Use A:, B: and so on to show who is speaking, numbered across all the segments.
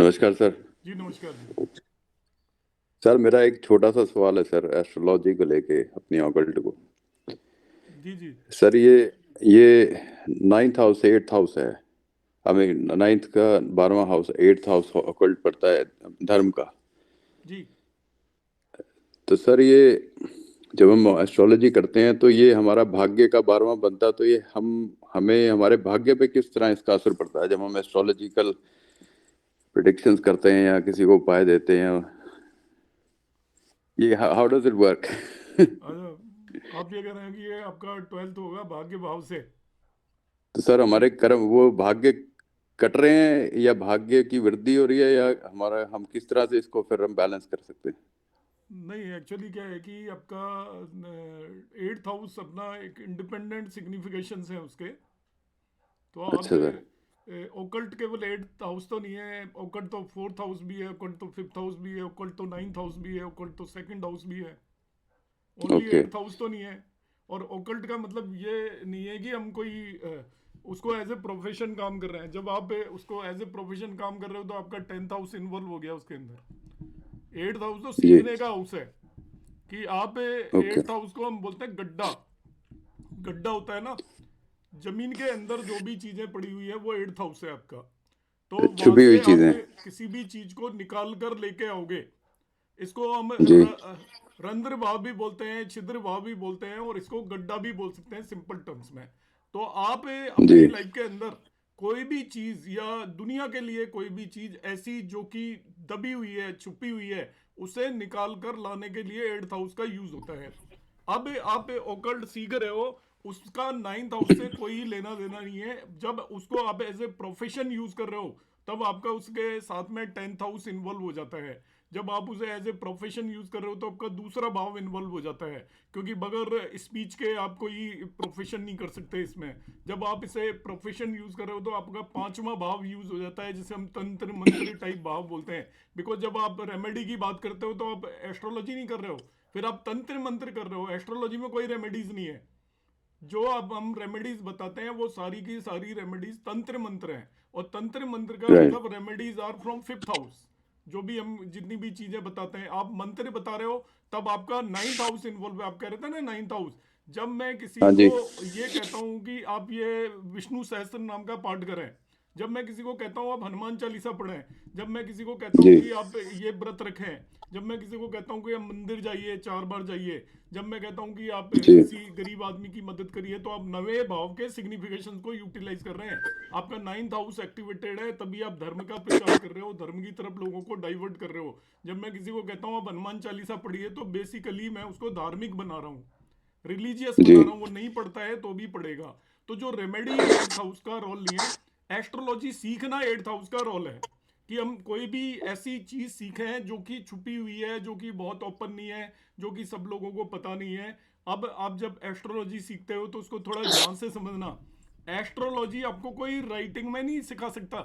A: नमस्कार सर।
B: जी नमस्कार जी।
A: सर मेरा एक छोटा सा सवाल है सर, एस्ट्रोलॉजी को लेके अपनी ऑकल्ट को।
B: जी जी
A: सर ये नाइन्थ हाउस एट्थ हाउस है। हमें नाइन्थ का 12वां हाउस एट्थ हाउस ऑकल्ट पड़ता है धर्म का।
B: जी।
A: तो सर ये जब हम एस्ट्रोलॉजी करते हैं तो ये हमारा भाग्य का 12वां बनता है, तो ये हम हमें हमारे भाग्य पे किस तरह इसका असर पड़ता है जब हम एस्ट्रोलॉजिकल प्रिडिक्शंस करते हैं या किसी को उपाय देते हैं? ये हाउ डज इट वर्क?
B: अच्छा, आप ये कह रहे हैं कि ये आपका 12th होगा भाग्य भाव से।
A: तो सर हमारे कर्म वो भाग्य कट रहे हैं या भाग्य की वृद्धि हो रही है, या हमारा हम किस तरह से इसको फिर हम बैलेंस कर सकते हैं?
B: नहीं, एक्चुअली क्या है कि आपका 8th हाउस अपना एक इंडिपेंडेंट सिग्निफिकेशंस है उसके। तो आप
A: अच्छा सर।
B: ओकल्ट केवल 8th हाउस तो नहीं है, ओकल्ट तो 4th हाउस भी है, ओकल्ट तो 5th हाउस भी है, ओकल्ट तो 9th हाउस भी है, ओकल्ट तो 2nd हाउस भी है। Only
A: okay.
B: 8th हाउस तो नहीं है। और ओकल्ट का मतलब ये नहीं है कि हम कोई उसको एज ए प्रोफेशन काम कर रहे हैं। जब आप उसको एज ए प्रोफेशन काम कर रहे हो तो आपका 10th हाउस इन्वॉल्व हो गया उसके अंदर। 8th हाउस तो
A: जी।
B: सीखने का हाउस है कि आप
A: ओके।
B: 8th हाउस को हम बोलते हैं गड्ढा। गड्ढा होता है ना, जमीन के अंदर जो भी चीजें पड़ी हुई है वो 8th हाउस है आपका। तो वहां
A: छुपी हुई
B: से आप
A: चीजें।
B: किसी भी चीज को निकाल कर लेके आओगे। इसको हम
A: जी।
B: रंध्र भाव भी बोलते हैं, छिद्र भाव भी बोलते हैं, और इसको गड्ढा भी बोल सकते हैं सिंपल टर्म्स में। तो आप
A: जी।
B: अपनी लाइफ के अंदर कोई भी चीज या दुनिया के लिए कोई भी चीज ऐसी जो कि दबी हुई है, छुपी हुई है, उसे निकाल कर लाने के लिए 8th हाउस का यूज होता है। अब आप ओकल्ट सीख रहे हो, उसका 9th हाउस से कोई लेना देना नहीं है। जब उसको आप एज ए प्रोफेशन यूज कर रहे हो तब आपका उसके साथ में 10th हाउस इन्वॉल्व हो जाता है। जब आप उसे एज ए प्रोफेशन यूज कर रहे हो तो आपका दूसरा भाव इन्वॉल्व हो जाता है, क्योंकि बगैर स्पीच के आप कोई प्रोफेशन नहीं कर सकते इसमें। जब आप इसे प्रोफेशन यूज कर रहे हो तो आपका पांचवा भाव यूज हो जाता है, जिसे हम तंत्र मंत्र टाइप भाव बोलते हैं। बिकॉज जब आप रेमेडी की बात करते हो तो आप एस्ट्रोलॉजी नहीं कर रहे हो, फिर आप तंत्र मंत्र कर रहे हो। एस्ट्रोलॉजी में कोई रेमेडीज नहीं है। जो अब हम रेमेडीज बताते हैं वो सारी की सारी रेमेडीज तंत्र मंत्र हैं। और तंत्र मंत्र का
A: राइट।
B: मतलब remedies are from 5th house. जो भी हम जितनी भी चीजें बताते हैं, आप मंत्र बता रहे हो तब आपका 9th हाउस इन्वॉल्व है। आप कह रहे थे ना 9th हाउस। जब मैं किसी
A: हाँ
B: को
A: जी।
B: ये कहता हूं कि आप ये विष्णु सहस्त्र नाम का पाठ करें, जब मैं किसी को कहता हूं आप हनुमान चालीसा पढ़ें, जब मैं किसी को कहता
A: जी।
B: हूं कि आप ये व्रत रखें, जब मैं किसी को कहता हूं कि आप मंदिर जाइए 4 बार जाइए, जब मैं कहता हूं कि आप
A: जी।
B: किसी गरीब आदमी की मदद करिए, तो आप नवे भाव के सिग्निफिकेशन को यूटिलाइज कर रहे हैं। आपका 9th हाउस एक्टिवेटेड है, तभी आप धर्म का प्रचार कर रहे हो, धर्म की तरफ लोगों को डाइवर्ट कर रहे हो। जब मैं किसी को कहता हूं आप हनुमान चालीसा पढ़िए, तो बेसिकली मैं उसको धार्मिक बना रहा हूँ, रिलीजियस
A: जी।
B: बना रहा हूँ। वो नहीं पढ़ता है तो भी पढ़ेगा। तो जो रेमेडी 8th हाउस का रोल नहीं है, एस्ट्रोलॉजी सीखना 8th हाउस का रोल है। कि हम कोई भी ऐसी चीज सीखें जो कि छुपी हुई है, जो कि बहुत ओपन नहीं है, जो कि सब लोगों को पता नहीं है। अब आप जब एस्ट्रोलॉजी सीखते हो तो उसको थोड़ा ध्यान से समझना। एस्ट्रोलॉजी आपको कोई राइटिंग में नहीं सिखा सकता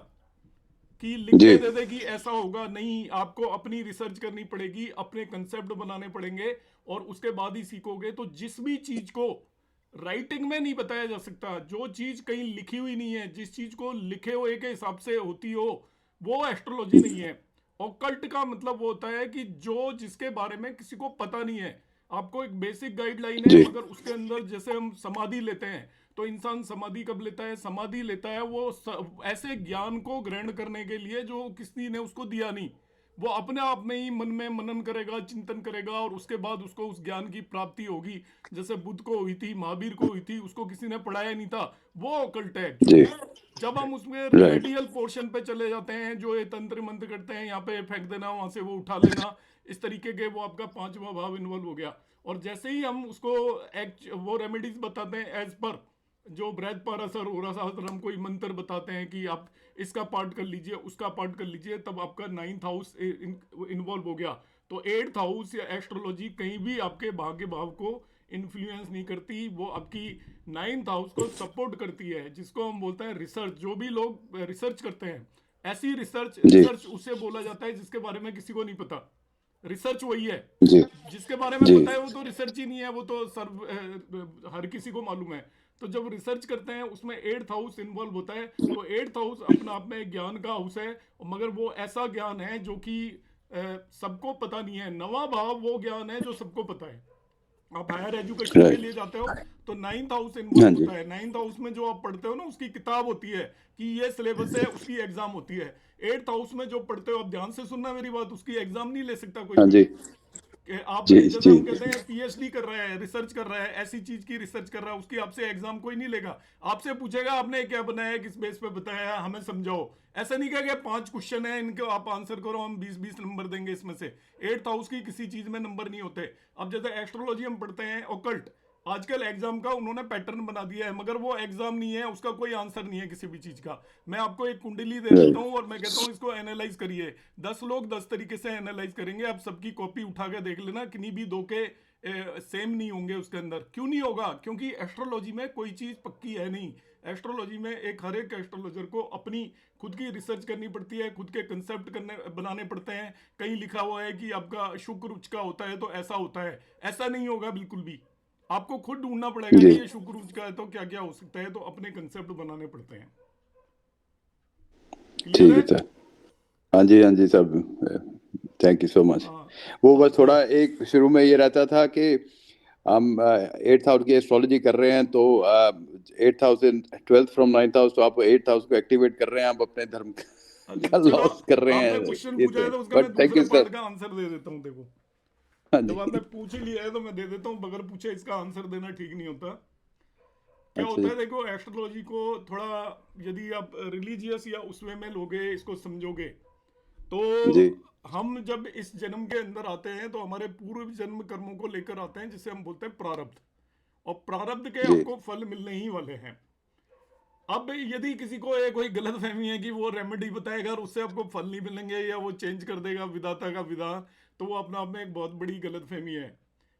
B: कि लिख
A: जी।
B: के दे दे कि ऐसा होगा। नहीं, आपको अपनी रिसर्च करनी पड़ेगी, अपने कंसेप्ट बनाने पड़ेंगे, और उसके बाद ही सीखोगे। तो जिस भी चीज को राइटिंग में नहीं बताया जा सकता, जो चीज कहीं लिखी हुई नहीं है, जिस चीज को लिखे हुए के हिसाब से होती हो, वो एस्ट्रोलॉजी नहीं है। ऑकल्ट का मतलब वो होता है कि जो जिसके बारे में किसी को पता नहीं है। आपको एक बेसिक गाइडलाइन है,
A: जी।
B: मगर उसके अंदर जैसे हम समाधि लेते हैं, तो इंसान समाधि कब लेता है? समाधि लेता है वो ऐसे ज्ञान को ग्रहण करने के लिए जो किसी ने उसको दिया नहीं। वो अपने आप में ही मन में मनन करेगा, चिंतन करेगा, और उसके बाद उसको उस ज्ञान की प्राप्ति होगी। जैसे बुद्ध को हुई थी, महावीर को हुई थी, उसको किसी ने पढ़ाया नहीं था। वो ऑकल्ट है
A: जी।
B: एक्चुअली। जब हम उसमें
A: राइट।
B: रेमेडियल पोर्शन पे चले जाते हैं, जो ये तंत्र मंत्र करते हैं, यहाँ पे फेंक देना, वहां से वो उठा लेना, इस तरीके के, वो आपका पांचवा भाव इन्वॉल्व हो गया। और जैसे ही हम उसको वो रेमेडीज बताते हैं एज पर जो ब्रैद पारासर और हम कोई मंत्र बताते हैं कि आप इसका पार्ट कर लीजिए, उसका पार्ट कर लीजिए, तब आपका 9th हाउस इन्वॉल्व हो गया। तो 8th हाउस या एस्ट्रोलॉजी कहीं भी आपके भाग्य भाव को इन्फ्लुएंस नहीं करती, वो आपकी 9th हाउस को सपोर्ट करती है, जिसको हम बोलते हैं रिसर्च। जो भी लोग रिसर्च करते हैं, ऐसी रिसर्च,
A: जी।
B: रिसर्च उसे बोला जाता है जिसके बारे में किसी को नहीं पता। रिसर्च वही है।
A: जी।
B: जिसके बारे में
A: जी।
B: पता है वो तो रिसर्च ही नहीं है, वो तो सर्व हर किसी को मालूम है। तो जब रिसर्च करते हैं उसमें 8th हाउस इन्वॉल्व होता है। तो 8th हाउस अपना आप में एक ज्ञान का हाउस है, मगर वो ऐसा ज्ञान है जो कि सबको पता नहीं है। 9वां भाव वो ज्ञान है जो सबको पता है। आप हायर एजुकेशन के
A: राइट।
B: लिए जाते हो तो 9th हाउस
A: हाँ
B: इन्वॉल्व
A: जी।
B: होता है। 9th हाउस में जो आप पढ़ते हो ना, उसकी किताब होती है कि ये सिलेबस है, उसकी एग्जाम होती है। 8th हाउस में जो पढ़ते हो, आप ध्यान से सुनना मेरी बात, उसकी एग्जाम नहीं ले सकता कोई
A: हाँ
B: भी।
A: जी।
B: कि आप
A: जी
B: जैसे
A: जी।
B: हम कहते हैं पीएचडी कर रहा है, रिसर्च कर रहा है, ऐसी चीज की रिसर्च कर रहा है, उसकी आपसे एग्जाम कोई नहीं लेगा। आपसे पूछेगा आपने क्या बनाया, किस बेस पे बताया, हमें समझाओ। ऐसा नहीं कहेगा 5 क्वेश्चन है इनके आप आंसर करो, हम 20-20 नंबर देंगे इसमें से। 8th हाउस की किसी चीज में नंबर नहीं होते। अब जैसे एस्ट्रोलॉजी हम पढ़ते हैं, ओकल्ट, आजकल एग्जाम का उन्होंने पैटर्न बना दिया है, मगर वो एग्जाम नहीं है, उसका कोई आंसर नहीं है किसी भी चीज का। मैं आपको एक कुंडली दे देता
A: राइट।
B: हूं और मैं कहता हूं इसको एनालाइज करिए। 10 लोग 10 तरीके से एनालाइज करेंगे, आप सबकी कॉपी उठा के देख लेना, किन्हीं भी दो के सेम नहीं होंगे उसके अंदर। क्यों नहीं होगा? क्योंकि एस्ट्रोलॉजी में कोई चीज पक्की है नहीं। एस्ट्रोलॉजी में एक हर एक एस्ट्रोलॉजर को अपनी खुद की रिसर्च करनी पड़ती है, खुद के कंसेप्ट करने बनाने पड़ते हैं। कहीं लिखा हुआ है कि आपका शुक्र उच्च का होता है तो ऐसा होता है, ऐसा नहीं होगा बिल्कुल भी। आपको खुद ढूंढना पड़ेगा
A: जी।
B: कि ये शुक्र उच्च का है तो क्या क्या हो सकता है, तो अपने कंसेप्ट बनाने पड़ते हैं। क्लियर
A: ठीक है
B: है?
A: सर। हाँ जी, हाँ जी सब। Thank you so much.
B: हाँ।
A: वो बस
B: तो
A: थोड़ा एक शुरू में ये रहता था कि हम 8th हाउस की एस्ट्रोलॉजी कर रहे हैं, तो 8th house 12th from 9th house, तो आप 8th हाउस को एक्टिवेट कर रहे हैं, आप अपने धर्म का
B: चलो,
A: लॉस कर रहे
B: आपने
A: हैं
B: क्वेश्चन पूछा
A: इसे।
B: है तो उसका मैं
A: बट थैंक
B: दूसरे
A: यू
B: पार्ट
A: सर।
B: का आंसर दे देता हूँ। देखो,
A: हाँ
B: जब आपने
A: जी।
B: पूछ ही लिया है तो मैं दे देता हूँ, बगैर पूछे इसका आंसर देना ठीक नहीं होता। क्या
A: अच्छा
B: होता
A: जी।
B: है, देखो, एस्ट्रोलॉजी को थोड़ा यदि आप रिलीजियस या उस वे में लोगे, इसको समझोगे, तो
A: जी
B: हम जब इस जन्म के अंदर आते हैं तो हमारे पूर्व जन्म कर्मों को लेकर आते हैं, जिसे हम बोलते हैं प्रारब्ध। और प्रारब्ध के
A: जी
B: आपको फल मिलने ही वाले हैं। अब यदि किसी को एक कोई गलत फहमी है कि वो रेमेडी बताएगा और उससे आपको फल नहीं मिलेंगे, या वो चेंज कर देगा विधाता का विधान, तो वो अपने आप में एक बहुत बड़ी गलत फहमी है।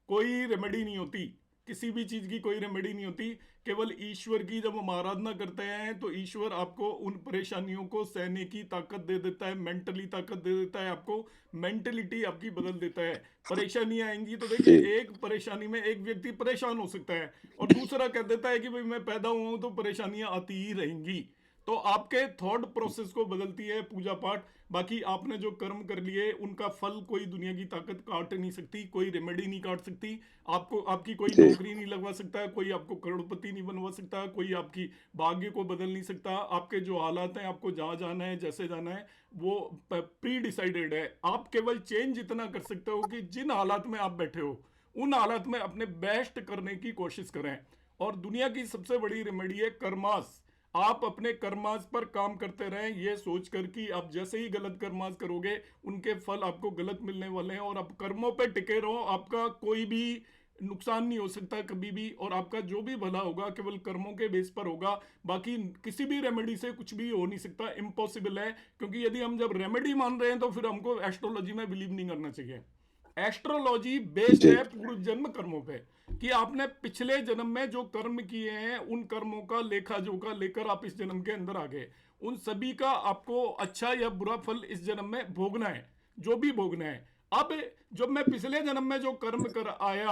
B: कोई रेमेडी नहीं होती, किसी भी चीज की कोई रेमेडी नहीं होती। केवल ईश्वर की जब हम आराधना करते हैं तो ईश्वर आपको उन परेशानियों को सहने की ताकत दे देता है, मेंटली ताकत दे देता है आपको। मेंटलिटी आपकी बदल देता है। परेशानियां आएंगी तो देखिए,
A: जी
B: एक परेशानी में एक व्यक्ति परेशान हो सकता है और दूसरा कह देता है कि भाई मैं पैदा हुआ हूं तो परेशानियां आती ही रहेंगी। तो आपके थॉट प्रोसेस को बदलती है पूजा पाठ। बाकी आपने जो कर्म कर लिए उनका फल कोई दुनिया की ताकत काट नहीं सकती, कोई रेमेडी नहीं काट सकती। आपको आपकी कोई
A: जी
B: नौकरी नहीं लगवा सकता, कोई आपको करोड़पति नहीं बनवा सकता, कोई आपकी भाग्य को बदल नहीं सकता। आपके जो हालात हैं, आपको जहां जाना है, जैसे जाना है, वो प्री डिसाइडेड है। आप केवल चेंज इतना कर सकते हो कि जिन हालात में आप बैठे हो उन हालात में अपने बेस्ट करने की कोशिश करें। और दुनिया की सबसे बड़ी रेमेडी है कर्मास। आप अपने कर्मास पर काम करते रहें, ये सोचकर कि आप जैसे ही गलत कर्मास करोगे उनके फल आपको गलत मिलने वाले हैं। और आप कर्मों पे टिके रहो, आपका कोई भी नुकसान नहीं हो सकता कभी भी, और आपका जो भी भला होगा केवल कर्मों के बेस पर होगा। बाकी किसी भी रेमेडी से कुछ भी हो नहीं सकता, इम्पॉसिबल है। क्योंकि यदि हम जब रेमेडी मान रहे हैं तो फिर हमको एस्ट्रोलॉजी में बिलीव नहीं करना चाहिए। एस्ट्रोलॉजी बेस्ड
A: जी
B: है पूर्व जन्म कर्मों पे, कि आपने पिछले जन्म में जो कर्म किए हैं उन कर्मों का लेखा जोखा लेकर आप इस जन्म के अंदर आ गए। उन सभी का आपको अच्छा या बुरा फल इस जन्म में भोगना है, जो भी भोगना है। अब जब मैं पिछले जन्म में जो कर्म कर आया,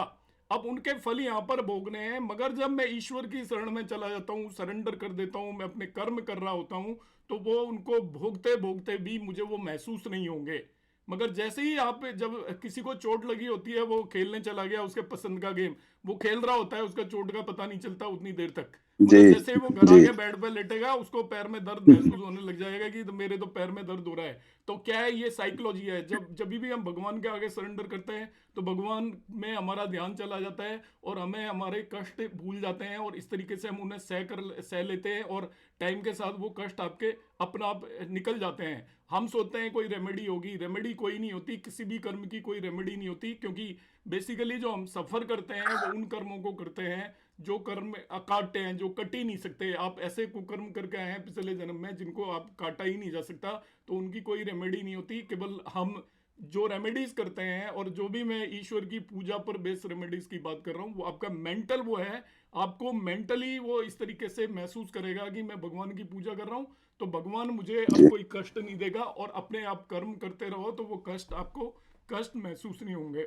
B: अब उनके फल यहां पर भोगने हैं। मगर जब मैं ईश्वर की शरण में चला जाता हूं, सरेंडर कर देता हूं, मैं अपने कर्म कर रहा होता हूं, तो वो उनको भोगते भोगते भी मुझे वो महसूस नहीं होंगे। मगर जैसे ही आप, जब किसी को चोट लगी होती है, वो खेलने चला गया उसके पसंद का गेम, वो खेल रहा होता है, उसका चोट का पता नहीं चलता उतनी देर तक।
A: जी
B: मगर जैसे ही वो घर
A: जी
B: आके बेड पे लेटेगा, उसको पैर में दर्द महसूस होने लग जाएगा कि तो मेरे तो पैर में दर्द हो रहा है। तो क्या है, ये साइकोलॉजी है। जब जब भी हम भगवान के आगे सरेंडर करते हैं तो भगवान में हमारा ध्यान चला जाता है और हमें हमारे कष्ट भूल जाते हैं, और इस तरीके से हम उन्हें सह लेते हैं, और टाइम के साथ वो कष्ट आपके अपना आप निकल जाते हैं। हम सोचते हैं कोई रेमेडी होगी, रेमेडी कोई नहीं होती, किसी भी कर्म की कोई रेमेडी नहीं होती। क्योंकि बेसिकली जो हम सफर करते हैं वो उन कर्मों को करते हैं जो कर्म काटते हैं, जो कट ही नहीं सकते। आप ऐसे कुकर्म करके आए हैं पिछले जन्म में जिनको आप काटा ही नहीं जा सकता, तो उनकी कोई रेमेडी नहीं होती। केवल हम जो रेमेडीज करते हैं, और जो भी मैं ईश्वर की पूजा पर बेस्ड रेमेडीज की बात कर रहा हूँ, वो आपका मेंटल वो है। आपको मेंटली वो इस तरीके से महसूस करेगा कि मैं भगवान की पूजा कर रहा हूँ तो भगवान मुझे अब
A: जी
B: कोई कष्ट नहीं देगा, और अपने आप कर्म करते रहो तो वो कष्ट आपको कष्ट महसूस नहीं होंगे।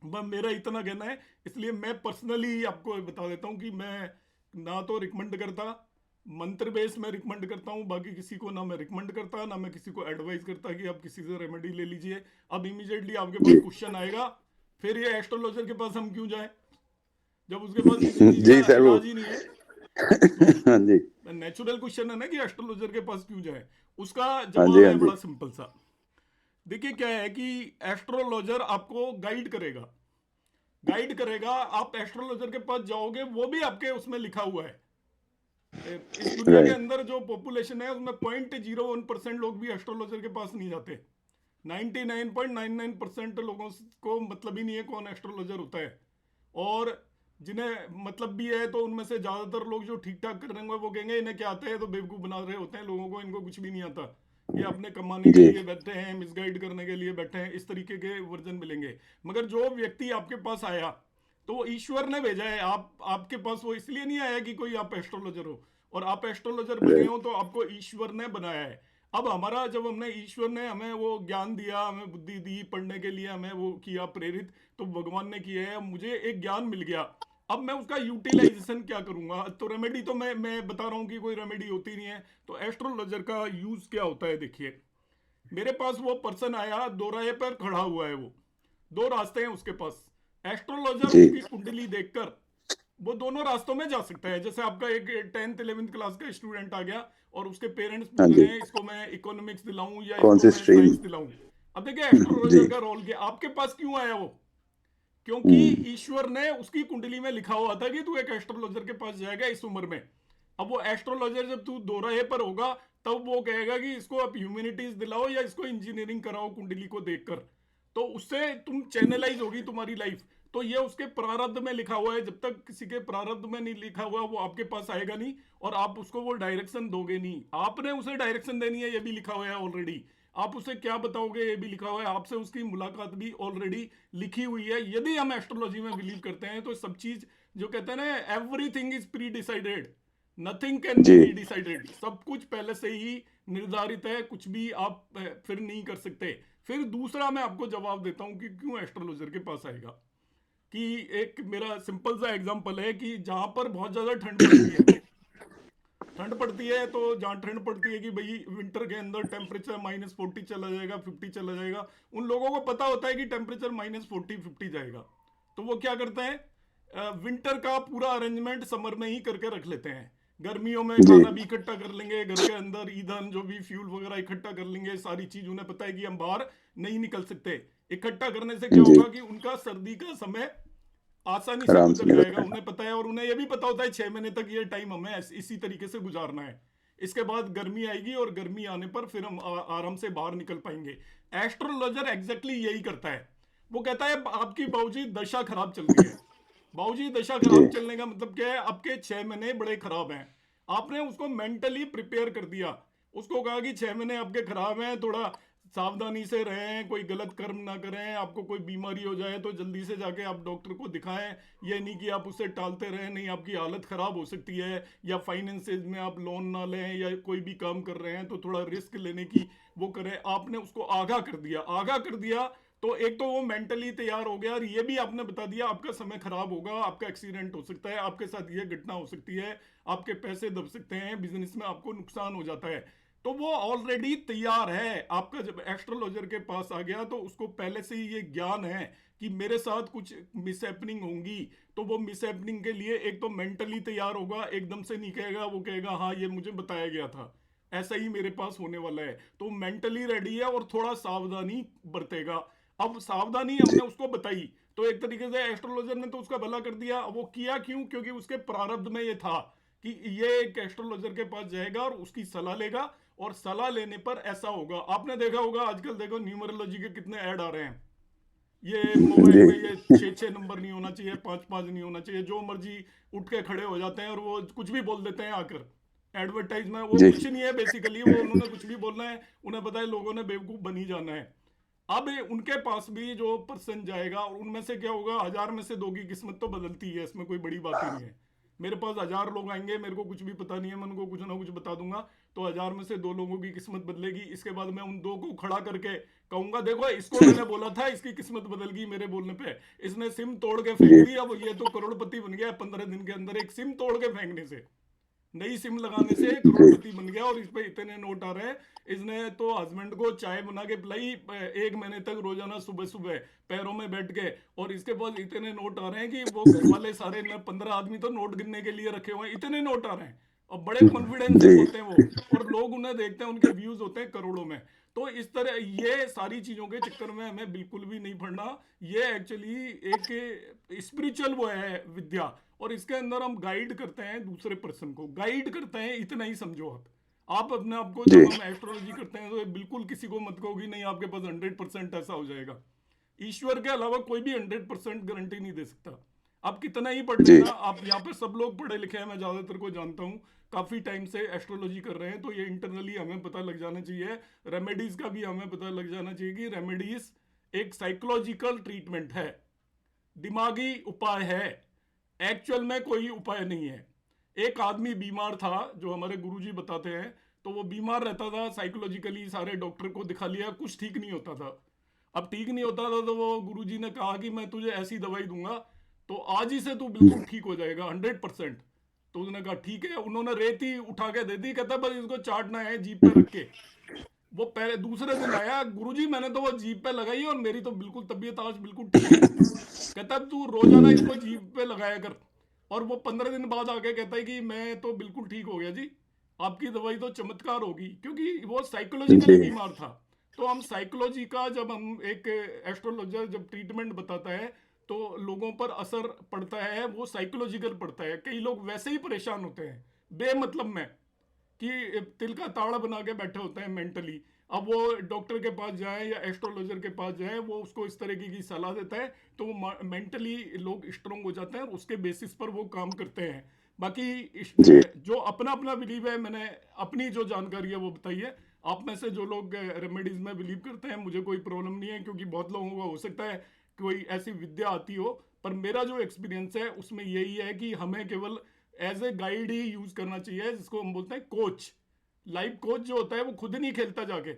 B: बस मेरा इतना कहना है। इसलिए मैं पर्सनली आपको बता देता हूँ कि मैं ना तो रिकमेंड करता, मंत्र बेस में रिकमेंड करता हूँ, बाकी किसी को ना मैं रिकमेंड करता, ना मैं किसी को एडवाइस करता कि आप किसी से रेमेडी ले लीजिए। अब इमीडिएटली आपके पास
A: जी
B: क्वेश्चन आएगा, फिर ये एस्ट्रोलॉजर के पास हम क्यों जाएं जब उसके पास किसी चीज का
A: जी सर वो
B: इलाज ही नहीं है। तो
A: हाँ जी
B: नेचुरल क्वेश्चन है ना कि एस्ट्रोलॉजर के पास क्यों जाए। उसका
A: हाँ जी
B: जवाब
A: हाँ
B: है
A: जी
B: बड़ा सिंपल सा। देखिए क्या है कि एस्ट्रोलॉजर आपको गाइड करेगा, गाइड करेगा। आप एस्ट्रोलॉजर के पास जाओगे, वो भी आपके उसमें लिखा हुआ है। इस दुनिया के
A: राइट
B: अंदर जो पॉपुलेशन है उसमें 0.01% लोग भी एस्ट्रोलॉजर के पास नहीं जाते। 99.99% लोगों को मतलब ही नहीं है कौन एस्ट्रोलॉजर होता है। और जिन्हें मतलब भी है तो उनमें से ज्यादातर लोग जो ठीक ठाक कर रहे होंगे वो कहेंगे इन्हें क्या आता है, तो बेवकूफ बना रहे होते हैं लोगों को, इनको कुछ भी नहीं आता, ये अपने कमाने के
A: जी
B: लिए बैठे हैं, मिसगाइड करने के लिए बैठे हैं, इस तरीके के वर्जन मिलेंगे। मगर जो व्यक्ति आपके पास आया तो वो ईश्वर ने भेजा है। आपके पास वो इसलिए नहीं आया कि कोई आप एस्ट्रोलॉजर हो, और आप एस्ट्रोलॉजर बने
A: राइट
B: हो तो आपको ईश्वर ने बनाया है। अब हमारा जब हमने ईश्वर ने हमें वो ज्ञान दिया, हमें बुद्धि दी पढ़ने के लिए, हमें वो किया प्रेरित, तो भगवान ने किया है, मुझे एक ज्ञान मिल गया। अब मैं उसका
A: जी
B: यूटिलाइजेशन क्या करूंगा। तो रेमेडी तो मैं बता रहा हूँ कि कोई रेमेडी होती नहीं है। तो एस्ट्रोलॉजर का यूज क्या होता है, देखिए मेरे पास वो पर्सन आया, दो राह पर खड़ा हुआ है, वो दो रास्ते हैं उसके पास। एस्ट्रोलॉजर
A: जी
B: उसकी कुंडली देखकर वो दोनों रास्तों में जा सकता है। जैसे आपका एक 10th 11th क्लास का स्टूडेंट आ गया और उसके पेरेंट्स
A: हाँ
B: पूछ रहे
A: जी
B: हैं इसको मैं इकोनॉमिक्स दिलाऊं या
A: कौन
B: इसको
A: सी
B: मैं
A: स्ट्रीम
B: साइंस दिलाऊं। अब देखिए एस्ट्रोलॉजर
A: जी
B: का रोल क्या, आपके पास क्यों आया वो, क्योंकि
A: हम्म
B: ईश्वर ने उसकी कुंडली में लिखा हुआ था कि तू एक एस्ट्रोलॉजर के पास जाएगा इस उम्र में। अब वो एस्ट्रोलॉजर जब तू दो राहे पर होगा तब वो कहेगा कि इसको आप ह्यूमैनिटीज दिलाओ या इसको इंजीनियरिंग कराओ कुंडली को देखकर। तो उससे तुम चैनलाइज होगी तुम्हारी लाइफ। तो ये उसके प्रारब्ध में लिखा हुआ है, जब तक किसी के प्रारब्ध में नहीं लिखा हुआ वो आपके पास आएगा नहीं, और आप उसको वो डायरेक्शन दोगे नहीं। आपने उसे डायरेक्शन देनी है, ये भी लिखा हुआ है ऑलरेडी। आप उसे क्या बताओगे ये भी लिखा हुआ है, आपसे उसकी मुलाकात भी ऑलरेडी लिखी हुई है। यदि हम एस्ट्रोलॉजी में बिलीव करते हैं तो सब चीज जो कहते हैं ना, everything is predecided, nothing can be
A: जी
B: रीडिसाइडेड। सब कुछ पहले से ही निर्धारित है, कुछ भी आप फिर नहीं कर सकते। फिर दूसरा मैं आपको जवाब देता हूं कि क्यों एस्ट्रोलॉजर के पास आएगा। कि एक मेरा सिंपल सा एग्जांपल है कि जहां पर बहुत ज्यादा ठंड पड़ती है, ठंड पड़ती है तो जहां ठंड पड़ती है कि भाई विंटर के अंदर टेम्परेचर -40 चला जाएगा, 50 चला जाएगा, उन लोगों को पता होता है कि टेम्परेचर -40 50 जाएगा। तो वो क्या करते हैं, विंटर का पूरा अरेंजमेंट समर में ही करके रख लेते हैं। गर्मियों में
A: जी
B: खाना भी इकट्ठा कर लेंगे, घर के अंदर ईंधन जो भी फ्यूल वगैरह इकट्ठा कर लेंगे, सारी चीज उन्हें पता है कि हम बाहर नहीं निकल सकते। इकट्ठा करने से क्या
A: जी
B: होगा कि उनका सर्दी का समय आसानी से
A: आराम से
B: गुजर
A: निकल
B: जाएगा,
A: जाएगा
B: उन्हें पता है। और उन्हें यह भी पता होता है 6 महीने तक ये टाइम हमें इसी तरीके से गुजारना है। इसके बाद गर्मी आएगी और गर्मी आने पर फिर हम आराम से बाहर निकल पाएंगे। एस्ट्रोलॉजर एग्जैक्टली यही करता है। वो कहता है आपकी बाबूजी दशा खराब चल रही है। बाबूजी दशा
A: जी
B: खराब चलने का मतलब क्या है, आपके 6 महीने बड़े खराब हैं। आपने उसको मेंटली प्रिपेयर कर दिया, उसको कहा कि 6 महीने आपके खराब हैं, थोड़ा सावधानी से रहें, कोई गलत कर्म ना करें, आपको कोई बीमारी हो जाए तो जल्दी से जाके आप डॉक्टर को दिखाएं। ये नहीं कि आप उससे टालते रहें, नहीं आपकी हालत खराब हो सकती है। या फाइनेंसेस में आप लोन ना लें, या कोई भी काम कर रहे हैं तो थोड़ा रिस्क लेने की वो करें। आपने उसको आगाह कर दिया, आगाह कर दिया तो एक तो वो मेंटली तैयार हो गया, और ये भी आपने बता दिया आपका समय खराब होगा, आपका एक्सीडेंट हो सकता है, आपके साथ ये घटना हो सकती है, आपके पैसे दब सकते हैं, बिजनेस में आपको नुकसान हो जाता है। तो वो ऑलरेडी तैयार है। आपका जब एस्ट्रोलॉजर के पास आ गया तो उसको पहले से ही ये ज्ञान है कि मेरे साथ कुछ मिसहैपनिंग होंगी। तो वो मिसहैपनिंग के लिए एक तो मेंटली तैयार होगा, एकदम से नहीं कहेगा, वो कहेगा हाँ ये मुझे बताया गया था, ऐसा ही मेरे पास होने वाला है। तो मेंटली रेडी है और थोड़ा सावधानी बरतेगा। अब सावधानी
A: जी
B: हमने उसको बताई तो एक तरीके से एस्ट्रोलॉजर ने तो उसका भला कर दिया। वो किया क्यों, क्योंकि उसके प्रारब्ध में ये था कि ये एक एस्ट्रोलॉजर के पास जाएगा और उसकी सलाह लेगा, और सलाह लेने पर ऐसा होगा। आपने देखा होगा आजकल देखो न्यूमरोलॉजी के कितने ऐड आ रहे हैं। ये मोबाइल
A: जी
B: में ये 6 6 नंबर नहीं होना चाहिए, 5 5 नहीं होना चाहिए, जो मर्जी उठ के खड़े हो जाते हैं और वो कुछ भी बोल देते हैं आकर एडवर्टाइज में। वो
A: जी
B: कुछ नहीं है बेसिकली, वो उन्होंने कुछ भी बोलना है, उन्हें पता है लोगों ने बेवकूफ बनी जाना है। अब उनके पास भी जो पर्सन जाएगा और उनमें से क्या होगा, 1000 में से 2 की किस्मत तो बदलती है, इसमें कोई बड़ी बात ही नहीं है। मेरे पास 1000 लोग आएंगे, मेरे को कुछ भी पता नहीं है, मैं उनको कुछ ना कुछ बता दूंगा, तो 1000 में से 2 लोगों की किस्मत बदलेगी। इसके बाद मैं उन 2 को खड़ा करके कहूंगा देखो इसको मैंने बोला था, इसकी किस्मत बदल गई मेरे बोलने पे, इसने सिम तोड़ के फेंक
A: जी
B: दी, अब ये तो करोड़पति बन गया 15 दिन के अंदर, एक सिम तोड़ के फेंकने से, नई सिम लगाने से
A: जी
B: करोड़पति बन गया। और इस पे इतने नोट आ रहे हैं। इसने तो हस्बैंड को चाय बना के पिलाई 1 महीने तक रोजाना सुबह सुबह पैरों में बैठ के, और इसके पास इतने नोट आ रहे हैं कि वो घर वाले सारे 15 आदमी तो नोट गिनने के लिए रखे हुए हैं, इतने नोट आ रहे हैं, और बड़े कॉन्फिडेंस से
A: जी
B: बोलते हैं वो, और लोग उन्हें देखते हैं, उनके व्यूज होते हैं करोड़ों में। तो इस तरह ये सारी चीजों के चक्कर में हमें बिल्कुल भी नहीं पड़ना। ये एक्चुअली एक स्पिरिचुअल वो है विद्या, और इसके अंदर हम गाइड करते हैं दूसरे पर्सन को, गाइड करते हैं, इतना ही समझो आप अपने आप को,
A: जी
B: जब हम एस्ट्रोलॉजी करते हैं तो ये बिल्कुल किसी को मत कहो कि नहीं आपके पास 100% ऐसा हो जाएगा। ईश्वर के अलावा कोई भी 100% गारंटी नहीं दे सकता। आप कितना ही पढ़
A: जी
B: लेना, आप यहाँ पे सब लोग पढ़े लिखे हैं, मैं ज्यादातर को जानता हूँ, काफी टाइम से एस्ट्रोलॉजी कर रहे हैं, तो ये इंटरनली हमें पता लग जाना चाहिए, रेमेडीज का भी हमें पता लग जाना चाहिए कि रेमेडीज एक साइकोलॉजिकल ट्रीटमेंट है, दिमागी उपाय है, एक्चुअल में कोई उपाय नहीं है। एक आदमी बीमार था, जो हमारे गुरुजी बताते हैं, तो वो बीमार रहता था साइकोलॉजिकली, सारे डॉक्टर को दिखा लिया, कुछ ठीक नहीं होता था। अब ठीक नहीं होता था तो वो गुरुजी ने कहा कि मैं तुझे ऐसी दवाई दूंगा तो आज ही से तू बिल्कुल ठीक हो जाएगा 100%। तो उसने कहा ठीक है, उन्होंने रेती उठा के दे दी, कहता बस इसको चाटना है जीप पे रख के। वो पहले दूसरे दिन आया, गुरुजी मैंने तो वो जीप पे लगाई और मेरी तो बिल्कुल तबीयत आज बिल्कुल ठीक है। कहता है तू रोजाना इसको जीभ पे लगाया कर। और वो 15 दिन बाद आके कहता है कि मैं तो बिल्कुल ठीक हो गया जी, आपकी दवाई तो चमत्कार होगी, क्योंकि वो साइकोलॉजिकली
A: जी
B: बीमार था। तो हम साइकोलॉजी का, जब हम एक एस्ट्रोलॉजर जब ट्रीटमेंट बताता है तो लोगों पर असर पड़ता है, वो साइकोलॉजिकल पड़ता है। कई लोग वैसे ही परेशान होते हैं बेमतलब में, कि तिल का ताड़ा बना के बैठे होते हैं मेंटली। अब वो डॉक्टर के पास जाए या एस्ट्रोलॉजर के पास जाए, वो उसको इस तरीके की सलाह देता है, तो वो मेंटली लोग स्ट्रांग हो जाते हैं और उसके बेसिस पर वो काम करते हैं। बाकी
A: जी
B: जो अपना अपना बिलीव है, मैंने अपनी जो जानकारी है वो बताई है। आप में से जो लोग रेमेडीज में बिलीव करते हैं, मुझे कोई प्रॉब्लम नहीं है, क्योंकि बहुत लोगों को हो सकता है कोई ऐसी विद्या आती हो, पर मेरा जो एक्सपीरियंस है उसमें यही है कि हमें केवल एज ए गाइड ही यूज करना चाहिए, जिसको हम बोलते हैं कोच। लाइफ कोच जो होता है वो खुद नहीं खेलता जाके,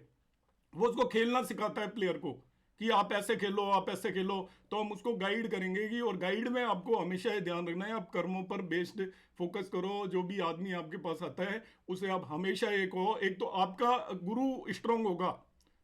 B: वो उसको खेलना सिखाता है प्लेयर को, कि आप ऐसे खेलो, आप ऐसे खेलो। तो हम उसको गाइड करेंगे कि, और गाइड में आपको हमेशा ये ध्यान रखना है, आप कर्मों पर बेस्ड फोकस करो। जो भी आदमी आपके पास आता है उसे आप हमेशा एक हो, एक तो आपका गुरु स्ट्रांग होगा।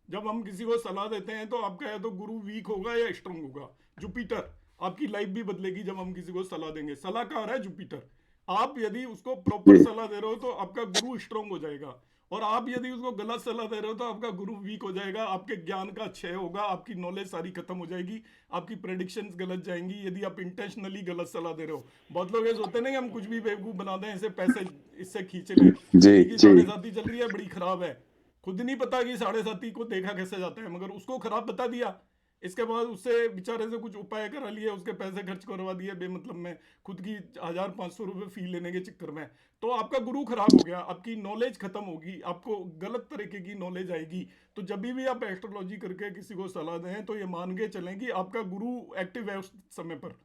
B: जब हम किसी को सलाह देते हैं तो आपका या तो गुरु वीक होगा या स्ट्रांग होगा। जुपिटर, आपकी लाइफ भी बदलेगी जब हम किसी को सलाह देंगे। सलाहकार है जुपिटर। आप यदि उसको प्रॉपर
A: जी
B: सलाह दे रहे हो तो आपका गुरु स्ट्रांग हो जाएगा, और आप यदि उसको गलत सलाह दे रहे हो तो आपका गुरु वीक हो जाएगा, आपके ज्ञान का क्षय होगा, आपकी नॉलेज सारी खत्म हो जाएगी, आपकी प्रेडिक्शंस गलत जाएंगी, यदि आप इंटेंशनली गलत सलाह दे रहे हो। बहुत लोग ऐसे होते हैं ना कि हम कुछ भी बेवकूफ बना दें, ऐसे पैसे इससे खींच लें,
A: जी
B: किसी की
A: जी
B: साढ़े साथी चल रही है बड़ी खराब है, खुद नहीं पता कि साढ़े साथी को देखा कैसे जाता है, मगर उसको खराब बता दिया, इसके बाद उससे बेचारे से कुछ उपाय करा लिए, उसके पैसे खर्च करवा दिए बेमतलब में, खुद की 1000-500 रुपए फी लेने के चक्कर में। तो आपका गुरु खराब हो गया, आपकी नॉलेज खत्म होगी, आपको गलत तरीके की नॉलेज आएगी। तो जब भी आप एस्ट्रोलॉजी करके किसी को सलाह दें तो ये मान के चलें कि आपका गुरु एक्टिव है उस समय पर।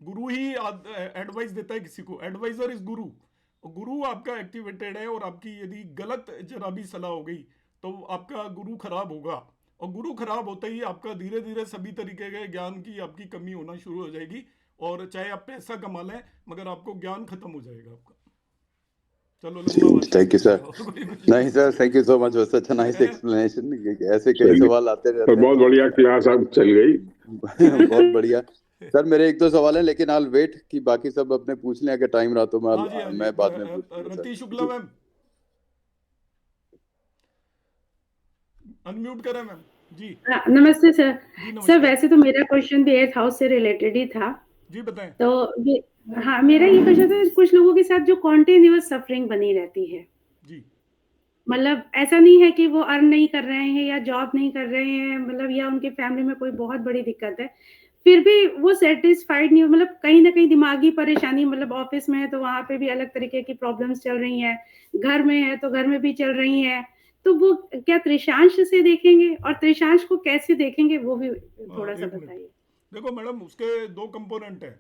B: गुरु ही एडवाइस देता है किसी को, एडवाइजर इज गुरु। गुरु आपका एक्टिवेटेड है, और आपकी यदि गलत जरा भी सलाह हो गई तो आपका गुरु खराब होगा, और गुरु खराब होते ही आपका धीरे धीरे सभी तरीके के ज्ञान की आपकी कमी होना शुरू हो जाएगी, और चाहे आप पैसा कमा लें मगर आपको ज्ञान खत्म हो जाएगा आपका। चलो लंबा
A: जी
B: भाषण
A: थैंक
B: कर
A: यू सर।
B: दिया, और कोई कुछ
A: नहीं sir, thank you so much for such nice
B: नहीं।
A: एक्सप्लेनेशन। ऐसे कई
C: चलिए,
A: सवाल आते
C: तो
A: रहते हैं
C: बहुत
A: तो
C: बढ़िया क्लास अब चल गई।
A: बहुत बढ़िया। सर मेरे एक दो सवाल हैं, लेकिन आई वेट कि बाकी सब अपने पूछ लें, अगर टाइम रहा तो
B: हाँ जी, हाँ जी,
A: मैं बाद में पूछूंगा सर।
B: रति शुक्ला
A: जी
B: मैम, अनम्यूट करें मैम। जी
D: नमस्ते सर।
B: जी
D: सर
B: नमस्कार।
D: वैसे तो मेरा क्वेश्चन भी 8th हाउस से रिलेटेड ही था।
B: जी बताएं।
D: तो ये, हाँ मेरा ये क्वेश्चन था, कुछ लोगों के साथ जो कॉन्टिन्यूअस सफरिंग बनी रहती है,
B: जी
D: मतलब ऐसा नहीं है कि वो अर्न नहीं कर रहे हैं या जॉब नहीं कर रहे हैं, मतलब या उनके फैमिली में कोई बहुत बड़ी दिक्कत है, फिर भी वो सेटिस्फाइड नहीं, मतलब कहीं ना कहीं दिमागी परेशानी, मतलब ऑफिस में है तो वहां पे भी अलग तरीके की प्रॉब्लम्स चल रही हैं, घर में है तो घर में भी चल रही हैं, तो वो क्या त्रिशांश से देखेंगे, और त्रिशांश को कैसे देखेंगे वो भी थोड़ा सा
B: एक मिनट,
D: बताइए।
B: देखो मैडम, उसके दो कंपोनेंट हैं।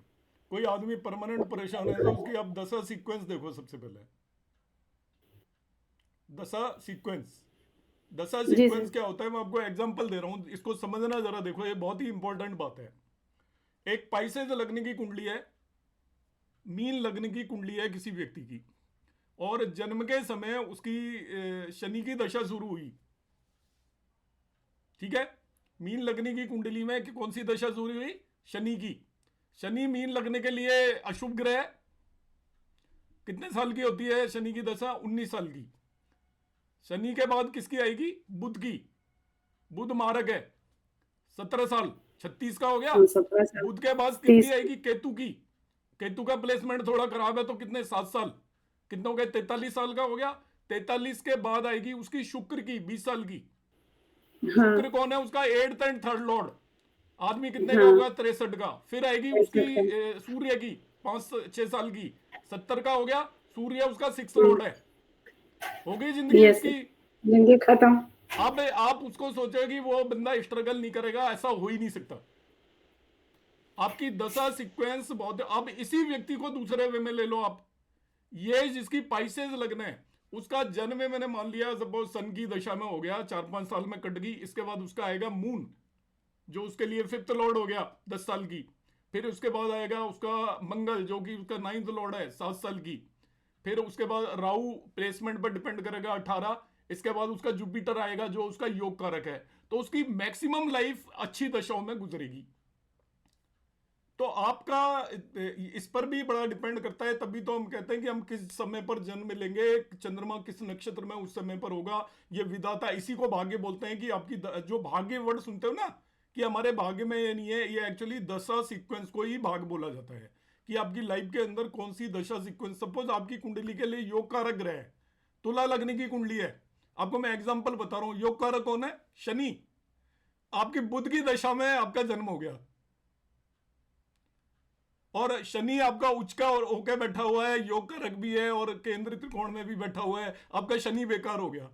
B: कोई आदमी परमानेंट परेशान है तो उसकी आप दशा सीक्वेंस देखो। सबसे पहले दशा सीक्वेंस, दशा
D: जी सर।
B: सीक्वेंस क्या होता है, मैं आपको एग्जांपल दे रहा हूं, इसको समझना जरा। देखो ये बहुत ही इंपॉर्टेंट बात है। एक पाइसेज लगने की कुंडली है, मीन लगने की कुंडली है किसी व्यक्ति की, और जन्म के समय उसकी शनि की दशा शुरू हुई। ठीक है, मीन लगने की कुंडली में कौन सी दशा शुरू हुई? शनि की। शनि मीन लगने के लिए अशुभ ग्रह है। कितने साल की होती है शनि की दशा? 19 साल की। शनि के बाद किसकी आएगी? बुध की। बुध मारक है, 17 साल, 36 का हो गया।
D: 17 साल,
B: बुध के बाद कितनी
D: 30।
B: आएगी? केतु की। केतु का प्लेसमेंट थोड़ा खराब है तो कितने? 7 साल। कितने हो गए? 43 साल का हो गया। 43 के बाद आएगी उसकी शुक्र की, 20 साल की।
D: हाँ
B: शुक्र कौन है? उसका 8th एंड 3rd लॉर्ड। आदमी कितने का
D: हाँ,
B: होगा? 63 का। फिर आएगी उसकी
D: 63 का।
B: सूर्य की, 5-6 साल की, 70 का हो गया। सूर्य उसका 6th लॉर्ड है। हो गई जिंदगी
D: यस
B: उसकी।
D: जिंदगी खत्म।
B: अब आप उसको सोचो कि वो बंदा स्ट्रगल नहीं करेगा, ऐसा हो ही नहीं सकता। आपकी दशा सीक्वेंस बहुत। अब इसी व्यक्ति को दूसरे वे में ले लो आप। ये जिसकी पाइसेज लगना है, उसका जन्म मैंने मान लिया सपोज सन की दशा में हो गया, 4-5 साल में कट गई। इसके बाद उसका आएगा मून, जो उसके लिए 5th लॉर्ड हो गया, 10 साल की। फिर उसके बाद आएगा उसका मंगल, जो कि उसका 9th लॉर्ड है, 7 साल की। फिर उसके बाद राहु प्लेसमेंट पर डिपेंड करेगा, 18। इसके बाद उसका जुपिटर आएगा, जो उसका योग कारक है। तो उसकी मैक्सिमम लाइफ अच्छी दशाओं में गुजरेगी। तो आपका इस पर भी बड़ा डिपेंड करता है। तभी तो हम कहते हैं कि हम किस समय पर जन्म लेंगे, चंद्रमा किस नक्षत्र में उस समय पर होगा। ये विधाता, इसी को भाग्य बोलते हैं। कि आपकी जो भाग्य वर्ड सुनते हो ना, कि हमारे भाग्य में ये नहीं है, ये एक्चुअली दशा सीक्वेंस को ही भाग बोला जाता है। कि आपकी लाइफ के अंदर कौन सी दशा सीक्वेंस। सपोज आपकी कुंडली के लिए योग कारक ग्रह है, तुला लगने की कुंडली है। आपको मैं एग्जाम्पल बता रहा हूं, योग कारक कौन है? शनि। आपकी बुध की दशा में आपका जन्म हो गया, और शनि आपका उच्च का और होके बैठा हुआ है, योग कारक भी है, और केंद्र त्रिकोण में भी बैठा हुआ है। आपका शनि बेकार हो गया,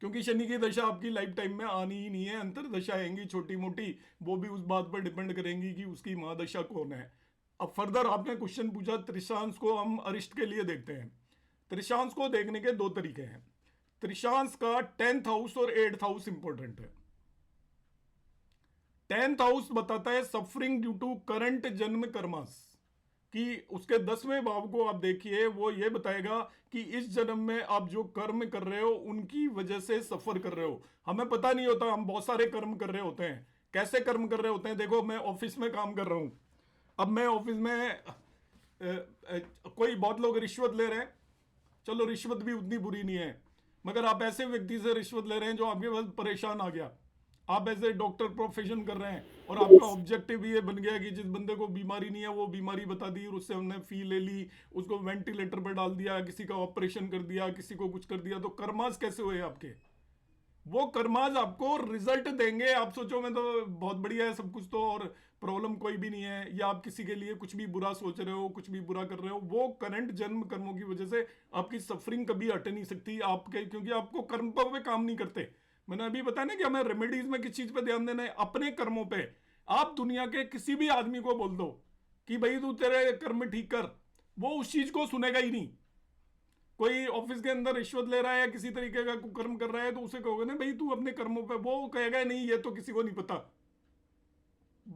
B: क्योंकि शनि की दशा आपकी लाइफ टाइम में आनी ही नहीं है। अंतर दशा आएंगी छोटी मोटी, वो भी उस बात पर डिपेंड करेंगी कि उसकी महादशा कौन है। अब फर्दर आपने क्वेश्चन पूछा, त्रिशांश को हम अरिष्ट के लिए देखते हैं। त्रिशांश को देखने के 2 तरीके हैं। त्रिशांश का 10th हाउस और 8th हाउस इंपॉर्टेंट है। 10th हाउस बताता है सफरिंग ड्यू टू करंट जन्म कर्मास, कि उसके 10वें भाव को आप देखिए, वो ये बताएगा कि इस जन्म में आप जो कर्म कर रहे हो उनकी वजह से सफर कर रहे हो। हमें पता नहीं होता, हम बहुत सारे कर्म कर रहे होते हैं। कैसे कर्म कर रहे होते हैं? देखो, मैं ऑफिस में काम कर रहा हूं। अब मैं ऑफिस में कोई बहुत लोग रिश्वत ले रहे हैं। चलो, रिश्वत भी उतनी बुरी नहीं है, मगर आप ऐसे व्यक्ति से रिश्वत ले रहे हैं जो आपके पास परेशान आ गया। आप ऐसे डॉक्टर प्रोफेशन कर रहे हैं, और आपका ऑब्जेक्टिव ये बन गया कि जिस बंदे को बीमारी नहीं है वो बीमारी बता दी, और उससे हमने फी ले ली, उसको वेंटिलेटर पर डाल दिया, किसी का ऑपरेशन कर दिया, किसी को कुछ कर दिया। तो कर्मास कैसे हुए आपके? वो कर्माज आपको रिजल्ट देंगे। आप सोचो मैं तो बहुत बढ़िया है सब कुछ तो, और प्रॉब्लम कोई भी नहीं है, या आप किसी के लिए कुछ भी बुरा सोच रहे हो, कुछ भी बुरा कर रहे हो, वो करंट जन्म कर्मों की वजह से आपकी सफरिंग कभी हट नहीं सकती आपके, क्योंकि आपको कर्म पे काम नहीं करते। मैंने अभी बताया ना कि हमें रेमेडीज में किस चीज पे ध्यान देना है? अपने कर्मों पे। आप दुनिया के किसी भी आदमी को बोल दो कि भाई तू तेरे कर्म ठीक कर, वो उस चीज को सुनेगा ही नहीं। कोई ऑफिस के अंदर रिश्वत ले रहा है या किसी तरीके का कुकर्म कर रहा है, तो उसे कहोगे ना भाई तू अपने कर्मों पे, वो कहेगा नहीं ये तो किसी को नहीं पता।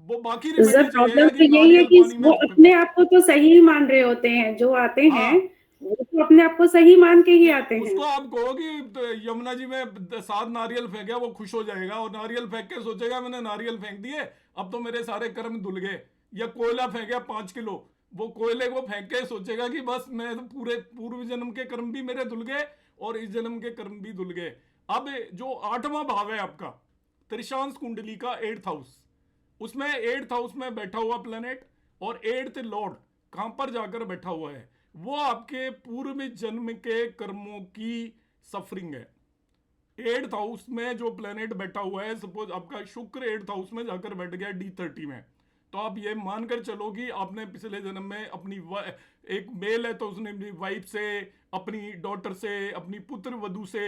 B: वो बाकी
D: सर
B: रेमेडी
D: प्रॉब्लम
B: चाहिएगा
D: तो
B: कि
D: यही है
B: नारियल
D: कि
B: पानी में
D: वो
B: थूक
D: अपने
B: दे।
D: आप को तो सही मान रहे होते हैं, जो आते हैं
B: हाँ,
D: वो तो अपने आप को सही मान के ही आते हैं।
B: उसको आप कहो कि तो यमुना जी में 7 नारियल फेंके, वो खुश हो जाएगा, और नारियल फेंक के सोचेगा मैंने नारियल फेंक दिए, अब तो मेरे सारे कर्म धुल गए। या कोयला फेंका 5 किलो, वो कोयले को फेंक के सोचेगा कि बस मैं तो पूरे पूर्व जन्म के कर्म भी मेरे धुल गए, और इस जन्म के कर्म भी धुल गए। अब जो 8वां भाव है आपका त्रिशांश कुंडली का 8th हाउस, उसमें 8th हाउस में बैठा हुआ प्लेनेट, और 8th लॉर्ड कहां पर जाकर बैठा हुआ है? वो आपके पूर्व जन्म के कर्मों की सफरिंग है। 8th हाउस में जो प्लेनेट बैठा हुआ है, सपोज आपका शुक्र 8th हाउस में जाकर बैठ गया D30 में, तो आप ये मानकर चलो कि आपने पिछले जन्म में अपनी एक मेल है तो उसने अपनी वाइफ से, अपनी डॉटर से, अपनी पुत्र वधू से,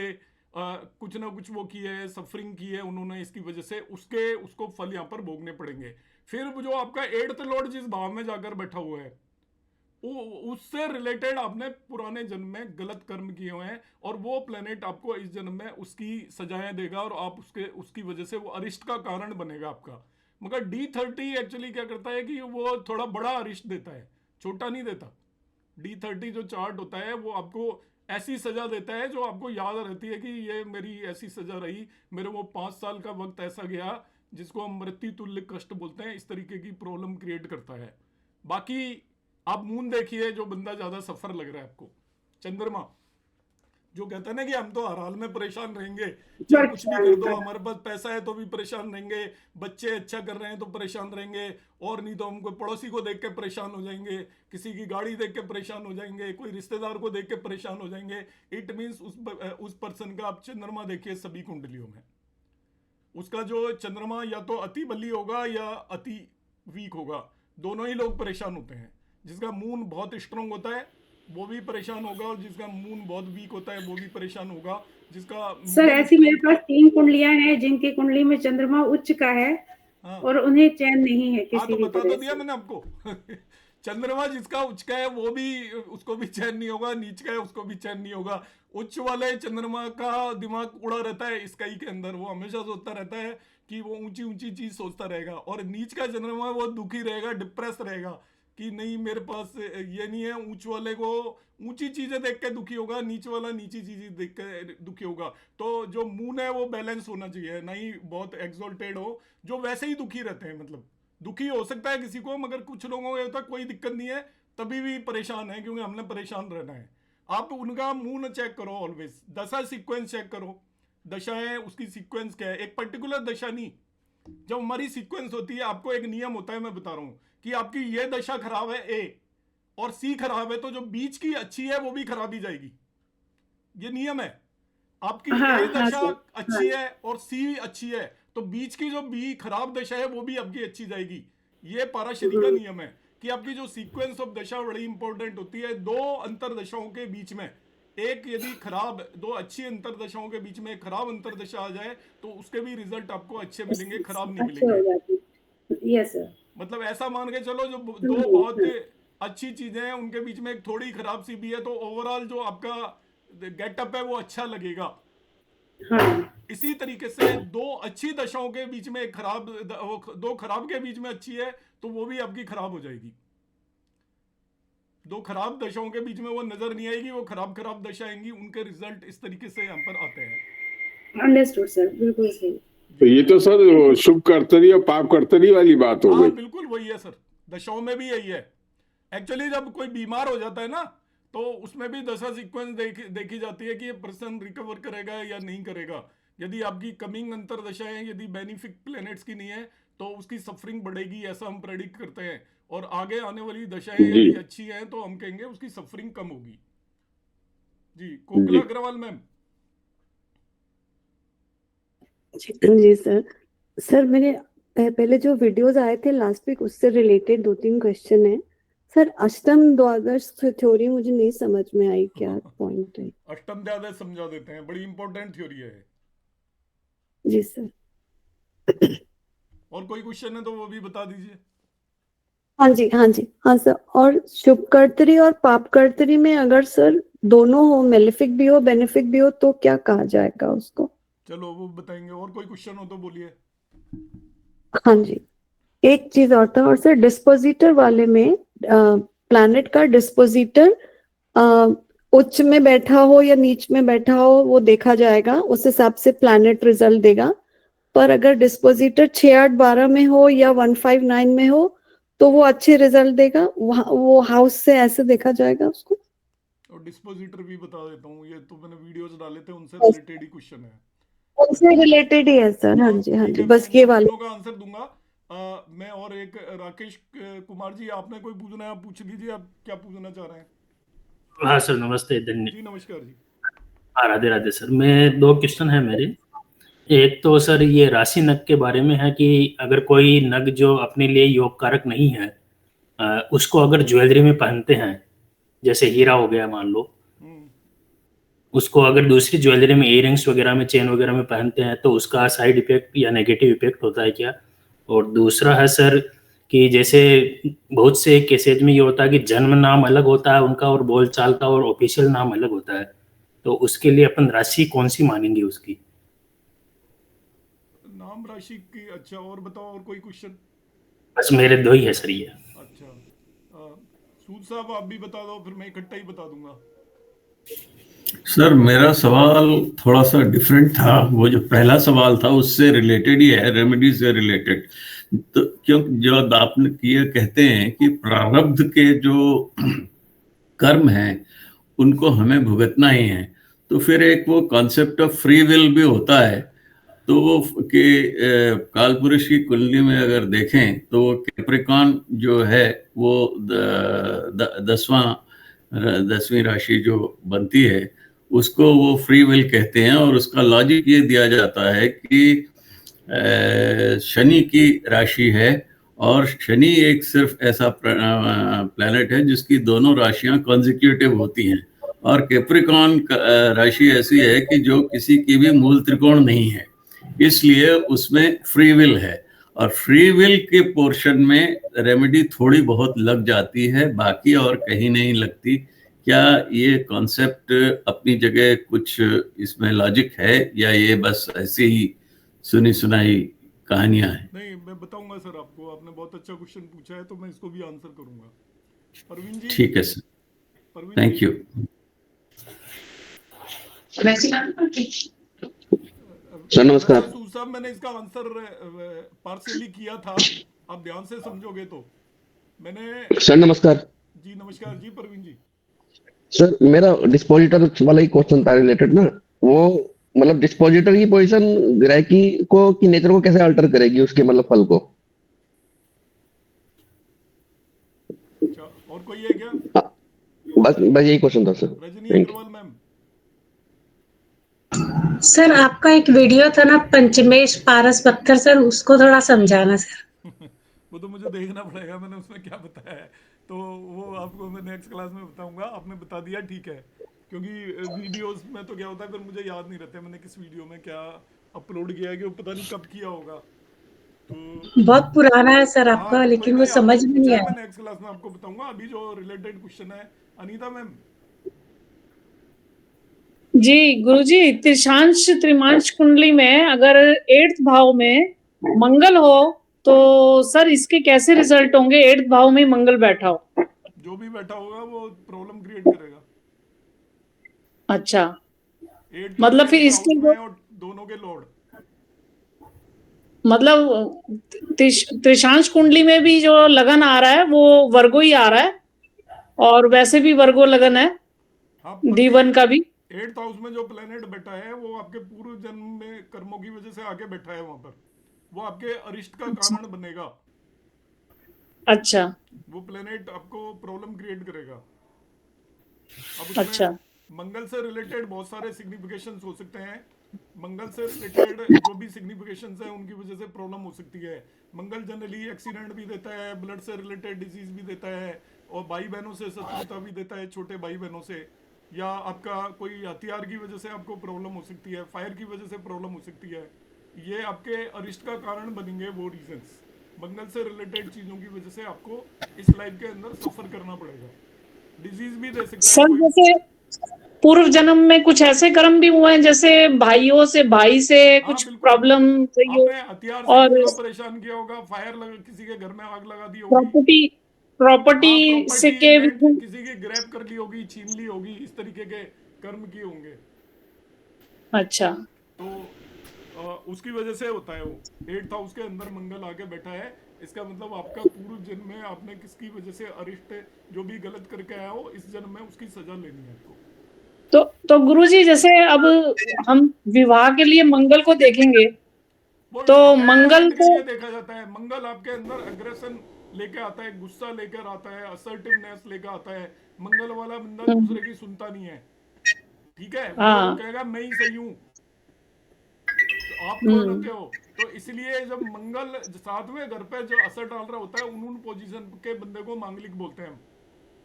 B: कुछ ना कुछ वो किए है, सफरिंग की है उन्होंने, इसकी वजह से उसको फल यहाँ पर भोगने पड़ेंगे। फिर जो आपका 8th लॉर्ड जिस भाव में जाकर बैठा हुआ है, उससे रिलेटेड आपने पुराने जन्म में गलत कर्म किए हुए हैं, और वो प्लेनेट आपको इस जन्म में उसकी सजाएं देगा, और आप उसकी वजह से वो अरिष्ट का कारण बनेगा आपका। मगर D30 एक्चुअली क्या करता है कि वो थोड़ा बड़ा अरिष्ट देता है, छोटा नहीं देता। D30 जो चार्ट होता है वो आपको ऐसी सजा देता है जो आपको याद रहती है कि ये मेरी ऐसी सजा रही, मेरे वो 5 साल का वक्त ऐसा गया जिसको हम मृत्यु तुल्य कष्ट बोलते हैं, इस तरीके की प्रॉब्लम क्रिएट करता है। बाकी आप मून देखिए, जो बंदा ज्यादा सफर लग रहा है आपको, चंद्रमा जो कहता है ना कि हम तो हर हाल में परेशान रहेंगे, चाहे कुछ भी कर दो, हमारे पास पैसा है तो भी परेशान रहेंगे, बच्चे अच्छा कर रहे हैं तो परेशान रहेंगे, और नहीं तो हम कोई पड़ोसी को देख के परेशान हो जाएंगे, किसी की गाड़ी देख के परेशान हो जाएंगे, कोई रिश्तेदार को देख के परेशान हो जाएंगे। इट मीन्स उस पर्सन का आप चंद्रमा देखिए सभी कुंडलियों में, उसका जो चंद्रमा या तो अति बली होगा या अति वीक होगा, दोनों ही लोग परेशान होते हैं। जिसका मून बहुत स्ट्रांग होता है वो भी परेशान होगा, और जिसका मून बहुत वीक होता है वो भी परेशान होगा। जिसका
D: सर ऐसी मेरे पास 3 कुंडलियां हैं जिनकी कुंडली में चंद्रमा उच्च का है,
B: हाँ,
D: और उन्हें चैन नहीं है किसी
B: तो
D: भी
B: बता
D: तरह
B: तो दिया
D: से।
B: मैंने आपको चंद्रमा जिसका उच्च का है वो भी, उसको भी चैन नहीं होगा, नीच का है उसको भी चैन नहीं होगा। उच्च वाले चंद्रमा का दिमाग उड़ा रहता है स्काई के अंदर, वो हमेशा सोचता रहता है कि वो ऊंची ऊंची चीज सोचता रहेगा, और नीच का चंद्रमा वो दुखी रहेगा, डिप्रेस रहेगा कि नहीं मेरे पास ये नहीं है। ऊंच वाले को ऊंची चीजें देख के दुखी होगा, नीच वाला नीची चीजें देख के दुखी होगा। तो जो मून है वो बैलेंस होना चाहिए, नहीं बहुत एक्सोल्टेड हो, जो वैसे ही दुखी रहते हैं। मतलब दुखी हो सकता है किसी को, मगर कुछ लोगों को होता है कोई दिक्कत नहीं है, तभी भी परेशान है क्योंकि हमने परेशान रहना है। आप उनका मून चेक करो ऑलवेज, दशा सीक्वेंस चेक करो, दशाएं उसकी सीक्वेंस क्या है, एक पर्टिकुलर दशा नहीं। जब हमारी सीक्वेंस होती है, आपको एक नियम होता है, मैं बता रहा हूं कि आपकी ये दशा खराब है ए और सी खराब है, तो जो बीच की अच्छी है वो भी खराब ही जाएगी। ये नियम है। आपकी ए दशा अच्छी है और सी अच्छी है, तो बीच की जो बी खराब दशा है वो भी आपकी अच्छी जाएगी। ये पाराशरी का नियम है कि आपकी जो सीक्वेंस ऑफ दशा बड़ी इंपॉर्टेंट होती है। दो अंतर दशाओं के बीच में, एक यदि खराब, दो अच्छी अंतर दशाओं के बीच में एक खराब अंतर दशा आ जाए तो उसके भी रिजल्ट आपको अच्छे मिलेंगे, खराब नहीं मिलेंगे।
D: Yes sir.
B: मतलब ऐसा मान के चलो, जो दो बहुत अच्छी चीजें हैं उनके बीच में एक थोड़ी खराब सी भी है, तो ओवरऑल जो आपका गेटअप है वो अच्छा लगेगा।
D: हाँ।
B: इसी तरीके से दो अच्छी दशाओं के बीच में एक खराब, दो खराब के बीच में अच्छी है तो वो भी आपकी खराब हो जाएगी। दो खराब दशाओं के बीच में वो नजर नहीं आएगी, वो खराब खराब दशा आएंगी, उनके रिजल्ट इस तरीके से यहाँ पर आते हैं।
D: अंडरस्टूड सर, बिल्कुल सही।
C: तो ये तो सर शुभ कर्तरी और पाप कर्तरी वाली बात हो गई।
B: बिल्कुल वही है सर, दशाओं में भी यही है। एक्चुअली जब कोई बीमार हो जाता है ना, तो उसमें भी दशा सीक्वेंस देखी जाती है कि ये पर्सन रिकवर करेगा या नहीं करेगा। यदि आपकी कमिंग अंतर दशाएं यदि बेनिफिक प्लैनेट्स की नहीं है तो उसकी सफरिंग बढ़ेगी, ऐसा हम प्रेडिक्ट करते हैं। और आगे आने वाली दशाएं यदि अच्छी हैं तो हम कहेंगे उसकी सफरिंग कम होगी। जी, कोकिला अग्रवाल मैम।
E: जी सर। सर मेरे पहले जो वीडियोस आए थे लास्ट वीक, उससे रिलेटेड 2-3 क्वेश्चन है सर। अष्टम द्वादश थ्योरी मुझे नहीं समझ में आई, क्या पॉइंट है?
B: अष्टम द्वादश समझा देते हैं, बड़ी इंपॉर्टेंट थ्योरी है
E: जी सर।
B: और कोई क्वेश्चन है तो वो भी बता दीजिए।
E: हाँ जी, हाँ जी, हाँ सर। और शुभ कर्तरी और पाप कर्तरी में अगर सर दोनों हो, मेलेफिक भी हो बेनिफिक भी हो, तो क्या कहा जाएगा उसको?
B: चलो वो बताएंगे। और कोई क्वेश्चन हो तो बोलिए।
E: हाँ जी, एक चीज और था। और सर डिस्पोजिटर वाले में प्लैनेट का डिस्पोजिटर उच्च में बैठा हो या नीच में बैठा हो वो देखा जाएगा, उस हिसाब से प्लैनेट रिजल्ट देगा। पर अगर डिस्पोजिटर 6-8-12 में हो या 159 में हो तो वो अच्छे रिजल्ट देगा। वो हाउस से ऐसे देखा जाएगा उसको।
B: और डिस्पोजिटर भी बता देता हूँ, ये तो मैंने वीडियोस डाले थे, उनसे रिलेटेड ही क्वेश्चन है,
E: उनसे रिलेटेड ही है सर। हाँ जी, हाँ जी, बस ये वाले
B: का आंसर दूंगा मैं। और एक राकेश कुमार जी, आपने कोई पूछना है आप पूछ लीजिए, आप क्या पूछना चाह रहे हैं?
F: हाँ सर, नमस्ते।
B: जी नमस्कार जी।
F: राधे राधे सर। मैं 2 क्वेश्चन है मेरे। एक तो सर ये राशि नग के बारे में है कि अगर कोई नग जो अपने लिए योग कारक नहीं है, उसको अगर ज्वेलरी में पहनते हैं, जैसे हीरा हो गया मान लो, उसको अगर दूसरी ज्वेलरी में इयररिंग्स वगैरह में चेन वगैरह में पहनते हैं तो उसका साइड इफेक्ट या नेगेटिव इफेक्ट होता है क्या? और दूसरा है सर कि जैसे बहुत से केसेज में ये होता है कि जन्म नाम अलग होता है उनका और बोलचाल का और ऑफिशियल नाम अलग होता है, तो उसके लिए अपन राशि कौन सी मानेंगे उसकी?
B: नाम राशि की, अच्छा और बताओ, और कोई क्वेश्चन?
F: बस मेरे दो ही है सर ये।
B: अच्छा, सूद साहब आप भी बता दो, फिर मैं इकट्ठा ही बता दूंगा।
G: सर मेरा सवाल थोड़ा सा डिफरेंट था, वो जो पहला सवाल था उससे रिलेटेड ही है, रेमेडी से रिलेटेड। तो क्योंकि जो आपने किए कहते हैं कि प्रारब्ध के जो कर्म हैं उनको हमें भुगतना ही है, तो फिर एक वो कॉन्सेप्ट ऑफ फ्री विल भी होता है। तो वो कि कालपुरुष की कुंडली में अगर देखें तो वो कैप्रिकॉन जो है वो दसवीं राशि जो बनती है उसको वो फ्री विल कहते हैं, और उसका लॉजिक ये दिया जाता है कि शनि की राशि है और शनि एक सिर्फ ऐसा प्लैनेट है जिसकी दोनों राशियां कॉन्जिक्यूटिव होती हैं, और कैप्रिकॉन राशि ऐसी है कि जो किसी की भी मूल त्रिकोण नहीं है, इसलिए उसमें फ्री विल है। और फ्री विल के पोर्शन में रेमेडी थोड़ी बहुत लग जाती है, बाकी और कहीं नहीं लगती। क्या ये कॉन्सेप्ट अपनी जगह कुछ इसमें लॉजिक है या ये बस ऐसे ही सुनी सुनाई कहानियां हैं?
B: नहीं, मैं बताऊंगा सर आपको, आपने बहुत अच्छा क्वेश्चन पूछा है तो मैं इसको भी आंसर करूंगा। परवीन जी।
G: ठीक है sir,
B: Parveen
G: thank
B: ji,
G: you.
H: Sir नमस्कार।
B: सूद साहब मैंने इसका आंसर पार्शियली किया था, आप ध्यान से समझोगे तो। मैंने
H: सर नमस्कार।
B: जी नमस्कार जी, परवीन जी।
H: सर मेरा डिस्पोजिटर वाला ही क्वेश्चन था रिलेटेड ना, वो मतलब डिस्पोजिटर की पोजीशन ग्रह की को की नेचर को कैसे अल्टर करेगी उसके मतलब फल को?
B: अच्छा, और कोई है क्या?
H: बस यही क्वेश्चन था sir.
B: Rajni
H: thank you.
B: Agarwal ma'am.
I: Sir आपका एक वीडियो था ना पंचमेश पारस पत्थर, सर उसको थोड़ा समझाना सर।
B: वो तो मुझे देखना पड़ेगा मैंने उसमें क्या बताया है, तो वो आपको मैं नेक्स्ट क्लास में बताऊंगा। आपने बता दिया ठीक है, क्योंकि वीडियोस में तो क्या होता है फिर मुझे याद नहीं रहता मैंने किस वीडियो में क्या अपलोड किया है, कि वो पता नहीं कब किया होगा। तो
I: बहुत पुराना है सर
B: हाँ,
I: आपका,
B: कोई
I: लेकिन वो
B: नहीं,
I: समझ
B: आपने
I: में
B: पूछा
I: नहीं
B: है, मैं
I: आया।
B: नेक्स्ट क्लास में आपको बताऊंगा। अभी जो रिलेटेड क्वेश्चन है, अनीता मैम।
J: जी गुरुजी, त्रिशांश त्रिमांश कुंडली में अगर 8th भाव में मंगल हो तो सर इसके कैसे रिजल्ट होंगे? 8th भाव में मंगल बैठा हो।
B: जो भी बैठा होगा वो प्रॉब्लम क्रिएट करेगा।
J: अच्छा,
B: 8th
J: मतलब फिर
B: 8th
J: इसके
B: हाउस में, और दोनों के लॉर्ड।
J: मतलब त्रिशांश कुंडली में भी जो लगन आ रहा है वो वर्गो ही आ रहा है, और वैसे भी वर्गो लगन है
B: हाँ,
J: D1 का भी।
B: 8th हाउस में जो प्लेनेट बैठा है वो आपके पूर्व जन्म में कर्मों की वजह से आके बैठा है वहां पर, वो आपके अरिष्ट का कारण बनेगा।
J: अच्छा
B: वो प्लेनेट आपको प्रॉब्लम क्रिएट करेगा। अब उसमें
J: अच्छा
B: मंगल से रिलेटेड बहुत सारे सिग्निफिकेशंस हो सकते हैं। मंगल से रिलेटेड जो भी सिग्निफिकेशंस हैं उनकी वजह से प्रॉब्लम हो सकती है। मंगल जनरली एक्सीडेंट भी देता है, ब्लड से रिलेटेड डिजीज भी देता है, और भाई बहनों से शत्रुता भी देता है, छोटे भाई बहनों से, या आपका कोई हथियार की वजह से आपको प्रॉब्लम हो सकती है, फायर की वजह से प्रॉब्लम हो सकती है। ये आपके अरिष्ट का कारण बनेंगे वो रीजंस। मंगल से रिलेटेड चीजों की वजह से आपको इस लाइफ के अंदर सफर करना पड़ेगा। डिजीज भी दे सकता है
J: सर।
B: कोई।
J: जैसे पूर्व जन्म में कुछ ऐसे कर्म भी हुए हैं, जैसे भाइयों से, भाई से
B: हाँ
J: कुछ
B: बिल्कुल,
J: प्रॉब्लम रही हो,
B: आपने हथियार से
J: और
B: किसी को परेशान किया होगा, फायर लगा, किसी के घर में आग लगा दी होगी।
J: प्रॉपर्टी प्रॉपर्टी
B: हाँ,
J: से
B: प्रॉपर्टी
J: के
B: लैंड
J: भी।
B: किसी की ग्रैब कर ली होगी, छीन ली होगी, इस तरीके के कर्म किए होंगे।
J: अच्छा
B: तो उसकी वजह से होता है वो। 8th हाउस के अंदर मंगल आके बैठा है, इसका मतलब आपका पूर्व जन्म में आपने किसकी वजह से अरिष्ट जो भी गलत करके आया हो, इस जन्म में उसकी सजा लेनी है आपको।
J: तो गुरुजी, जैसे अब हम विवाह के लिए मंगल को देखेंगे
B: वो
J: तो मंगल
B: एम्पावरमेंट के
J: को।
B: लिए देखा जाता है। मंगल आपके अंदर अग्रेशन लेके आता है, गुस्सा लेकर आता है, असर्टिवनेस लेकर आता है। मंगल वाला बंदा दूसरे की सुनता नहीं है, ठीक है, वो कहेगा मैं ही सही हूँ, तो आप कौन होते हो? तो इसलिए जब मंगल 7वें घर पे जो असर डाल रहा होता है, उन पोजीशन के बंदे को मांगलिक बोलते हैं हम।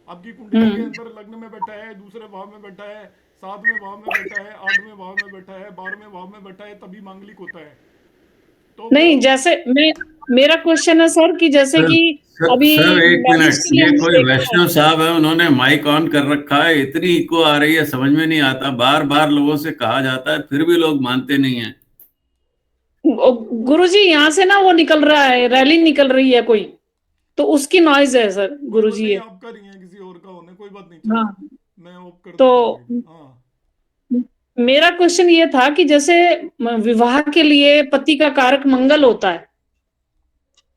B: आपकी कुंडली के अंदर लग्न में बैठा है, दूसरे भाव में बैठा है, 7वें भाव में बैठा है, 8वें भाव में बैठा है, 12वें भाव में बैठा है, तभी मांगलिक होता है। तो
J: नहीं, जैसे मेरा क्वेश्चन है सर कि जैसे कि अभी
G: सर एक
J: मैरिज
G: मिनट,
J: के लिए
G: ये
J: हम
G: कोई
J: देखते हैं।
G: वैष्णव साहब है, उन्होंने माइक ऑन कर रखा है, इतनी इको आ रही है, समझ में नहीं आता। बार बार लोगों से कहा जाता है, फिर भी लोग मानते नहीं है।
J: गुरुजी यहाँ से ना वो निकल रहा है, रैली निकल रही है कोई, तो उसकी नॉइज है सर गुरुजी।
B: नहीं,
J: ये
B: आप कर रही हैं, किसी और का होने, कोई बात नहीं,
J: हाँ,
B: चलो मैं ऑफ कर
J: तो
B: दूंगा। हाँ,
J: मेरा क्वेश्चन ये था कि जैसे विवाह के लिए पति का कारक मंगल होता है,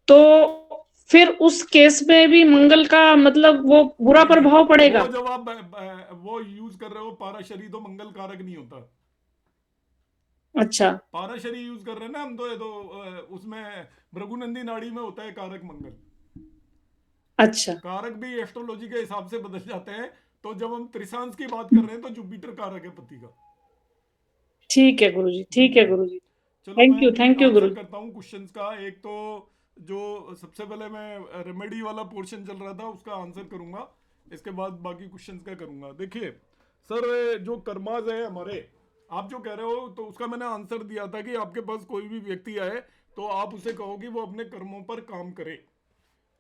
J: तो फिर उस केस में भी मंगल का मतलब वो बुरा प्रभाव पड़ेगा?
B: वो जब आप वो यूज कर रहे हो पाराशरी, तो मंगल कारक नहीं होता।
J: अच्छा,
B: पाराशरी यूज कर रहे हैं ना हम, तो ये तो उसमें भृगुनंदी नाड़ी में होता है कारक मंगल।
J: अच्छा,
B: कारक भी एस्ट्रोलॉजी के हिसाब से बदल जाते हैं। तो जब हम त्रिशांश की बात कर रहे हैं तो जुपिटर कारक है पति का।
J: ठीक है गुरुजी, ठीक है गुरुजी।
B: चलो
J: थैंक
B: मैं
J: यू,
B: अभी
J: थैंक यू
B: आंसर
J: गुरुजी।
B: करता हूँ क्वेश्चंस का। एक तो जो सबसे पहले मैं रेमेडी वाला पोर्शन चल रहा था उसका आंसर करूंगा, इसके बाद बाकी क्वेश्चंस का करूंगा। देखिए सर, जो कर्माज है हमारे, आप जो कह रहे हो तो उसका मैंने आंसर दिया था कि आपके पास कोई भी व्यक्ति आए तो आप उसे कहो कि वो अपने कर्मों पर काम करे।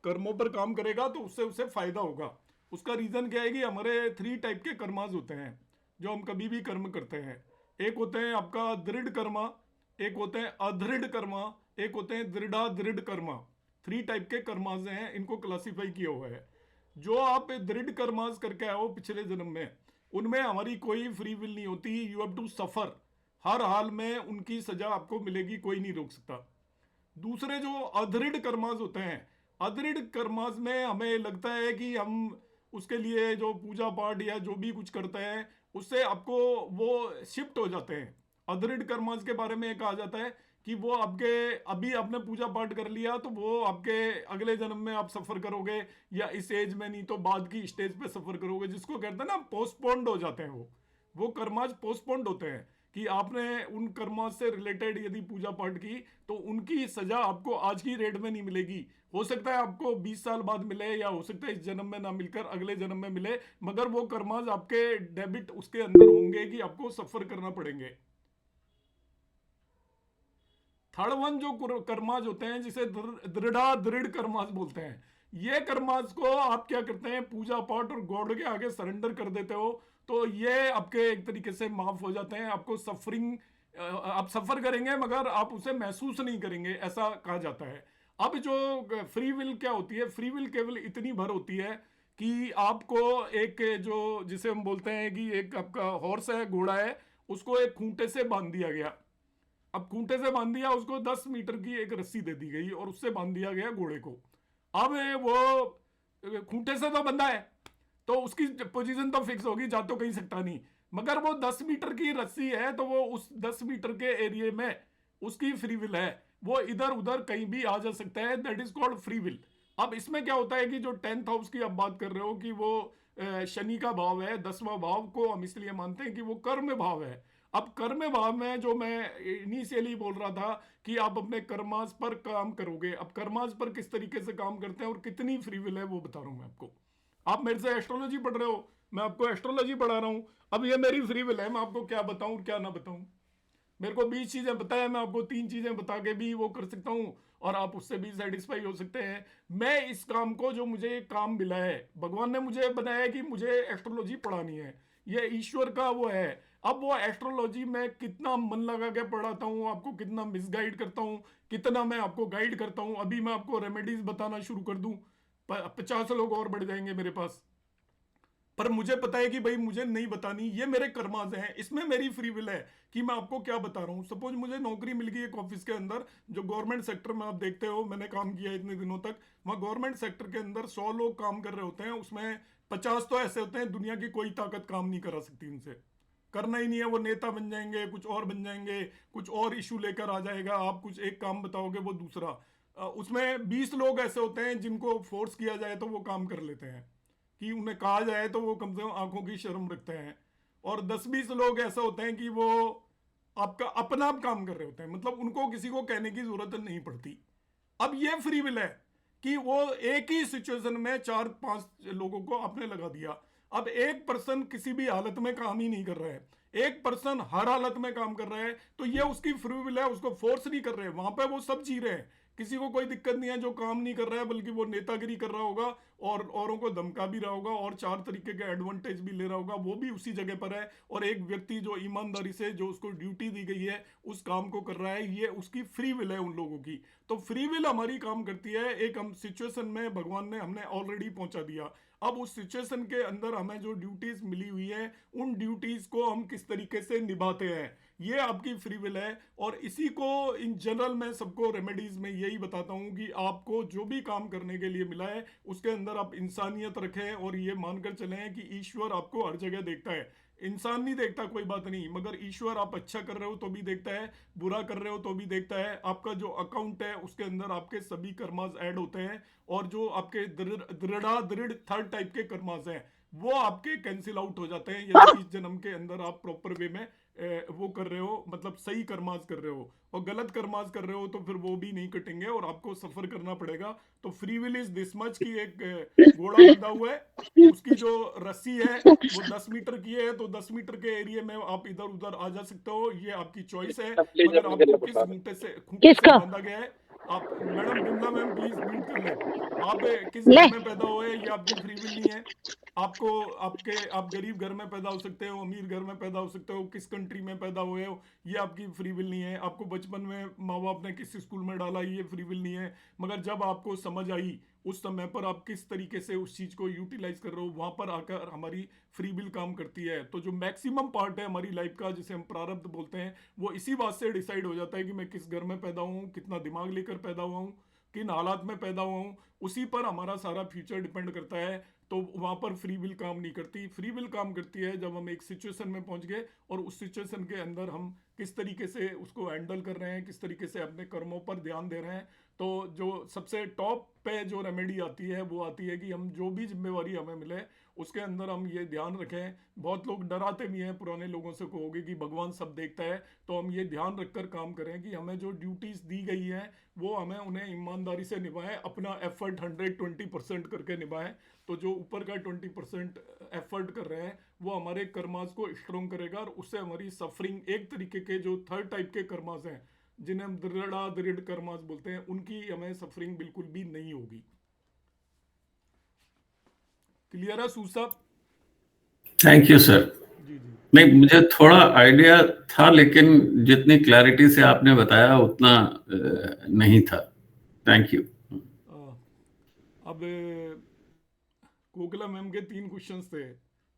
B: कर्मों पर काम करेगा तो उससे उसे फायदा होगा। उसका रीजन क्या है कि हमारे 3 टाइप के कर्माज होते हैं जो हम कभी भी कर्म करते हैं। एक होते हैं आपका दृढ़ कर्मा, एक होते हैं अदृढ़ कर्मा, एक होते हैं दृढ़ कर्मा। 3 टाइप के कर्माज हैं, इनको क्लासिफाई किया हुआ है। जो आप दृढ़ कर्माज करके आए हो पिछले जन्म में, उनमें हमारी कोई फ्री विल नहीं होती। यू हैव टू सफर, हर हाल में उनकी सजा आपको मिलेगी, कोई नहीं रोक सकता। दूसरे जो अदृढ़ कर्माज होते हैं, अदृढ़ कर्माज में हमें लगता है कि हम उसके लिए जो पूजा पाठ या जो भी कुछ करते हैं उससे आपको वो शिफ्ट हो जाते हैं। अदृढ़ कर्माज के बारे में कहा जाता है कि वो आपके, अभी आपने पूजा पाठ कर लिया तो वो आपके अगले जन्म में आप सफर करोगे, या इस एज में नहीं तो बाद की स्टेज पे सफर करोगे, जिसको कहते हैं ना पोस्टपोन्ड हो जाते हैं। वो कर्माज पोस्टपोन्ड होते हैं कि आपने उन कर्माज से रिलेटेड यदि पूजा पाठ की तो उनकी सजा आपको आज की रेट में नहीं मिलेगी। हो सकता है आपको 20 साल बाद मिले, या हो सकता है इस जन्म में ना मिलकर अगले जन्म में मिले, मगर वो कर्माज आपके डेबिट उसके अंदर होंगे कि आपको सफर करना पड़ेंगे। थर्ड वन जो कर्माज होते हैं जिसे दृढ़ कर्माज बोलते हैं, ये कर्माज को आप क्या करते हैं, पूजा पाठ और गॉड के आगे सरेंडर कर देते हो, तो ये आपके एक तरीके से माफ हो जाते हैं। आपको सफरिंग, आप सफर करेंगे मगर आप उसे महसूस नहीं करेंगे, ऐसा कहा जाता है। अब जो फ्री विल क्या होती है, फ्री विल केवल इतनी भर होती है कि आपको एक, जो जिसे हम बोलते हैं कि एक आपका हॉर्स है, घोड़ा है, उसको एक खूंटे से बांध दिया गया। अब खूंटे से बांध दिया, उसको 10 मीटर की एक रस्सी दे दी गई और उससे बांध दिया गया घोड़े को। अब वो खूंटे से तो बंधा है तो उसकी पोजीशन तो फिक्स होगी, जा तो कहीं सकता नहीं, मगर वो 10 मीटर की रस्सी है तो वो उस 10 मीटर के एरिया में उसकी फ्री विल है, वो इधर उधर कहीं भी आ जा सकता है। That is called free will. अब इसमें क्या होता है कि जो 10th हाउस की आप बात कर रहे हो कि वो शनि का भाव है, 10वां भाव को हम इसलिए मानते हैं कि वो कर्म भाव है। अब कर्म भाव में जो मैं इनिशियली बोल रहा था कि आप अपने कर्मास पर काम करोगे, अब कर्मास पर किस तरीके से काम करते हैं और कितनी फ्री विल है वो बता रहा हूं मैं आपको। आप मेरे से एस्ट्रोलॉजी पढ़ रहे हो, मैं आपको एस्ट्रोलॉजी पढ़ा रहा हूं। अब ये मेरी फ्री विल है, मैं आपको क्या बताऊं क्या ना बताऊं। मेरे को 20 चीजें बताया, मैं आपको 3 चीजें बता के भी वो कर सकता हूं और आप उससे भी सेटिस्फाई हो सकते हैं। मैं इस काम को, जो मुझे काम मिला है, भगवान ने मुझे बनाया कि मुझे एस्ट्रोलॉजी पढ़ानी है, ये ईश्वर का वो है। अब वो एस्ट्रोलॉजी में कितना मन लगा के पढ़ाता हूँ, आपको कितना मिसगाइड करता हूँ, कितना मैं आपको गाइड करता हूँ। अभी मैं आपको रेमेडीज बताना शुरू कर दूं, 50 लोग और बढ़ जाएंगे मेरे पास, पर मुझे पता है कि भाई मुझे नहीं बतानी, ये मेरे कर्माज हैं, इसमें मेरी फ्री विल है कि मैं आपको क्या बता रहा हूँ। सपोज मुझे नौकरी मिल गई एक ऑफिस के अंदर, जो गवर्नमेंट सेक्टर में आप देखते हो, मैंने काम किया इतने दिनों तक, वहाँ गवर्नमेंट सेक्टर के अंदर 100 लोग काम कर रहे होते हैं, उसमें 50 तो ऐसे होते हैं दुनिया की कोई ताकत काम नहीं करा सकती उनसे, करना ही नहीं है। वो नेता बन जाएंगे, कुछ और बन जाएंगे, कुछ और इशू लेकर आ जाएगा, आप कुछ एक काम बताओगे वो दूसरा। उसमें 20 लोग ऐसे होते हैं जिनको फोर्स किया जाए तो वो काम कर लेते हैं, कि उन्हें कहा जाए तो वो कम से कम आंखों की शर्म रखते हैं। और 10-20 लोग ऐसे होते हैं कि वो आपका अपना आप काम कर रहे होते हैं, मतलब उनको किसी को कहने की जरूरत नहीं पड़ती। अब ये फ्री विल है कि वो एक ही सिचुएशन में 4-5 लोगों को आपने लगा दिया। अब एक पर्सन किसी भी हालत में काम ही नहीं कर रहा है, एक पर्सन हर हालत में काम कर रहा है, तो ये उसकी फ्री विल है, उसको फोर्स नहीं कर रहे, वहां पे वो सब जी रहे हैं, किसी को कोई दिक्कत नहीं है जो काम नहीं कर रहा है, बल्कि वो नेतागिरी कर रहा होगा और औरों को धमका भी रहा होगा और 4 तरीके के एडवांटेज भी ले रहा होगा, वो भी उसी जगह पर है। और एक व्यक्ति जो ईमानदारी से जो उसको ड्यूटी दी गई है उस काम को कर रहा है, ये उसकी फ्री विल है उन लोगों की। तो फ्री विल हमारी काम करती है, एक हम सिचुएशन में भगवान ने हमने ऑलरेडी पहुंचा दिया, अब उस सिचुएशन के अंदर हमें जो ड्यूटीज मिली हुई है उन ड्यूटीज को हम किस तरीके से निभाते हैं, ये आपकी फ्री विल है। और इसी को इन जनरल मैं सबको रेमेडीज में यही बताता हूं कि आपको जो भी काम करने के लिए मिला है उसके अंदर आप इंसानियत रखें और ये मानकर चलें कि ईश्वर आपको हर जगह देखता है। इंसान नहीं देखता कोई बात नहीं, मगर ईश्वर आप अच्छा कर रहे हो तो भी देखता है, बुरा कर रहे हो तो भी देखता है। आपका जो अकाउंट है उसके अंदर आपके सभी कर्मास ऐड होते हैं और जो आपके दृढ़ थर्ड टाइप के कर्मास हैं वो आपके कैंसिल आउट हो जाते हैं यदि इस जन्म के अंदर आप प्रॉपर वे में वो कर रहे हो, मतलब सही कर्मास कर रहे हो। और गलत कर्मास कर रहे हो तो फिर वो भी नहीं कटेंगे और आपको सफर करना पड़ेगा। तो free will is this much की एक घोड़ा बंधा हुआ है, उसकी जो रस्सी है वो 10 मीटर की है, तो 10 मीटर के एरिया में आप इधर उधर आ जा सकते हो, ये आपकी चॉइस है। मगर आपको किस खूंटे से बांधा गया है, आप madam Bimla ma'am please mute कर लें, आप किस घर में पैदा हुए ये आपकी फ्री विल नहीं है। आपको आप गरीब घर में पैदा हो सकते हो, अमीर घर में पैदा हो सकते हो, किस कंट्री में पैदा हुए हो ये आपकी फ्री विल नहीं है। आपको बचपन में माँ बाप ने किस स्कूल में डाला ये फ्री विल नहीं है। मगर जब आपको समझ आई उस समय पर आप किस तरीके से उस चीज को यूटिलाइज कर रहे हो, वहां पर आकर हमारी फ्री विल काम करती है। तो जो मैक्सिमम पार्ट है हमारी लाइफ का जिसे हम प्रारब्ध बोलते हैं वो इसी बात से डिसाइड हो जाता है कि मैं किस घर में पैदा हुआ हूँ, कितना दिमाग लेकर पैदा हुआ हूँ, किन हालात में पैदा हुआ हूँ, उसी पर हमारा सारा फ्यूचर डिपेंड करता है। तो वहां पर फ्री विल काम नहीं करती। फ्री विल काम करती है जब हम एक सिचुएशन में पहुंच गए और उस सिचुएशन के अंदर हम किस तरीके से उसको हैंडल कर रहे हैं, किस तरीके से अपने कर्मों पर ध्यान दे रहे हैं। तो जो सबसे टॉप पे जो रेमेडी आती है वो आती है कि हम जो भी जिम्मेवारी हमें मिले उसके अंदर हम ये ध्यान रखें। बहुत लोग डराते भी हैं, पुराने लोगों से कहोगे कि भगवान सब देखता है, तो हम ये ध्यान रखकर काम करें कि हमें जो ड्यूटीज दी गई हैं वो हमें उन्हें ईमानदारी से निभाएं, अपना एफर्ट 120% करके निभाएं। तो जो ऊपर का 20% एफर्ट कर रहे हैं वो हमारे कर्मास को स्ट्रॉन्ग करेगा और उससे हमारी सफरिंग एक तरीके के जो थर्ड टाइप के कर्मास हैं जिन्हें हम दृढ़ कर्मास बोलते हैं उनकी हमें सफरिंग बिल्कुल भी नहीं होगी। क्लियर है सूद साहब?
G: Thank you sir.
B: जी जी
G: नहीं, मुझे थोड़ा आइडिया था लेकिन जितनी क्लैरिटी से आपने बताया उतना नहीं था। Thank you.
B: अब कोकिला मैम के 3 क्वेश्चंस थे,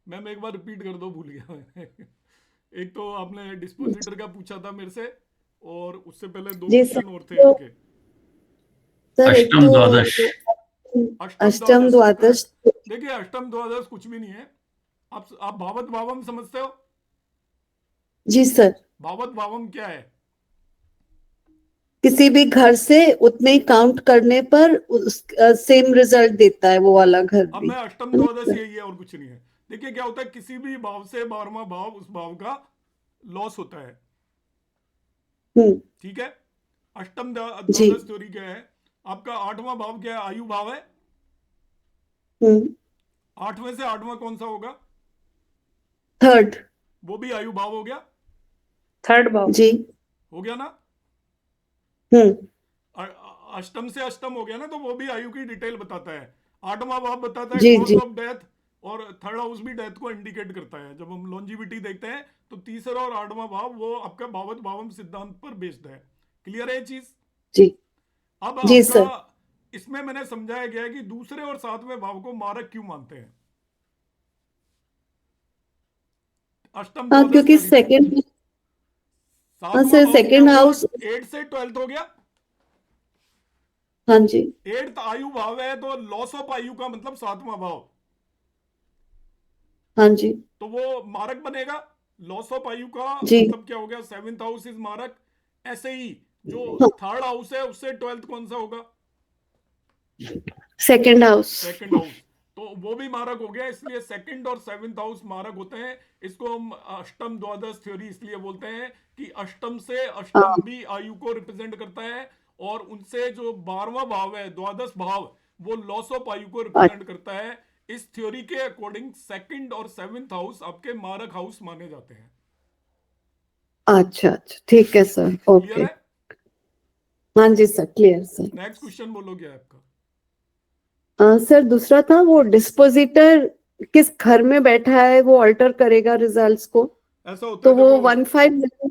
B: मैम एक बार रिपीट कर दो, भूल गया मैं। एक तो आपने डिस्पोजिटर का पूछा था मेरे से और उससे पहले 2 क्वेश्चन और थे आपके।
G: अष्टम द्वादश।
E: अष्टम द्वादश।
B: देखिए अष्टम द्वादश कुछ भी नहीं है। आप भावत भावम समझते हो?
E: जी सर।
B: भावत भावम क्या है?
E: किसी भी घर से उतने ही काउंट करने पर सेम रिजल्ट देता है वो वाला घर
B: अब
E: भी।
B: मैं अष्टम द्वादश यही है और कुछ नहीं है। देखिए क्या होता है, किसी भी भाव से 12वां भाव उस भाव का लॉस होता है, ठीक है। अष्टम द्वादश थ्योरी क्या है, आपका 8वां भाव क्या है? आयु भाव है। 8वें से 8वां कौन सा होगा?
E: थर्ड।
B: वो भी आयु भाव हो गया।
J: थर्ड भाव
E: जी
B: हो गया ना। अष्टम से अष्टम हो गया ना, तो वो भी आयु की डिटेल बताता है। 8वां भाव बताता है कॉज ऑफ डेथ और थर्ड हाउस भी डेथ को इंडिकेट करता है। जब हम लॉन्जिविटी देखते हैं तो तीसरा और 8वां भाव वो आपका भावत भावम सिद्धांत पर बेस्ड है। क्लियर है ये चीज?
E: जी।
B: अब
E: जी
B: आपका
E: सर।
B: इसमें मैंने समझाया गया है कि दूसरे और 7वें भाव को मारक क्यों मानते हैं। अष्टम
E: क्योंकि सेकंड सेकंड हाउस
B: 8 से 12 हो गया।
E: हाँ जी।
B: 8th आयु भाव है तो लॉस ऑफ आयु का मतलब 7वां भाव।
E: हाँ जी।
B: तो वो मारक बनेगा। लॉस ऑफ आयु का
E: जी।
B: मतलब क्या हो गया? 7th हाउस इज मारक। ऐसे ही जो थर्ड हाउस है उससे 12th कौन सा होगा?
E: Second house.
B: सेकंड हाउस, तो वो भी मारक हो गया। इसलिए सेकंड और 7th हाउस मारक होते हैं। इसको हम अष्टम द्वादश थ्योरी इसलिए बोलते हैं कि अष्टम से अष्टम भी आयु को रिप्रेजेंट करता है और उनसे जो 12वां भाव है द्वादश भाव वो लॉस ऑफ आयु को रिप्रेजेंट करता है। इस थ्योरी के अकॉर्डिंग सेकंड और 7th हाउस आपके मारक हाउस माने जाते हैं।
E: अच्छा अच्छा, ठीक है सर, ओके।
B: क्लियर है?
E: हाँ जी sir, clear sir.
B: Next question बोलो क्या है आपका?
E: सर दूसरा था, वो डिस्पोजिटर किस घर में बैठा है वो अल्टर करेगा रिजल्ट्स को,
B: ऐसा होता
E: तो
B: है,
E: वो
B: देखो
E: 15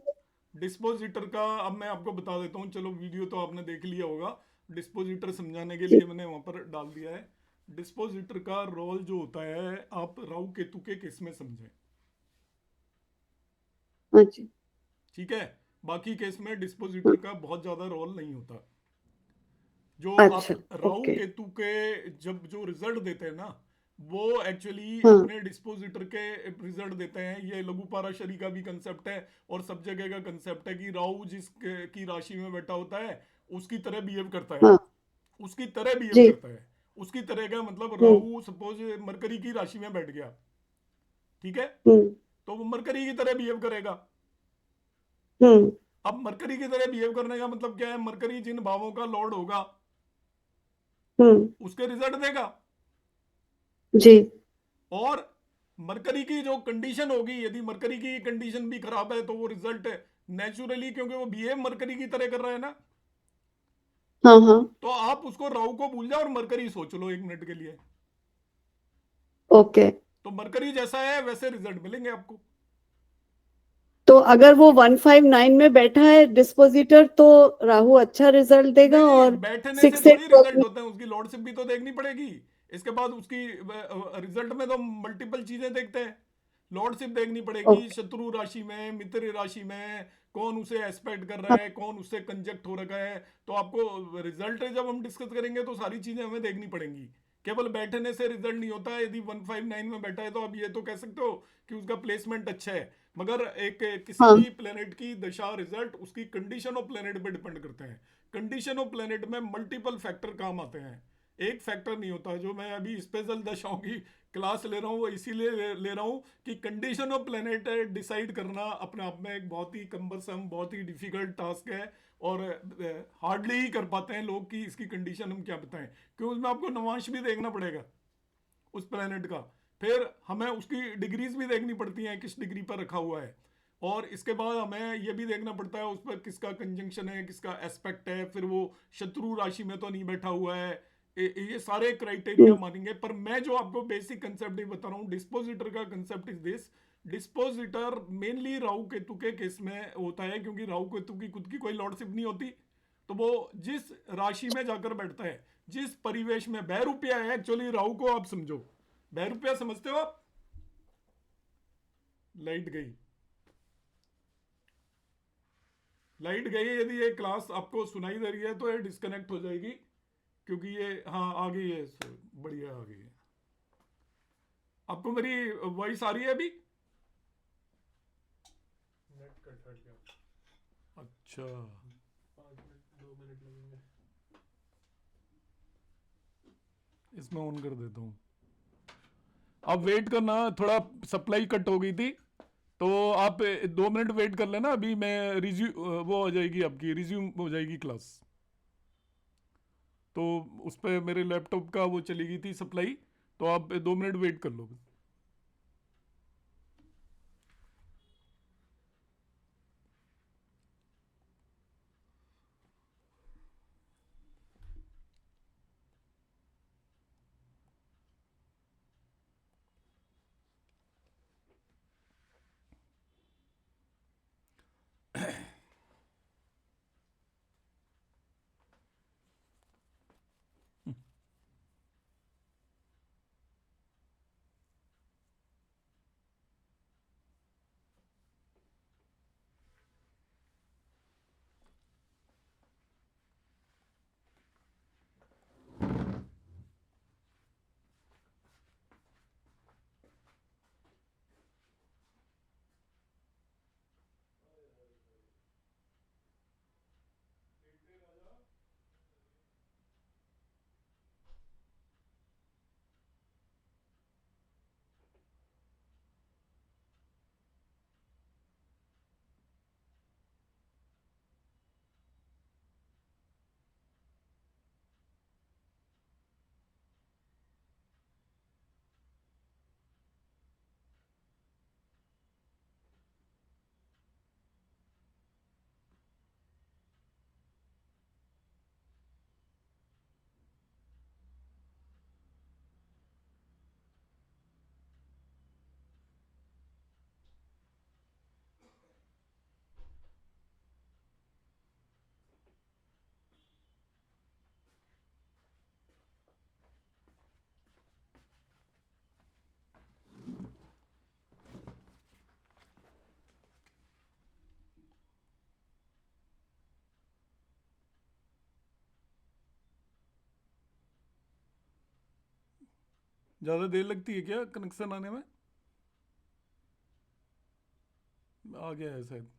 B: डिस्पोजिटर का अब मैं आपको बता देता हूँ। चलो वीडियो तो आपने देख लिया होगा, डिस्पोजिटर समझाने के लिए मैंने वहां पर डाल दिया है। डिस्पोजिटर का रोल जो होता है, आप राहु केतु के केस में समझें,
E: अच्छा
B: ठीक है? बाकी केस में डिस्पोजिटर का बहुत ज्यादा रोल नहीं होता। जो आप
E: अच्छा,
B: राहु
E: ओके।
B: केतु के जब जो रिजल्ट देते हैं ना, वो एक्चुअली
E: हाँ
B: अपने डिस्पोजिटर के रिजल्ट देते हैं। ये लघु पाराशरी का भी कंसेप्ट है और सब जगह का कंसेप्ट है कि राहु जिस की राशि में बैठा होता है उसकी तरह बिहेव करता है,
E: हाँ
B: उसकी तरह बिहेव
E: जी।
B: करता है। उसकी तरह का मतलब
E: हम्म
B: राहु सपोज मरकरी की राशि में बैठ गया, ठीक है?
E: हम्म
B: तो वो मरकरी की तरह बिहेव करेगा।
E: हम्म
B: अब मरकरी की तरह बिहेव करने का मतलब क्या है? मरकरी जिन भावों का लॉर्ड होगा
E: हम्म
B: उसके रिजल्ट देगा।
E: जी।
B: और मरकरी की जो कंडीशन होगी, यदि मरकरी की कंडीशन भी खराब है तो वो रिजल्ट नेचुरली, क्योंकि वो बिहेव मरकरी की तरह कर रहा है ना,
E: हाँ हाँ,
B: तो आप उसको राहु को भूल जाओ और मरकरी सोच लो 1 मिनट के लिए।
E: ओके।
B: तो मरकरी जैसा है वैसे रिजल्ट मिलेंगे आपको।
E: तो अगर वो 159 में बैठा है डिस्पोजिटर, तो राहु अच्छा रिजल्ट देगा,
B: नहीं नहीं,
E: और
B: बैठने से
E: 6
B: थोड़ी
E: 8
B: रिजल्ट होते हैं, उसकी लॉर्डशिप भी तो देखनी पड़ेगी। इसके बाद उसकी रिजल्ट में तो मल्टीपल चीजें देखते हैं। लॉर्डशिप देखनी पड़ेगी,
E: ओके।
B: शत्रु राशि में, मित्र राशि में कौन उसे एस्पेक्ट कर रहा
E: हाँ
B: है, कौन उससे कंजक्ट हो रखा है। तो आपको रिजल्ट जब हम डिस्कस करेंगे तो सारी चीजें हमें देखनी पड़ेंगी। केवल बैठने से रिजल्ट नहीं होता है। यदि 159 में बैठा है तो आप ये तो कह सकते हो कि उसका प्लेसमेंट अच्छा है, मगर एक किसी
E: हाँ
B: भी प्लेनेट की दशा रिजल्ट उसकी कंडीशन ऑफ प्लेनेट पे डिपेंड करते हैं। कंडीशन ऑफ प्लेनेट में मल्टीपल फैक्टर काम आते हैं, एक फैक्टर नहीं होता। जो मैं अभी स्पेशल दशाओं की क्लास ले रहा हूँ वो इसीलिए ले रहा हूँ कि कंडीशन ऑफ प्लेनेट डिसाइड करना अपने आप में एक बहुत ही कम्बरसम, बहुत ही डिफिकल्ट टास्क है। और हार्डली ही कर पाते हैं लोग कि इसकी कंडीशन हम क्या बताएं, क्योंकि उसमें आपको नवांश भी देखना पड़ेगा उस प्लेनेट का। फिर हमें उसकी डिग्रीज भी देखनी पड़ती हैं, किस डिग्री पर रखा हुआ है। और इसके बाद हमें यह भी देखना पड़ता है उस पर किसका कंजंक्शन है, किसका एस्पेक्ट है, फिर वो शत्रु राशि में तो नहीं बैठा हुआ है। ये सारे क्राइटेरिया मानेंगे। पर मैं जो आपको बेसिक कंसेप्ट ही बता रहा हूँ, डिस्पोजिटर का concept is this. Dispositor mainly Rahu Ketu के केस में होता है, क्योंकि राहु केतु की खुद की कोई लॉर्डशिप नहीं होती। तो वो जिस राशि में जाकर बैठता है, जिस परिवेश में, बहरूपिया है एक्चुअली राहु को, आप समझो बहरूपिया समझते हो आप? लाइट गई, लाइट गई। यदि ये क्लास आपको सुनाई दे रही है तो ये डिस्कनेक्ट हो जाएगी, क्योंकि ये, हाँ आ गई है, बढ़िया आ गई है। आपको मेरी वॉइस आ रही है अभी? अच्छा, 2 मिनट इसमें ऑन कर देता हूँ। आप वेट करना, थोड़ा सप्लाई कट हो गई थी, तो आप 2 मिनट वेट कर लेना। अभी मैं वो हो जाएगी आपकी, रिज्यूम हो जाएगी क्लास। तो उस पर मेरे लैपटॉप का वो चली गई थी सप्लाई, तो आप 2 मिनट वेट कर लो। ज्यादा देर लगती है क्या कनेक्शन आने में? आ गया है शायद।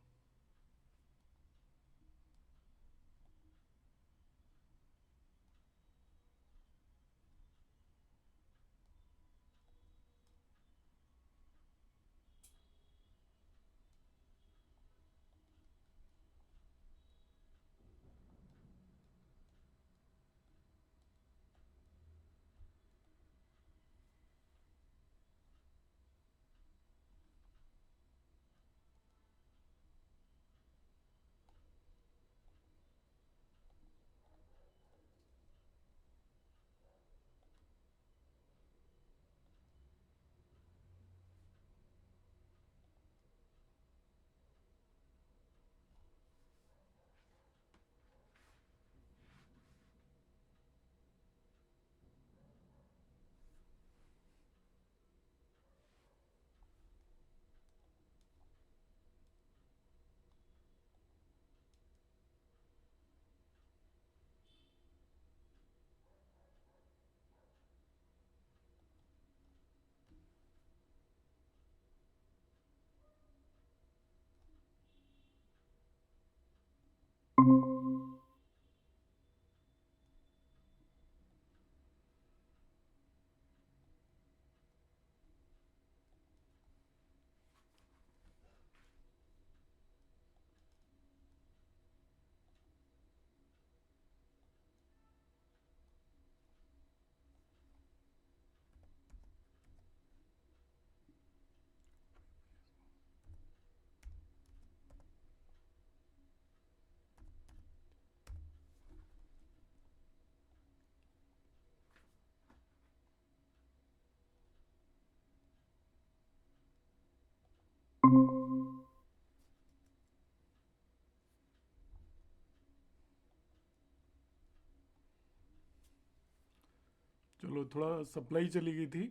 B: चलो, थोड़ा सप्लाई चली गई थी,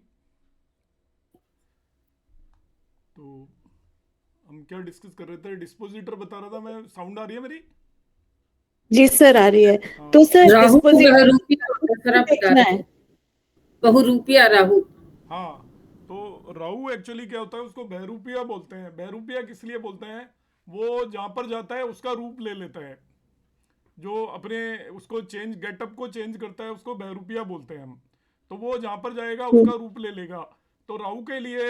B: तो हम क्या डिस्कस कर रहे थे? डिस्पोजिटर बता रहा था मैं। साउंड आ रही है मेरी?
E: जी सर आ रही है।
B: हाँ।
E: तो सर
K: राहु
E: डिस्पोजिटर
K: बहरूपिया होता है सर, आप बता
E: देखना
K: रहे
E: है।
K: थे। बहुरूपिया राहु।
B: हाँ, तो राहु एक्चुअली क्या होता है, उसको बहरूपिया बोलते हैं। बहरूपिया किस लिए बोलते हैं? वो जहां पर जाता है उसका रूप ले लेता है, जो अपने उसको चेंज, गेटअप को चेंज करता है, उसको बहरूपिया बोलते हैं हम। तो वो जहां पर जाएगा उसका रूप ले लेगा। तो राहु के लिए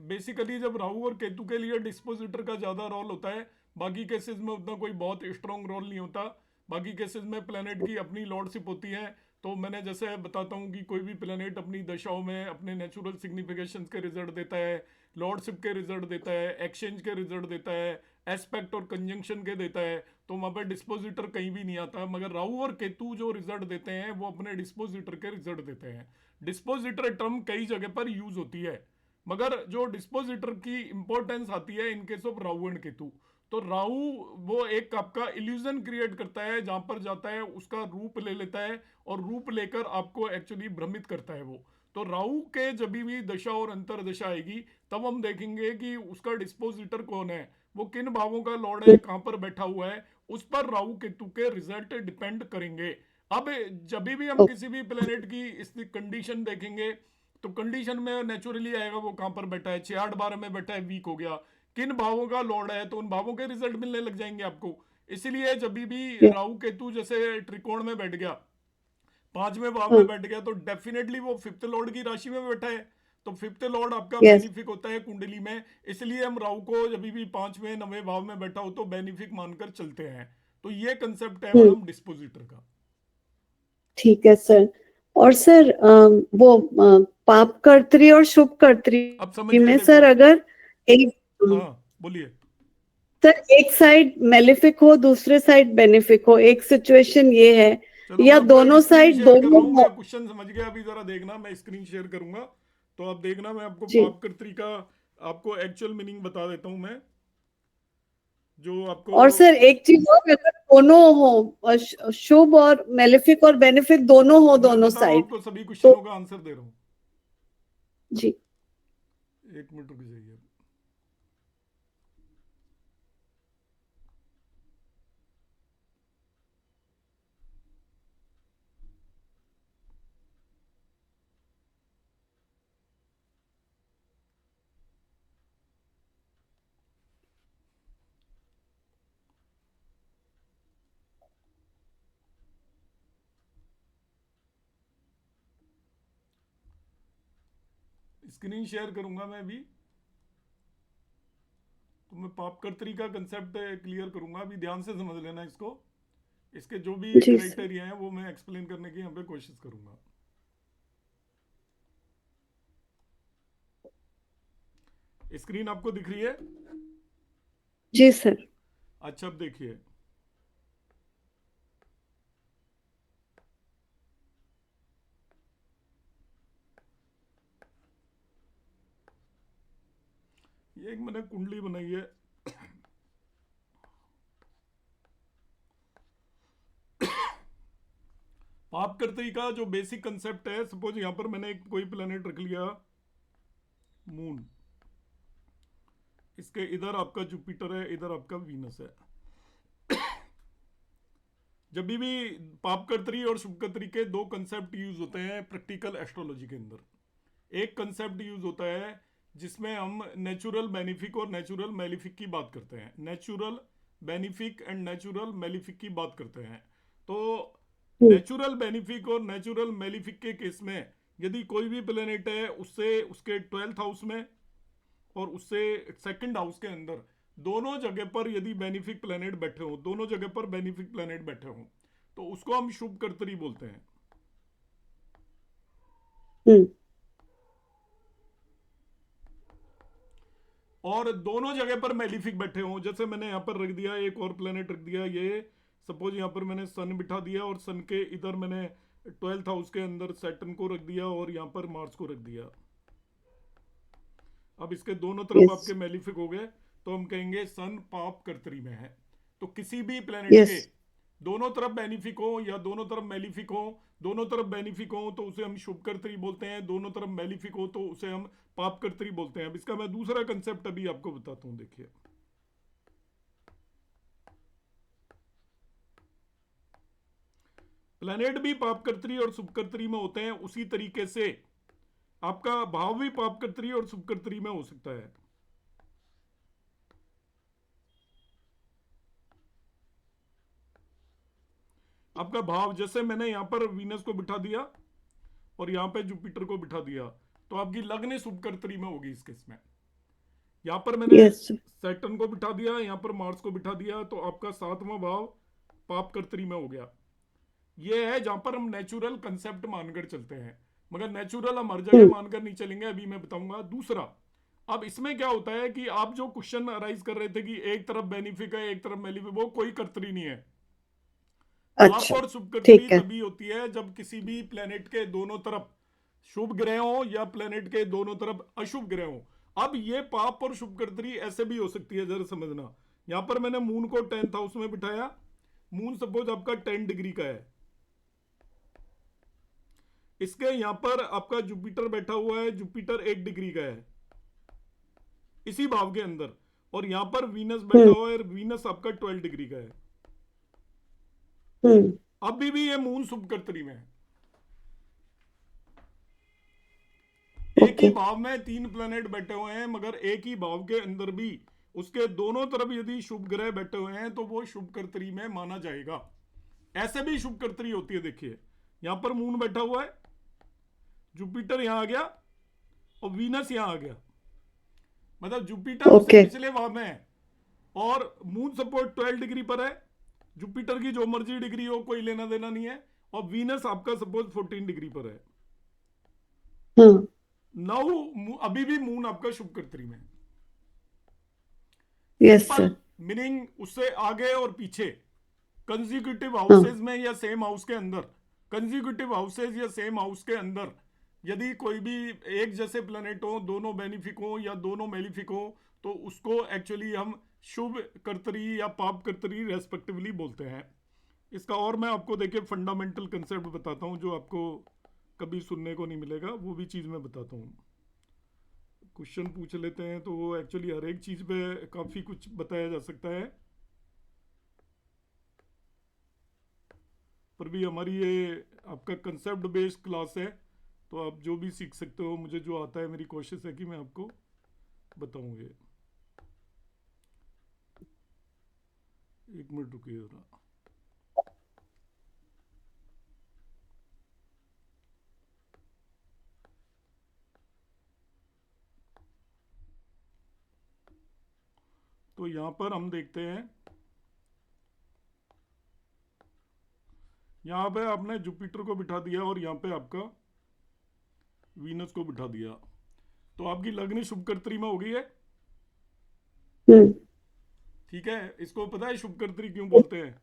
B: बेसिकली, जब राहु और केतु के लिए डिस्पोजिटर का ज्यादा रोल होता है, बाकी केसेस में उतना कोई बहुत स्ट्रांग रोल नहीं होता। बाकी केसेस में प्लेनेट की अपनी लॉर्डशिप होती है। तो मैंने जैसे बताता हूँ कि कोई भी प्लेनेट अपनी दशाओं में अपने नेचुरल सिग्निफिकेशन के रिजल्ट देता है, लॉर्डशिप के रिजल्ट देता है, एक्सचेंज के रिजल्ट देता है, एस्पेक्ट और कंजंक्शन के देता है। तो वहां पर डिस्पोजिटर कहीं भी नहीं आता। मगर राहु और केतु जो रिजल्ट देते हैं वो अपने डिस्पोजिटर के रिजल्ट देते हैं। डिस्पोजिटर टर्म कई जगह पर यूज होती है, मगर जो डिस्पोजिटर की इंपॉर्टेंस आती है in case of Rahu and Ketu. तो राहु वो एक आपका इल्यूजन क्रिएट करता है, जहां पर जाता है उसका रूप ले लेता है, और रूप लेकर आपको एक्चुअली भ्रमित करता है वो। तो राहु के जब भी दशा और अंतर दशा आएगी, तब हम देखेंगे कि उसका डिस्पोजिटर कौन है, वो किन भावों का लॉर्ड है, कहां पर बैठा हुआ है। उस पर राहु केतु के रिजल्ट डिपेंड करेंगे। अब जब भी हम किसी भी प्लेनेट की इस कंडीशन देखेंगे, तो कंडीशन में नेचुरली आएगा वो कहां पर बैठा है। 6 8 12 में बैठा है, वीक हो गया, किन भावों का लॉर्ड है, तो उन भावों के रिजल्ट मिलने लग जाएंगे आपको। इसीलिए जब भी राहु केतु जैसे त्रिकोण में बैठ गया, 5वें भाव में बैठ गया, तो डेफिनेटली वो 5th लॉर्ड की राशि में बैठा है। तो 5th लॉर्ड आपका बेनिफिक होता है कुंडली में। इसलिए हम राहु को जब भी 5वें 9वें भाव में बैठा हो तो बेनिफिक मानकर चलते हैं। तो ये कंसेप्ट है मैडम डिस्पोजिटर का।
E: ठीक है सर। और सर वो पाप कर्त्री और शुभ कर्त्री
B: अब समझिए,
E: में
B: देखो।
E: सर अगर एक
B: हाँ, बोलिए।
E: सर एक साइड मेलिफिक हो, दूसरे साइड बेनिफिक हो, एक सिचुएशन ये है,
B: चलो,
E: या
B: मैं आपको
E: दोनों
B: एक स्क्रीन
E: साइड
B: शेयर कर रहा
E: दोनों
B: हूं। मैं क्वेश्चन समझ गया, अभी जरा देखना, मैं स्क्रीन शेयर करूंगा तो आप देखना। मैं आपको
E: जी।
B: पाप कर्त्री का आपको एक्चुअल मीनिंग बता देता हूं मैं, जो आपको।
E: और सर एक चीज और, अगर दोनों हो, शुभ और मेलिफिक और बेनिफिक दोनों हो,
B: मैं
E: दोनों
B: बता रहा हूं
E: साइड,
B: आपको, सभी
E: तो
B: क्वेश्चनों का आंसर दे रहा हूं।
E: जी
B: 1 मिनट रुक जाइए। स्क्रीन शेयर करूंगा मैं अभी, तो मैं पापकर्तरी का कंसेप्ट क्लियर करूंगा। अभी ध्यान से समझ लेना इसको, इसके जो भी
E: जी सर।
B: क्राइटेरिया हैं वो मैं एक्सप्लेन करने की यहाँ पे कोशिश करूंगा। स्क्रीन आपको दिख रही है?
E: जी सर।
B: अच्छा, अब देखिए, ये एक मैंने कुंडली बनाई है। पापकर्तरी का जो बेसिक कंसेप्ट है, सपोज यहां पर मैंने एक कोई प्लेनेट रख लिया, मून, इसके इधर आपका जुपिटर है, इधर आपका वीनस है। जब भी पापकर्तरी और शुभकर्तरी के दो कंसेप्ट यूज होते हैं प्रैक्टिकल एस्ट्रोलॉजी के अंदर। एक कंसेप्ट यूज होता है जिसमें हम नेचुरल बेनिफिक और नेचुरल मेलिफिक की बात करते हैं। Natural benefic and natural malefic की बात करते हैं। तो नेचुरल बेनिफिक और नेचुरल मेलिफिक के केस में यदि कोई भी प्लेनेट है उससे उसके 12th हाउस में और उससे सेकंड हाउस के अंदर दोनों जगह पर यदि बेनिफिक प्लेनेट बैठे हो, दोनों जगह पर बेनिफिक प्लेनेट बैठे हो, तो उसको हम शुभकर्तरी बोलते हैं। और दोनों जगह पर मेलिफिक बैठे हो, जैसे मैंने यहां पर रख दिया एक और प्लेनेट रख दिया, ये सपोज यहां पर मैंने सन बिठा दिया और सन के इधर मैंने 12th हाउस के अंदर सैटर्न को रख दिया और यहां पर मार्स को रख दिया। अब इसके दोनों तरफ आपके मेलिफिक हो गए, तो हम कहेंगे सन पाप कर्तरी में है। तो किसी भी प्लेनेट के दोनों तरफ बेनिफिक हो या दोनों तरफ मेलिफिक हो, दोनों तरफ बेनिफिक हो तो उसे हम शुभकर्तरी बोलते हैं, दोनों तरफ मेलिफिक हो तो उसे हम पापकर्तरी बोलते हैं। अब इसका मैं दूसरा कंसेप्ट अभी आपको बताता हूं, देखिए। प्लेनेट भी पापकर्तरी और शुभकर्तरी में होते हैं, उसी तरीके से आपका भाव भी पापकर्तरी और शुभकर्तरी में हो सकता है। आपका भाव, जैसे मैंने यहां पर वीनस को बिठा दिया और यहां पे जुपिटर को बिठा दिया, तो आपकी लग्न शुभकर्तरी में होगी इस केस में। यहां पर मैंने सैटर्न को बिठा दिया, यहां पर मार्स को बिठा दिया, तो आपका 7वां भाव पापकर्तरी में हो गया। ये है जहां पर हम नेचुरल कंसेप्ट मानकर चलते हैं, मगर नेचुरल हम हर जगह मानकर नहीं चलेंगे, अभी मैं बताऊंगा। दूसरा, अब इसमें क्या होता है कि आप जो क्वेश्चन अराइज कर रहे थे कि एक तरफ बेनिफिक है एक तरफ मेलिफिक, वो कोई कर्तरी नहीं है। पाप और शुभ कर्तरी तभी होती है जब किसी भी प्लेनेट के दोनों तरफ शुभ ग्रह हो या प्लेनेट के दोनों तरफ अशुभ ग्रह हो। अब ये पाप और शुभ कर्तरी ऐसे भी हो सकती है, जरा समझना। यहां पर मैंने मून को 10th हाउस में बिठाया, मून सपोज आपका 10 डिग्री का है, इसके यहां पर आपका जुपिटर बैठा हुआ है, जुपिटर 1 डिग्री का है इसी भाव के अंदर, और यहां पर वीनस बैठा हुआ है, वीनस आपका 12 डिग्री का है। अभी भी ये मून शुभकर्तरी में है। एक ही भाव में 3 प्लेनेट बैठे हुए हैं, मगर एक ही भाव के अंदर भी उसके दोनों तरफ यदि शुभ ग्रह बैठे हुए हैं तो वो शुभकर्तरी में माना जाएगा। ऐसे भी शुभकर्तरी होती है। देखिए यहां पर मून बैठा हुआ है, जुपिटर यहां आ गया और वीनस यहां आ गया, मतलब जुपिटर उससे पिछले भाव में है और मून सपोर्ट 12 डिग्री पर है। जुपिटर की जो मर्जी डिग्री हो, कोई लेना देना नहीं है, और वीनस आपका सपोज 14 डिग्री पर है। नाउ अभी भी मून आपका शुभकर्तरी में है। मीनिंग उससे आगे और पीछे कंसेक्यूटिव हाउसेज में या सेम हाउस के अंदर, कंसेक्यूटिव हाउसेज या सेम हाउस के अंदर यदि कोई भी एक जैसे प्लेनेट हो, दोनों बेनिफिक हो या दोनों मेलिफिक हो, तो उसको एक्चुअली हम शुभ कर्तरी या पाप कर्तरी रेस्पेक्टिवली बोलते हैं। इसका और मैं आपको देखिए फंडामेंटल कंसेप्ट बताता हूं जो आपको कभी सुनने को नहीं मिलेगा, वो भी चीज मैं बताता हूं। क्वेश्चन पूछ लेते हैं तो वो एक्चुअली हर एक चीज पे काफी कुछ बताया जा सकता है, पर भी हमारी ये आपका कंसेप्ट बेस्ड क्लास है, तो आप जो भी सीख सकते हो। मुझे जो आता है मेरी कोशिश है कि मैं आपको बताऊंगे। एक मिनट रुकिए जरा। तो यहाँ पर हम देखते हैं, यहाँ पे आपने जुपिटर को बिठा दिया और यहाँ पे आपका वीनस को बिठा दिया, तो आपकी लग्न शुभकर्त्री में हो गई है। ठीक है, इसको पता है शुभकर्त्री क्यों बोलते हैं?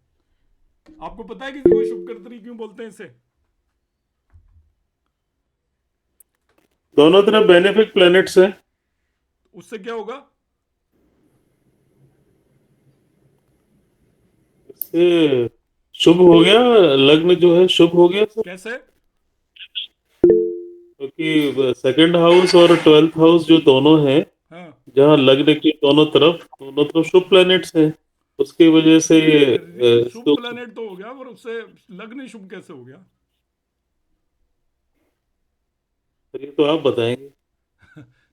B: आपको पता है किसी को शुभकर्त्री क्यों बोलते हैं इसे?
L: दोनों तरफ बेनिफिक प्लैनेट्स हैं।
B: उससे क्या होगा?
L: इससे शुभ हो गया, लग्न जो है शुभ हो गया।
B: कैसे?
L: क्योंकि सेकंड हाउस और 12th हाउस जो दोनों हैं,
B: हाँ।
L: जहाँ लग्न के दोनों तरफ शुभ प्लैनेट्स हैं, उसकी वजह से
B: शुभ प्लैनेट तो हो गया, पर उससे लग्न शुभ कैसे हो गया?
L: ये तो आप बताएंगे।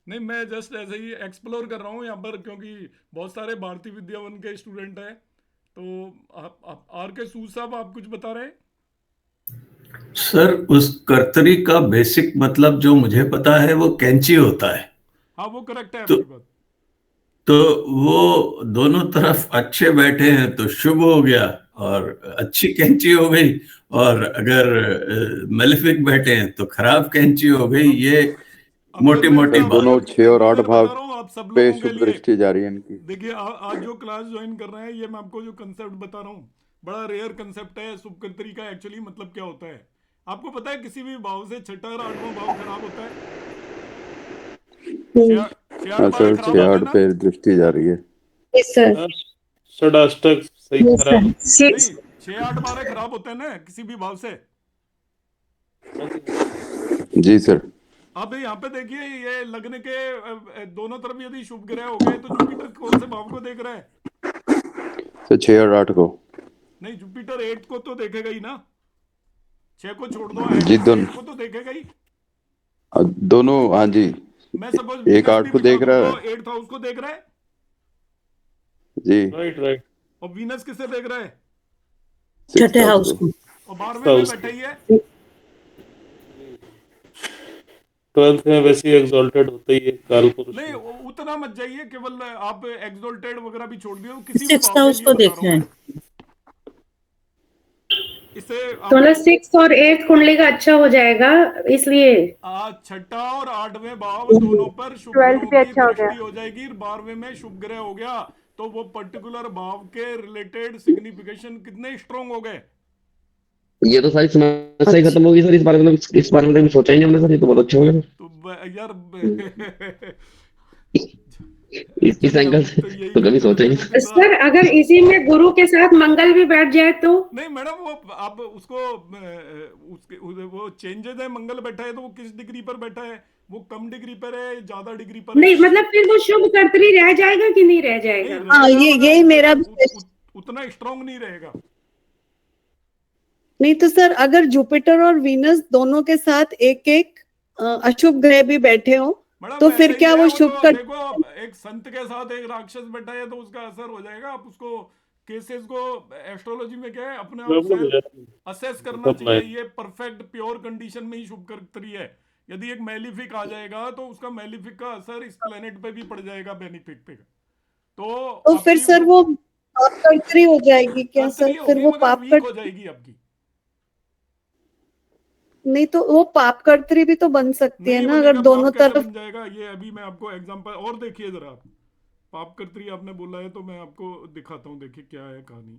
B: नहीं, मैं जस्ट ऐसे ही एक्सप्लोर कर रहा हूँ यहाँ पर, क्योंकि बहुत सारे भारतीय विद्यावन के स्टूडेंट हैं। तो आप आर के सूद साहब, आप कुछ बता रहे हैं?
G: सर, उस कर्तरी का बेसिक मतलब जो मुझे पता है वो कैंची होता है।
B: हाँ, वो करेक्ट है आपकी बात।
G: तो वो दोनों तरफ अच्छे बैठे हैं तो शुभ हो गया और अच्छी कैंची हो गई, और अगर मेलेफिक बैठे हैं तो खराब कैंची हो गई। ये मोटी मोटी
A: दोनों 6 और 8 भाव
B: आप सब
A: पे
B: लोगों के
A: शुभ
B: लिए
A: दृष्टि जा रही है इनकी।
B: देखिए, आज जो क्लास ज्वाइन कर रहे हैं, ये मैं आपको जो कंसेप्ट बता रहा हूँ, बड़ा रेयर कंसेप्ट है। शुभकर्त्री का एक्चुअली मतलब क्या होता है? आपको पता है किसी भी भाव से 6वां और 8वां भाव खराब होता है?
A: 6 पे दृष्टि जा रही है।
L: षडाष्टक सही खराब।
B: 6-8-12 खराब होते हैं ना किसी भी भाव से।
A: जी सर।
B: अब यहाँ पे देखिए, ये लग्न के दोनों तरफ यदि शुभ ग्रह हो गए, तो जुपिटर कौन से भाव को देख रहा है?
A: तो 6 और 8 को
B: नहीं, जुपिटर 8 को तो देखेगा ही ना। 6 को छोड़ दो,
A: जी, दोनों
B: को तो देखेगा ही।
A: दोनों, हाँ जी।
B: मैं सपोज
A: एक 8 को देख रहा है,
B: 8th हाउस को देख रहा है
A: जी।
L: राइट।
B: और वीनस किसे देख रहा है?
H: 6ठे हाउस को।
B: और 12वें में बैठा ही है।
L: 12th में वैसे ही एक्सॉल्टेड होता ही है काल पुरुष।
B: नहीं, उतना मत जाइए, केवल आप एक्सोल्टेड वगैरह भी छोड़ दियो, किसी भी
H: 6th हाउस को देख रहे हैं।
B: इससे
D: तो 6 और 8 कुंडली का अच्छा हो जाएगा, इसलिए
B: 6ठा और 8वें भाव दोनों पर शुभ ग्रहों की दृष्टि हो जाएगी। 12वें में शुभ ग्रह हो गया, तो वो पर्टिकुलर भाव के रिलेटेड सिग्निफिकेशन कितने स्ट्रॉन्ग हो गए।
H: ये तो सारी समस्या ही खत्म होगी सर। इस बारे में कभी सोचा ही नहीं हमने सर। ये तो बहुत अच्छा हो गया।
B: तो यार
H: इस एंगल से तो कभी सोचा ही नहीं
D: सर। अगर इसी में गुरु के साथ मंगल भी बैठ जाए तो
B: नहीं मैडम, वो आप उसको वो चेंजेस है। मंगल बैठा है तो वो किस डिग्री पर बैठा है? वो कम डिग्री पर है, ज्यादा डिग्री पर
D: नहीं, मतलब फिर वो शुभ कर्तरी रह जाएगा कि नहीं रह जाएगा?
E: हाँ, ये मेरा
B: उतना स्ट्रॉन्ग नहीं रहेगा।
E: नहीं तो सर, अगर जुपिटर और वीनस दोनों के साथ एक एक अशुभ ग्रह भी बैठे हो, तो फिर क्या वो शुभ कर?
B: देखो, एक संत के साथ एक राक्षस बैठा है तो उसका असर हो जाएगा। आप उसको केसेस को एस्ट्रोलॉजी में क्या है, अपने आप से असेस करना चाहिए। ये परफेक्ट प्योर कंडीशन में ही शुभ कर्तरी है। यदि एक मेलिफिक आ जाएगा तो उसका मेलिफिक का असर इस प्लेनेट पे भी पड़ जाएगा, बेनिफिक पे। तो
E: फिर सर वो पाप कर्तरी हो जाएगी क्या सर? फिर वो पाप
B: हो जाएगी आपकी।
E: नहीं तो वो पाप कर्तरी भी तो बन सकती है ना, अगर दोनों तरफ
B: बन जाएगा। ये अभी मैं आपको एग्जांपल और देखिए जरा। पाप कर्तरी आपने बोला है तो मैं आपको दिखाता हूँ, देखिए क्या है कहानी।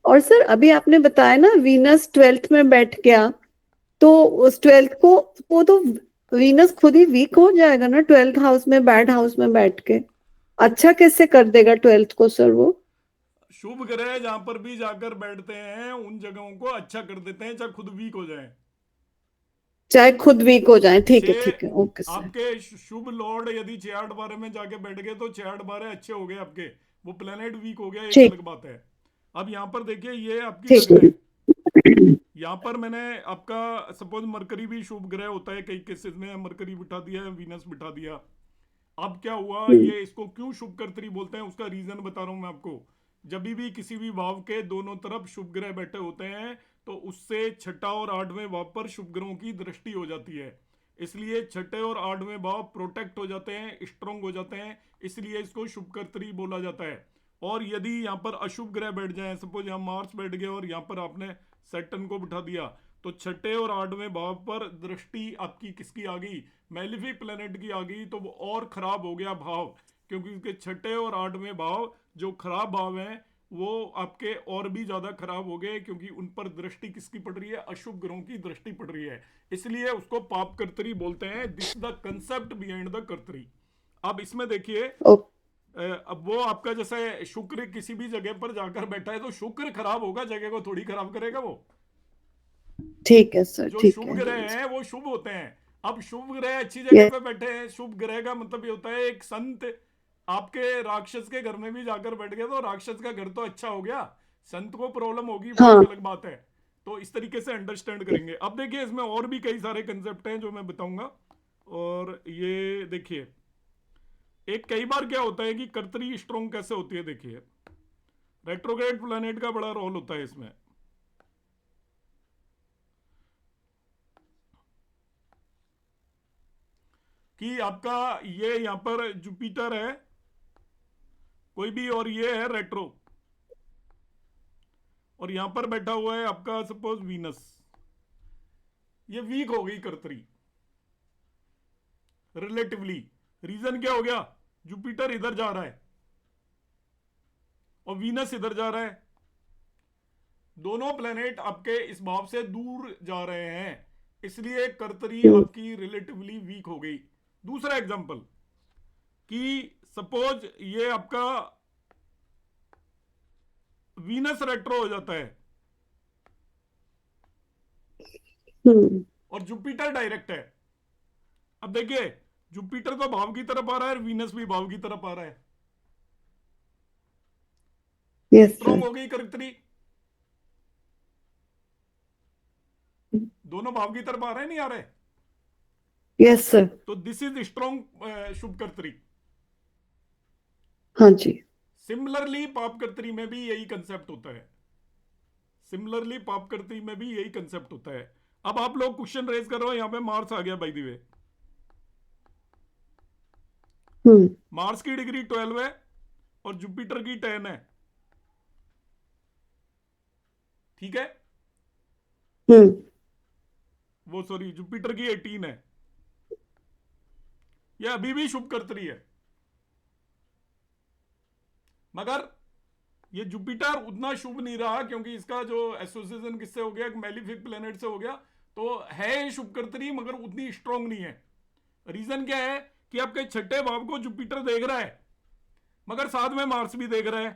E: और सर अभी आपने बताया ना वीनस 12th में बैठ गया, तो उस 12th को वो तो वीनस खुद ही वीक हो जाएगा ना 12th हाउस में, बैड हाउस में बैठ के। अच्छा कैसे कर देगा 12th को सर? वो
B: शुभ ग्रह जहां पर भी जाकर बैठते हैं उन जगहों को अच्छा कर देते हैं, चाहे खुद वीक हो जाए।
E: चाहे खुद वीक हो जाए, ठीक है, ओके सर।
B: आपके शुभ लॉर्ड यदि 6-8-12 में जाके बैठ गए तो 6-8-12 अच्छे हो गए आपके, वो प्लेनेट वीक हो गया, एक अलग बात है। अब यहाँ पर देखिए, ये आपकी लग्न, यहाँ पर मैंने आपका सपोज मरकरी भी शुभ ग्रह होता है कई केसेस में। मरकरी बिठा दिया, वीनस बिठा दिया। अब क्या हुआ, ये इसको क्यों शुभ कर्तरी बोलते हैं उसका रीजन बता रहा हूं मैं आपको। जब भी किसी भी भाव के दोनों तरफ शुभ ग्रह बैठे होते हैं तो उससे 6ठा और 8वें भाव पर शुभ ग्रहों की दृष्टि हो जाती है। इसलिए छठे और आठवें भाव प्रोटेक्ट हो जाते हैं, स्ट्रांग हो जाते हैं, इसलिए इसको शुभ कर्तरी बोला जाता है। और यदि यहाँ पर अशुभ ग्रह बैठ जाए, सपोज यहाँ मार्स बैठ गया और यहाँ पर आपने सैटर्न को बिठा दिया, तो छठे और आठवें भाव पर दृष्टि आपकी किसकी आ गई, मैलिफिक प्लेनेट की आ गई, तो वो और खराब हो गया भाव, क्योंकि उसके छठे और आठवें भाव जो खराब भाव हैं वो आपके और भी ज्यादा खराब हो गए, क्योंकि उन पर दृष्टि किसकी पड़ रही है, अशुभ ग्रहों की दृष्टि पड़ रही है, इसलिए उसको पाप कर्तरी बोलते हैं। This the concept behind the कर्तरी। अब इसमें देखिए, अब वो आपका जैसे शुक्र किसी भी जगह पर जाकर बैठा है तो शुक्र खराब होगा, जगह को थोड़ी खराब करेगा वो।
E: ठीक है सर,
B: जो
E: ठीक
B: शुभ
E: है।
B: ग्रह हैं वो शुभ होते हैं। अब शुभ ग्रह अच्छी जगह पे बैठे हैं, शुभ ग्रह का मतलब ये होता है एक संत आपके राक्षस के घर में भी जाकर बैठ गया तो राक्षस का घर तो अच्छा हो गया, संत को प्रॉब्लम होगी वो
E: हाँ।
B: एक अलग बात है। तो इस तरीके से अंडरस्टैंड करेंगे। अब देखिए इसमें और भी कई सारे कंसेप्ट हैं जो मैं बताऊंगा। और ये देखिए, एक कई बार क्या होता है कि कर्तरी स्ट्रॉन्ग कैसे होती है, देखिए रेट्रोग्रेड प्लैनेट का बड़ा रोल होता है इसमें। कि आपका ये यहां पर जुपिटर है कोई भी, और ये है रेट्रो, और यहां पर बैठा हुआ है आपका सपोज वीनस, ये वीक हो गई कर्तरी रिलेटिवली। रीजन क्या हो गया, जुपिटर इधर जा रहा है और वीनस इधर जा रहा है, दोनों प्लेनेट आपके इस भाव से दूर जा रहे हैं, इसलिए कर्तरी आपकी रिलेटिवली वीक हो गई। दूसरा एग्जांपल कि सपोज ये आपका वीनस रेट्रो हो जाता है और जुपिटर डायरेक्ट है। अब देखिए जुपिटर तो भाव की तरफ आ रहा है और वीनस भी भाव की तरफ आ रहा है, स्ट्रॉन्ग हो गई कर्तरी, दोनों भाव की तरफ आ रहे हैं, नहीं आ रहे?
E: Yes sir.
B: तो दिस इज स्ट्रॉन्ग शुभ कर्तरी।
E: हाँ जी।
B: सिमिलरली पाप कर्तरी में भी यही कंसेप्ट होता है, सिमिलरली पाप कर्तरी में भी यही कंसेप्ट होता है। अब आप लोग क्वेश्चन रेज कर रहे हो, यहां पे मार्स आ गया बाय द वे, मार्स की डिग्री 12 है और जुपिटर की 10 है, ठीक है? वो सॉरी जुपिटर की 18 है, यह अभी भी शुभ कर्तरी है, मगर ये जुपिटर उतना शुभ नहीं रहा क्योंकि इसका जो एसोसिएशन किससे हो गया, मैलिफिक प्लेनेट से हो गया, तो है शुभ कर्तरी मगर उतनी स्ट्रांग नहीं है। रीजन क्या है कि आपके छठे भाव को जुपिटर देख रहा है मगर साथ में मार्स भी देख रहा है,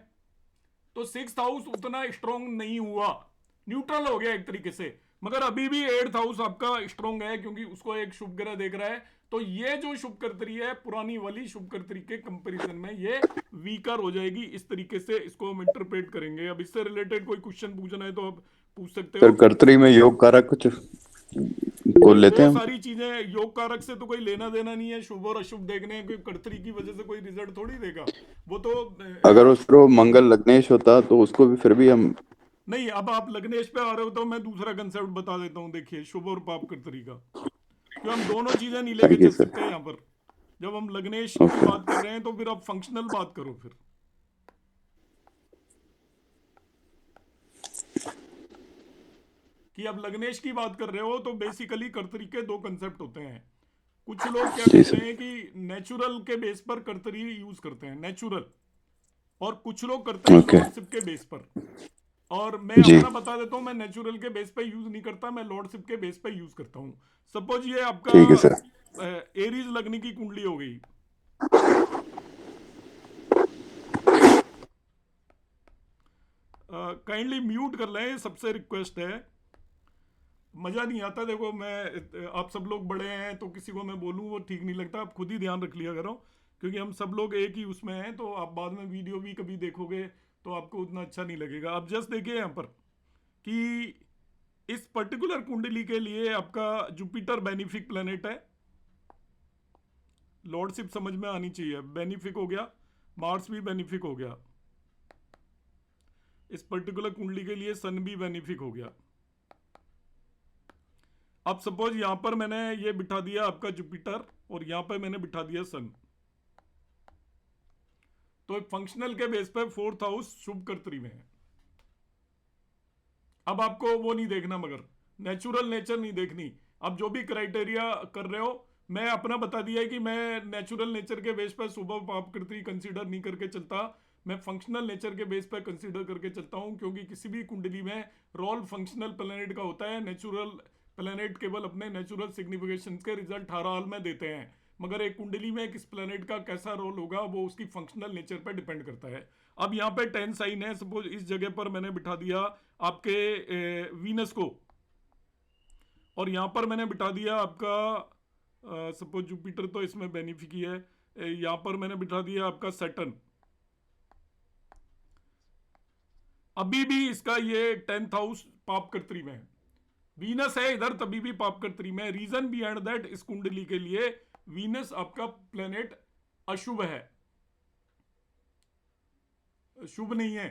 B: तो 6th हाउस उतना स्ट्रांग नहीं हुआ, न्यूट्रल हो गया एक तरीके से। मगर अभी भी 8th हाउस आपका स्ट्रांग है क्योंकि उसको एक शुभ ग्रह देख रहा है, तो ये जो शुभ कर्तरी है पुरानी वाली शुभ कर्तरी के कंपैरिजन में ये वीकर हो जाएगी। इस तरीके से इसको हम इंटरप्रेट करेंगे। अब इससे रिलेटेड कोई क्वेश्चन पूछना है तो आप पूछ सकते हो।
A: सर कर्तरी में योग कारक कुछ को लेते हैं,
B: वो सारी चीजें योग कारक से तो कोई लेना देना नहीं है, शुभ और अशुभ देखने कोई कर्तरी की वजह से कोई रिजल्ट थोड़ी देगा वो तो।
A: अगर उसको मंगल लग्नेश होता तो उसको भी फिर भी हम
B: नहीं। अब आप लग्नेश पे आ रहे हो तो मैं दूसरा कंसेप्ट बता देता हूँ। देखिए शुभ और पाप कर्तरी का, क्यों हम दोनों चीजें नहीं लेके चल सकते यहाँ पर। जब हम लग्नेश की बात कर रहे हैं तो फिर आप फंक्शनल बात करो। फिर कि अब लग्नेश की बात कर रहे हो तो बेसिकली कर्तरी के दो कंसेप्ट होते हैं। कुछ लोग क्या कहते हैं कि नेचुरल के बेस पर कर्तरी यूज करते हैं, नेचुरल, और कुछ लोग करते हैं लॉर्डशिप के बेस पर। और मैं अपना बता देता हूं, मैं नेचुरल के बेस पे यूज नहीं करता, मैं लॉर्डशिप के बेस पे यूज करता हूं। सपोज ये आपका एरीज लगने की कुंडली हो गई, काइंडली म्यूट कर लें, सबसे रिक्वेस्ट है, मजा नहीं आता। देखो मैं आप सब लोग बड़े हैं तो किसी को मैं बोलूं वो ठीक नहीं लगता, आप खुद ही ध्यान रख लिया करो क्योंकि हम सब लोग एक ही उसमें हैं। तो आप बाद में वीडियो भी कभी देखोगे तो आपको उतना अच्छा नहीं लगेगा। आप जस्ट देखिए यहाँ पर कि इस पर्टिकुलर कुंडली के लिए आपका जुपिटर बेनिफिक प्लेनेट है, लॉर्डशिप समझ में आनी चाहिए, बेनिफिक हो गया, मार्स भी बेनिफिक हो गया, इस पर्टिकुलर कुंडली के लिए सन भी बेनिफिक हो गया। अब सपोज यहां पर मैंने ये बिठा दिया आपका जुपिटर और यहां पे मैंने बिठा दिया सन, तो फंक्शनल के बेस पे 4th हाउस शुभ कर्तरी में है। अब आपको वो नहीं देखना, मगर नेचुरल नेचर नहीं देखनी। अब जो भी क्राइटेरिया कर रहे हो, मैं अपना बता दिया है कि मैं नेचुरल नेचर के बेस पर शुभ पाप कर्तरी कंसीडर नहीं करके चलता, मैं फंक्शनल नेचर के बेस पर कंसीडर करके चलता हूं, क्योंकि किसी भी कुंडली में रोल फंक्शनल प्लैनेट का होता है। नेचुरल प्लैनेट केवल अपने नेचुरल सिग्निफिकेशन के रिजल्ट हर हाल में देते हैं, मगर एक कुंडली में किस प्लैनेट का कैसा रोल होगा वो उसकी फंक्शनल नेचर पर डिपेंड करता है। अब यहाँ पे 10 साइन है, सपोज इस जगह पर मैंने बिठा दिया आपके वीनस को, और यहाँ पर मैंने बिठा दिया आपका सपोज जुपिटर, तो इसमें बेनिफिक ही है। यहाँ पर मैंने बिठा दिया आपका सैटर्न। अभी भी इसका ये 10th हाउस पाप कर्तरी में है, वीनस है इधर तभी भी पाप कर्तरी में। रीजन बिहाइंड दैट, इस कुंडली के लिए वीनस आपका प्लेनेट अशुभ है, शुभ नहीं है,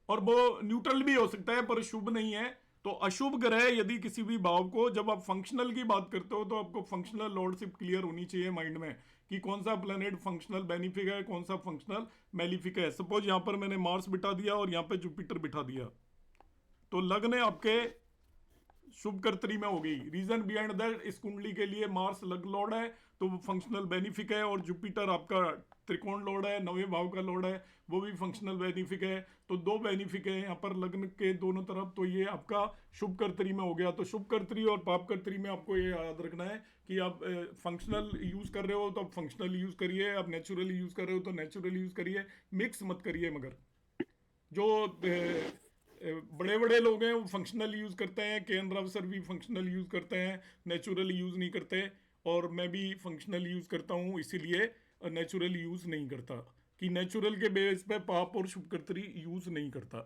B: और वो न्यूट्रल भी हो सकता है पर शुभ नहीं है। तो अशुभ ग्रह यदि किसी भी भाव को, जब आप फंक्शनल की बात करते हो तो आपको फंक्शनल लॉर्डशिप क्लियर होनी चाहिए माइंड में कि कौन सा प्लेनेट फंक्शनल बेनिफिक है, कौन सा फंक्शनल मेलिफिक है। सपोज यहां पर मैंने मार्स बिठा दिया और यहां पे जुपिटर बिठा दिया, तो लग्न आपके शुभ कर्तरी में हो गई। रीजन बिहाइंड दैट, इस कुंडली के लिए मार्स लग्न लॉर्ड है तो वो फंक्शनल बेनिफिक है, और जुपिटर आपका त्रिकोण लॉर्ड है, 9वें भाव का लॉर्ड है, वो भी फंक्शनल बेनिफिक है। तो 2 बेनिफिक है यहाँ पर लग्न के दोनों तरफ, तो ये आपका शुभ कर्तरी में हो गया। तो शुभ कर्तरी और पाप कर्तरी में आपको ये याद रखना है कि आप फंक्शनल यूज कर रहे हो तो आप फंक्शनल यूज करिए, आप नेचुरल यूज कर रहे हो तो नेचुरल यूज करिए, मिक्स मत करिए। मगर जो बड़े बड़े लोग हैं वो फंक्शनल यूज करते हैं, के एन राव सर भी फंक्शनल यूज करते हैं, नेचुरल यूज नहीं करते, और मैं भी फंक्शनल यूज करता हूँ, इसीलिए नेचुरल यूज नहीं करता, कि नेचुरल के बेस पे पाप और शुभ कर्तरी यूज नहीं करता।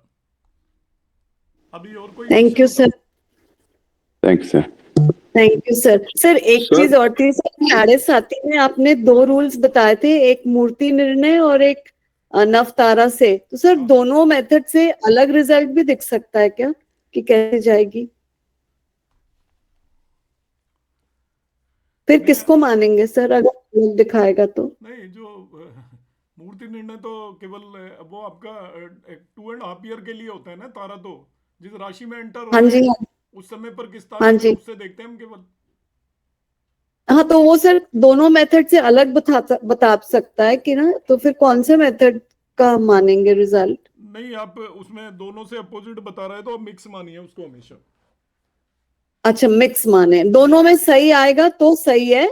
B: अभी और कोई?
E: Thank you sir.
A: Thanks sir.
E: Thank you sir. Sir एक चीज और थी सर, 7.5 में आपने 2 रूल्स बताए थे, एक मूर्ति निर्णय और एक नवतारा से, तो सर दोनों मेथड से अलग रिजल्ट भी दिख सकता है क्या, कि कैसे जाएगी? फिर किसको मानेंगे सर अगर अलग दिखाएगा तो?
B: नहीं, जो मूर्ति निर्णय तो केवल वो आपका 2.5 ईयर के लिए होता है ना तारा, तो जिस राशि में एंटर होता है उस समय पर किस तारा है उससे देखते हैं हम केवल।
E: हाँ, तो वो सर दोनों मेथड से अलग बता सकता है कि ना, तो फिर कौन से मेथड का मानेंगे रिजल्ट?
B: नहीं, आप उसमें दोनों से अपोजिट बता रहे हैं तो मिक्स मानिए उसको हमेशा।
E: अच्छा, मिक्स माने, दोनों में सही आएगा तो सही है,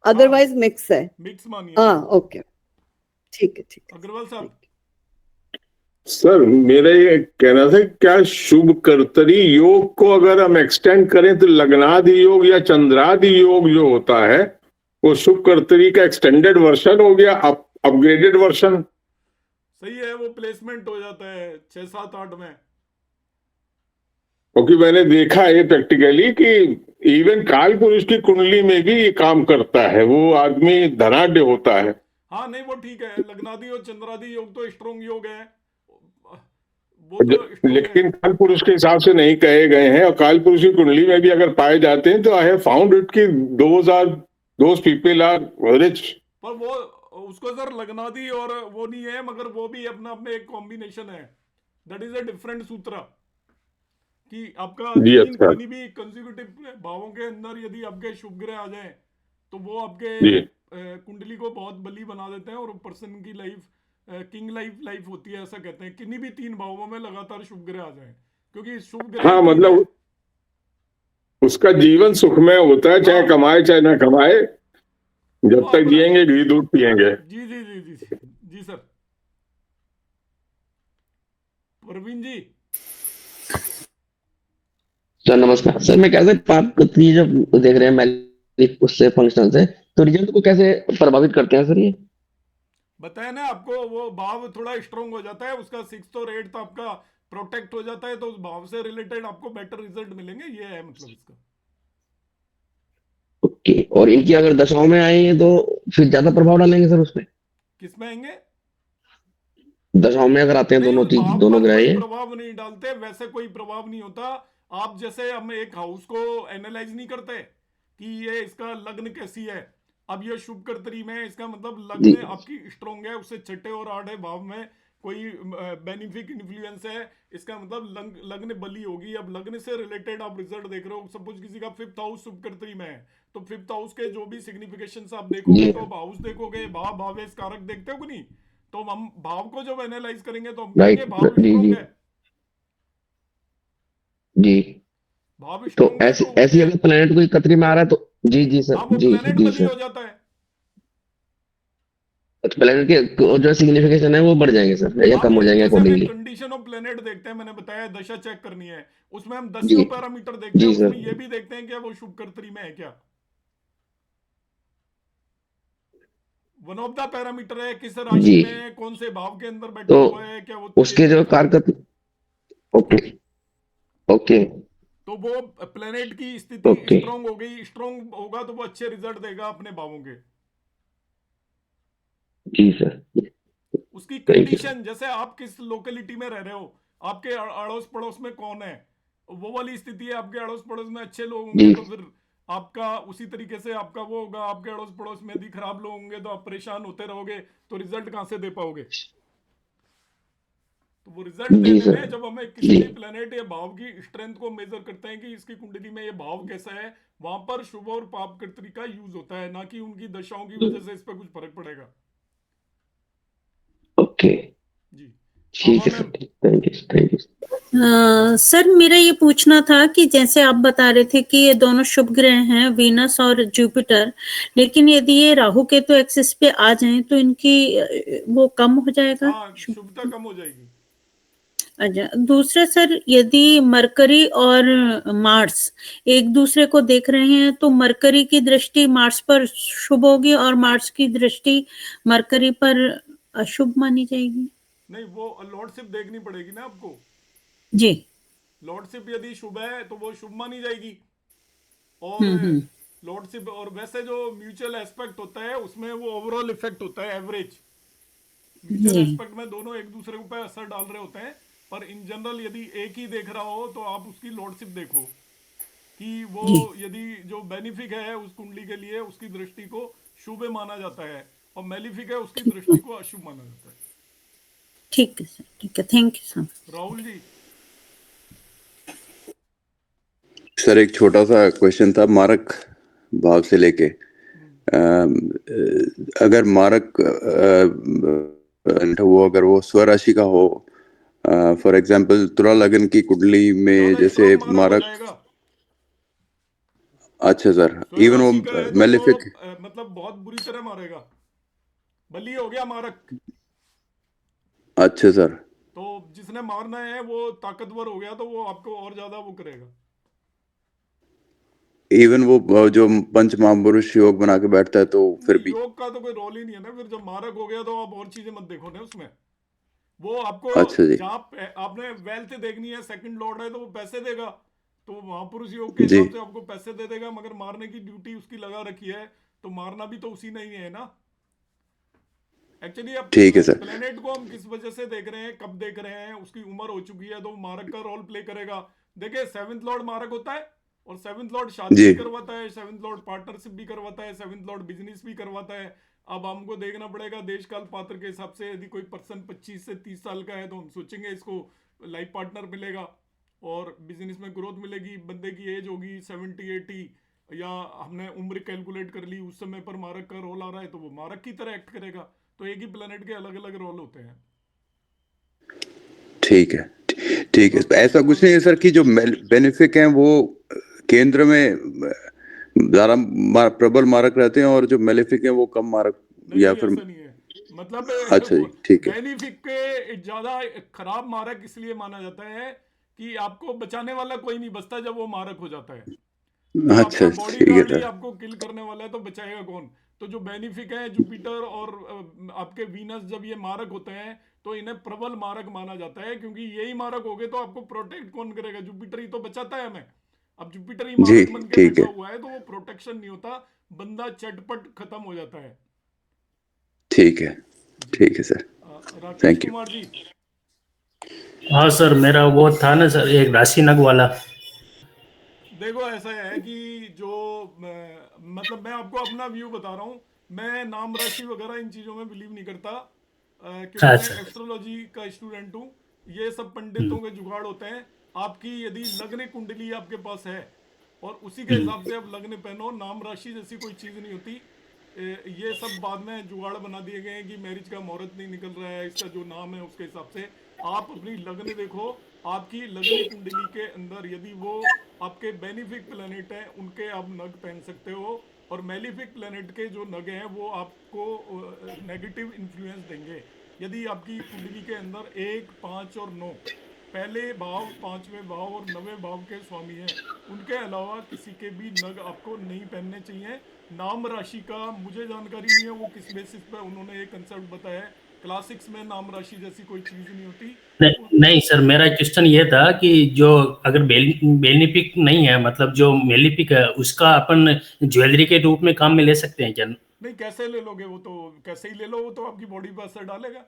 E: अदरवाइज मिक्स है।
B: मिक्स मानिए।
E: हाँ, ओके, ठीक है, ठीक है।
B: अग्रवाल साहब।
C: सर मेरा ये कहना था, क्या शुभ कर्तरी योग को अगर हम एक्सटेंड करें तो लग्नादि योग या चंद्रादि योग जो होता है वो शुभ कर्तरी का एक्सटेंडेड वर्जन हो गया, अपग्रेडेड वर्जन?
B: सही है, वो प्लेसमेंट हो जाता है 6, 7, 8 में।
C: क्योंकि मैंने देखा है प्रैक्टिकली कि इवन काल पुरुष की कुंडली में भी ये काम करता है, वो आदमी धनाढ्य होता है।
B: हाँ, नहीं वो ठीक है, लग्नादि और चंद्रादि योग तो स्ट्रॉन्ग योग है, वो तो
C: लेकिन काल पुरुष के हिसाब से नहीं कहे गए हैं, और काल पुरुष की कुंडली में भी अगर पाए जाते हैं तो आई हैव फाउंड इट कि दोज पीपल आर रिच।
B: पर वो उसको सर लग्नादि और वो नहीं है, मगर वो भी अपना अपने एक कॉम्बिनेशन है, दैट इज अ डिफरेंट सूत्र, कि आपका किसी भी कंसेक्यूटिव भावों के अंदर यदि आपके शुभ ग्रह आ जाए तो वो आपके कुंडली को बहुत बली बना देते हैं, और पर्सन की लाइफ किंग लाइफ होती है, ऐसा कहते हैं। किन्हीं भी 3 भावों में लगातार शुभ ग्रह आ जाए, क्योंकि शुभ ग्रह,
C: हाँ, मतलब उसका जीवन सुखमय होता है, चाहे कमाए चाहे ना कमाए, जब तक जिएंगे घी दूध पिएंगे।
B: जी जी जी जी जी, जी सर। प्रवीण जी।
H: सर नमस्कार। सर मैं कैसे पाप कर्तरी जब देख रहे हैं उससे फंक्शनल से, तो रिजल्ट को कैसे प्रभावित करते हैं सर? ये
B: बताया ना आपको, वो भाव थोड़ा स्ट्रॉन्ग हो जाता है, उसका 6th और 8th आपका प्रोटेक्ट हो जाता है, तो उस भाव से रिलेटेड आपको बेटर रिजल्ट मिलेंगे, ये है मतलब इसका।
H: ओके, और इनकी अगर दशाओं में आए हैं तो फिर ज्यादा प्रभाव डालेंगे सर उसमें?
B: किस में आएंगे?
H: दशाओं में अगर आते हैं दोनों ग्रह,
B: प्रभाव नहीं डालते, वैसे कोई प्रभाव नहीं होता। आप जैसे हम एक हाउस को एनालाइज नहीं करते कि ये इसका लग्न कैसी है, अब ये शुभ कर्तरी में, इसका मतलब
H: जी
B: लग्न आपकी स्ट्रोंग है, उससे छठे और आठे भाव में कोई बेनिफिक इन्फ्लुएंस है, इसका मतलब लग्न बली होगी। अब लग्न से रिलेटेड आप रिजल्ट देख रहे हो, सपोज किसी का 5th हाउस शुभ कर्तरी में है, तो 5th हाउस के जो भी सिग्निफिकेशंस आप देखोगे
H: जी
B: तो अब हाउस देखोगे, भाव भावेश कारक देखते हो कि नहीं, तो हम भाव को जब एनालाइज करेंगे तो हम
H: राइट
B: कहेंगे भाव
H: जी
B: स्ट्रोंग
H: जी
B: है,
H: जी।
B: भाव
H: तो
B: स्ट्रोंग है
H: ऐसी
B: तो
H: ऐसी
B: उसके,
H: अगर प्लेनेट कोई कतरी में आ रहा है तो जी जी
B: हाँ
H: सर
B: वो
H: जी
B: प्लेनेट
H: जी
B: बली हो
H: सर।
B: जाता है।
H: तो प्लेनेट के जो सिग्निफिकेशन है वो बढ़ जाएंगे सर या
B: अब
H: कम हो जाएंगे
B: जैसे हमें
H: अकॉर्डिंगली?
B: कंडीशन ऑफ प्लेनेट देखते हैं, मैंने बताया दशा चेक करनी है, उसमें हम
H: जी
B: दसियों पैरामीटर देखते हैं,
H: जी
B: उसमें
H: सर
B: ये भी देखते हैं कि वो शुभ कर्तरी में है क्या। वन ऑफ द पैरामीटर है किस राशि
H: जी।
B: में कौन से भाव के अंदर बैठा
H: तो
B: हुआ है, क्या वो
H: उसके जो
B: तेज,
H: कारक ओके ओके
B: तो वो प्लेनेट की स्थिति
H: ओके
B: स्ट्रांग हो गई, स्ट्रांग होगा तो वो अच्छे रिजल्ट देगा अपने भावों के।
H: जी सर
B: उसकी
H: थैंक यू सर।
B: कंडीशन, जैसे आप किस लोकेलिटी में रह रहे हो, आपके अड़ोस पड़ोस में कौन है, वो वाली स्थिति है, आपके अड़ोस पड़ोस में अच्छे लोग होंगे
H: जी
B: तो फिर आपका उसी तरीके से आपका वो होगा, आपके अड़ोस पड़ोस में यदि खराब लोग होंगे तो आप परेशान होते रहोगे, तो रिजल्ट कहां से दे पाओगे। तो वो रिजल्ट
H: जी
B: देने
H: सर
B: में जब हमें किसी
H: जी
B: भी प्लेनेट या भाव की स्ट्रेंथ को मेजर करते हैं कि इसकी कुंडली में ये भाव कैसा है, वहां पर शुभ और पाप कर्तरी का यूज होता है, ना कि उनकी दशाओं की वजह से इस पर कुछ फर्क पड़ेगा।
H: ओके
B: जी
H: ठीक है सर थैंक यू।
M: सर मेरा ये पूछना था कि जैसे आप बता रहे थे कि ये दोनों शुभ ग्रह हैं वीनस और जुपिटर, लेकिन यदि ये राहु केतु एक्सिस पे आ जाएं तो इनकी वो कम हो जाएगा?
B: हाँ, शुभता कम हो जाएगी।
M: अच्छा, दूसरा सर यदि मरकरी और मार्स एक दूसरे को देख रहे हैं तो मरकरी की दृष्टि मार्स पर शुभ होगी और मार्स की दृष्टि मरकरी पर अशुभ मानी जाएगी?
B: नहीं, वो लॉर्डशिप देखनी पड़ेगी ना आपको।
M: जी
B: लॉर्डशिप यदि शुभ है तो वो शुभ मानी जाएगी, और लॉर्डशिप, और वैसे जो म्यूचुअल एस्पेक्ट होता है उसमें वो ओवरऑल इफेक्ट होता है एवरेज। म्यूचुअल
M: जी
B: एस्पेक्ट में दोनों एक दूसरे के ऊपर असर डाल रहे होते हैं, पर इन जनरल यदि एक ही देख रहा हो तो आप उसकी लॉर्डशिप देखो कि वो
M: जी
B: यदि जो बेनिफिक है उस कुंडली के लिए उसकी दृष्टि को शुभ माना जाता है, और मेलिफिक है उसकी दृष्टि को अशुभ माना जाता है।
M: ठीक है सर, ठीक है, thank you sir.
B: Rahul ji.
A: Sir एक छोटा सा क्वेश्चन था मारक भाव से लेके, अगर मारक वो अगर वो स्वराशि का हो, फॉर एग्जांपल तुला लगन की कुंडली में जैसे मारक, अच्छा सर, इवन वो मेलिफिक,
B: मतलब बहुत बुरी तरह मारेगा, बली हो गया मारक।
A: अच्छा सर,
B: तो जिसने मारना है वो ताकतवर हो गया तो वो आपको और ज्यादा वो करेगा।
A: इवन वो जो पंच महापुरुष योग बना के बैठता है तो फिर भी
B: योग का तो कोई रोल ही नहीं है ना, फिर जब मारक हो गया तो आप और चीजें मत देखो ना उसमें। वो आपको
A: अच्छा जी,
B: जहाँ आपने वेल्थ देखनी है, सेकंड लॉर्ड है तो वो पैसे देगा, तो महापुरुष योग के हिसाब से आपको पैसे दे देगा, मगर मारने की ड्यूटी उसकी लगा रखी है, तो मारना भी तो उसी नहीं है ना। एक्चुअली अब
A: ठीक है सर,
B: प्लेनेट को हम किस वजह से देख रहे हैं, कब देख रहे हैं, उसकी उम्र हो चुकी है तो मारक का रोल प्ले करेगा। देखिए 7th लॉर्ड मारक होता है, और 7th लॉर्ड शादी भी करवाता है, 7th लॉर्ड पार्टनरशिप भी करवाता है, 7th लॉर्ड बिजनेस भी करवाता है। अब हमको देखना पड़ेगा देश काल पात्र के हिसाब से, यदि कोई पर्सन 25 से 30 साल का है तो हम सोचेंगे इसको लाइफ पार्टनर मिलेगा और बिजनेस में ग्रोथ मिलेगी। बंदे की एज होगी 70-80, या हमने उम्र कैलकुलेट कर ली, उस समय पर मारक का रोल आ रहा है तो वो मारक की तरह एक्ट करेगा। तो एक ही प्लेनेट के अलग अलग रोल होते हैं।
A: ठीक है ठीक है, ऐसा कुछ नहीं है सर कि जो बेनिफिक हैं वो केंद्र में ज्यादा प्रबल मारक रहते हैं और जो मेलेफिक हैं वो कम मारक, या फिर
B: ऐसा नहीं है, मतलब
A: अच्छा जी ठीक है।
B: बेनिफिक के ज्यादा खराब मारक इसलिए माना जाता है कि आपको बचाने वाला कोई नहीं बचता जब वो मारक हो जाता है।
A: अच्छा ठीक है सर,
B: आपको किल करने वाला है तो बचाएगा कौन। तो जो बेनिफिक है जुपिटर और आपके वीनस, जब ये मारक होते हैं तो इन्हें प्रबल मारक माना जाता है, क्योंकि यही मारक हो गए तो आपको प्रोटेक्ट कौन करेगा, जुपिटर ही तो बचाता है हमें। अब जुपिटर ही मारक बन के बैठा हुआ है तो वो प्रोटेक्शन नहीं होता, बंदा चटपट खत्म हो जाता है।
A: ठीक है सर,
B: राकेश कुमार जी।
F: हाँ सर, मेरा वो था ना सर एक राशि नग वाला,
B: देखो ऐसा है कि जो मतलब मैं आपको अपना व्यू बता रहा हूँ, मैं नाम राशि वगैरह इन चीज़ों में बिलीव नहीं करता, क्योंकि मैं
F: अच्छा।
B: एस्ट्रोलॉजी का स्टूडेंट हूँ। ये सब पंडितों के जुगाड़ होते हैं। आपकी यदि लग्न कुंडली आपके पास है और उसी के हिसाब से आप लग्न पहनो, नाम राशि जैसी कोई चीज़ नहीं होती। ये सब बाद में जुगाड़ बना दिए गए हैं कि मैरिज का मुहूर्त नहीं निकल रहा है, इसका जो नाम है उसके हिसाब से। आप अपनी लग्न देखो, आपकी लग्न कुंडली के अंदर यदि वो आपके बेनिफिक प्लैनेट हैं उनके आप नग पहन सकते हो, और मेलिफिक प्लैनेट के जो नग हैं वो आपको नेगेटिव इन्फ्लुएंस देंगे। यदि आपकी कुंडली के अंदर 1, 5 और 9 पहले भाव, 5वें भाव और 9वें भाव के स्वामी हैं, उनके अलावा किसी के भी नग आपको नहीं पहनने चाहिए। नाम राशि का मुझे जानकारी नहीं है वो किस बेसिस पे उन्होंने ये कंसेप्ट बताया है। क्लास 6 में नाम राशि जैसी कोई चीज़ नहीं होती।
F: नहीं सर, मेरा क्वेश्चन ये था कि जो अगर बेनिफिक नहीं है, मतलब जो मेलिफिक है, उसका अपन ज्वेलरी के रूप में काम में ले सकते हैं क्या?
B: नहीं, कैसे ले लोगे? वो तो कैसे ही ले लो, वो तो आपकी बॉडी पर असर डालेगा।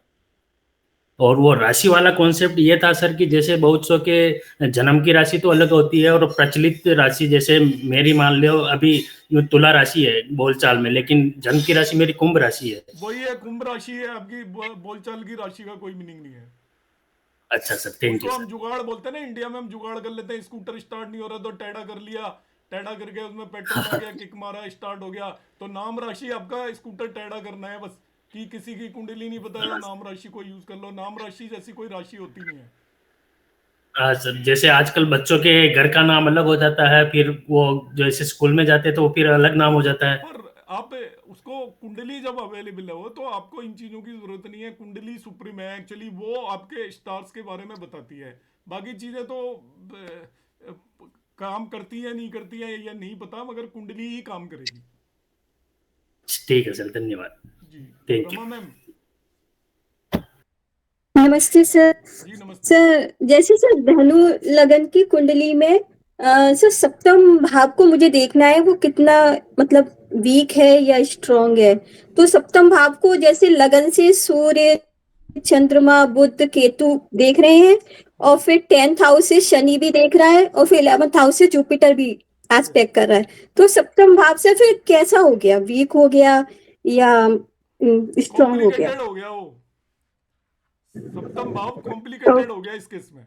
F: और वो राशि वाला कॉन्सेप्ट ये था सर कि जैसे बहुत सौ के जन्म की राशि तो अलग होती है और प्रचलित राशि, जैसे मेरी मान लो अभी तुला राशि है बोलचाल में, लेकिन जन्म की राशि मेरी कुंभ राशि है।
B: वही है, कुंभ राशि है आपकी। बोलचाल की राशि का कोई मीनिंग नहीं है।
F: अच्छा सर, थैंक यू
B: उसको हम
F: सर।
B: जुगाड़ बोलते हैं ना, इंडिया में हम जुगाड़ कर लेते हैं। स्कूटर स्टार्ट नहीं हो रहा तो टेढ़ा कर लिया, टेढ़ा करके उसमें पेट्रोल आ गया, किक मारा, स्टार्ट हो गया। तो नाम राशि आपका स्कूटर टेढ़ा करना है बस, कि किसी की कुंडली नहीं बताया, नाम राशि को यूज कर लो। नाम राशि जैसी कोई राशि होती नहीं है।
F: हाँ सर, जैसे आजकल बच्चों के घर का नाम अलग हो जाता है, फिर वो जैसे स्कूल में जाते हैं तो फिर अलग नाम हो जाता है।
B: पर आप उसको कुंडली जब अवेलेबल हो तो आपको इन चीज़ों की ज़रूरत नहीं है। कुंडली सुप्रीम है एक्चुअली, वो आपके स्टार्स के बारे में बताती है। बाकी चीज़ें तो काम करती है नहीं करती है या नहीं पता, मगर कुंडली ही काम करेगी।
F: ठीक है सर, धन्यवाद।
B: जी,
F: थैंक यू।
B: रमा मैम।
N: नमस्ते सर।
B: जी नमस्ते।
N: सर जैसे सर धनु लगन की कुंडली में सर सप्तम भाव को मुझे देखना है वो कितना मतलब वीक है या स्ट्रांग है। तो सप्तम भाव को जैसे लगन से सूर्य, चंद्रमा, बुध, केतु देख रहे हैं, और फिर 10th हाउस से शनि भी देख रहा है, और फिर 11th हाउस से जुपिटर भी एस्पेक्ट कर रहा है। तो सप्तम भाव से फिर कैसा हो गया, वीक हो गया या स्ट्रांग हो गया?
B: कॉम्प्लिकेटेड हो गया वो, सप्तम भाव कॉम्प्लिकेटेड हो गया इस केस में।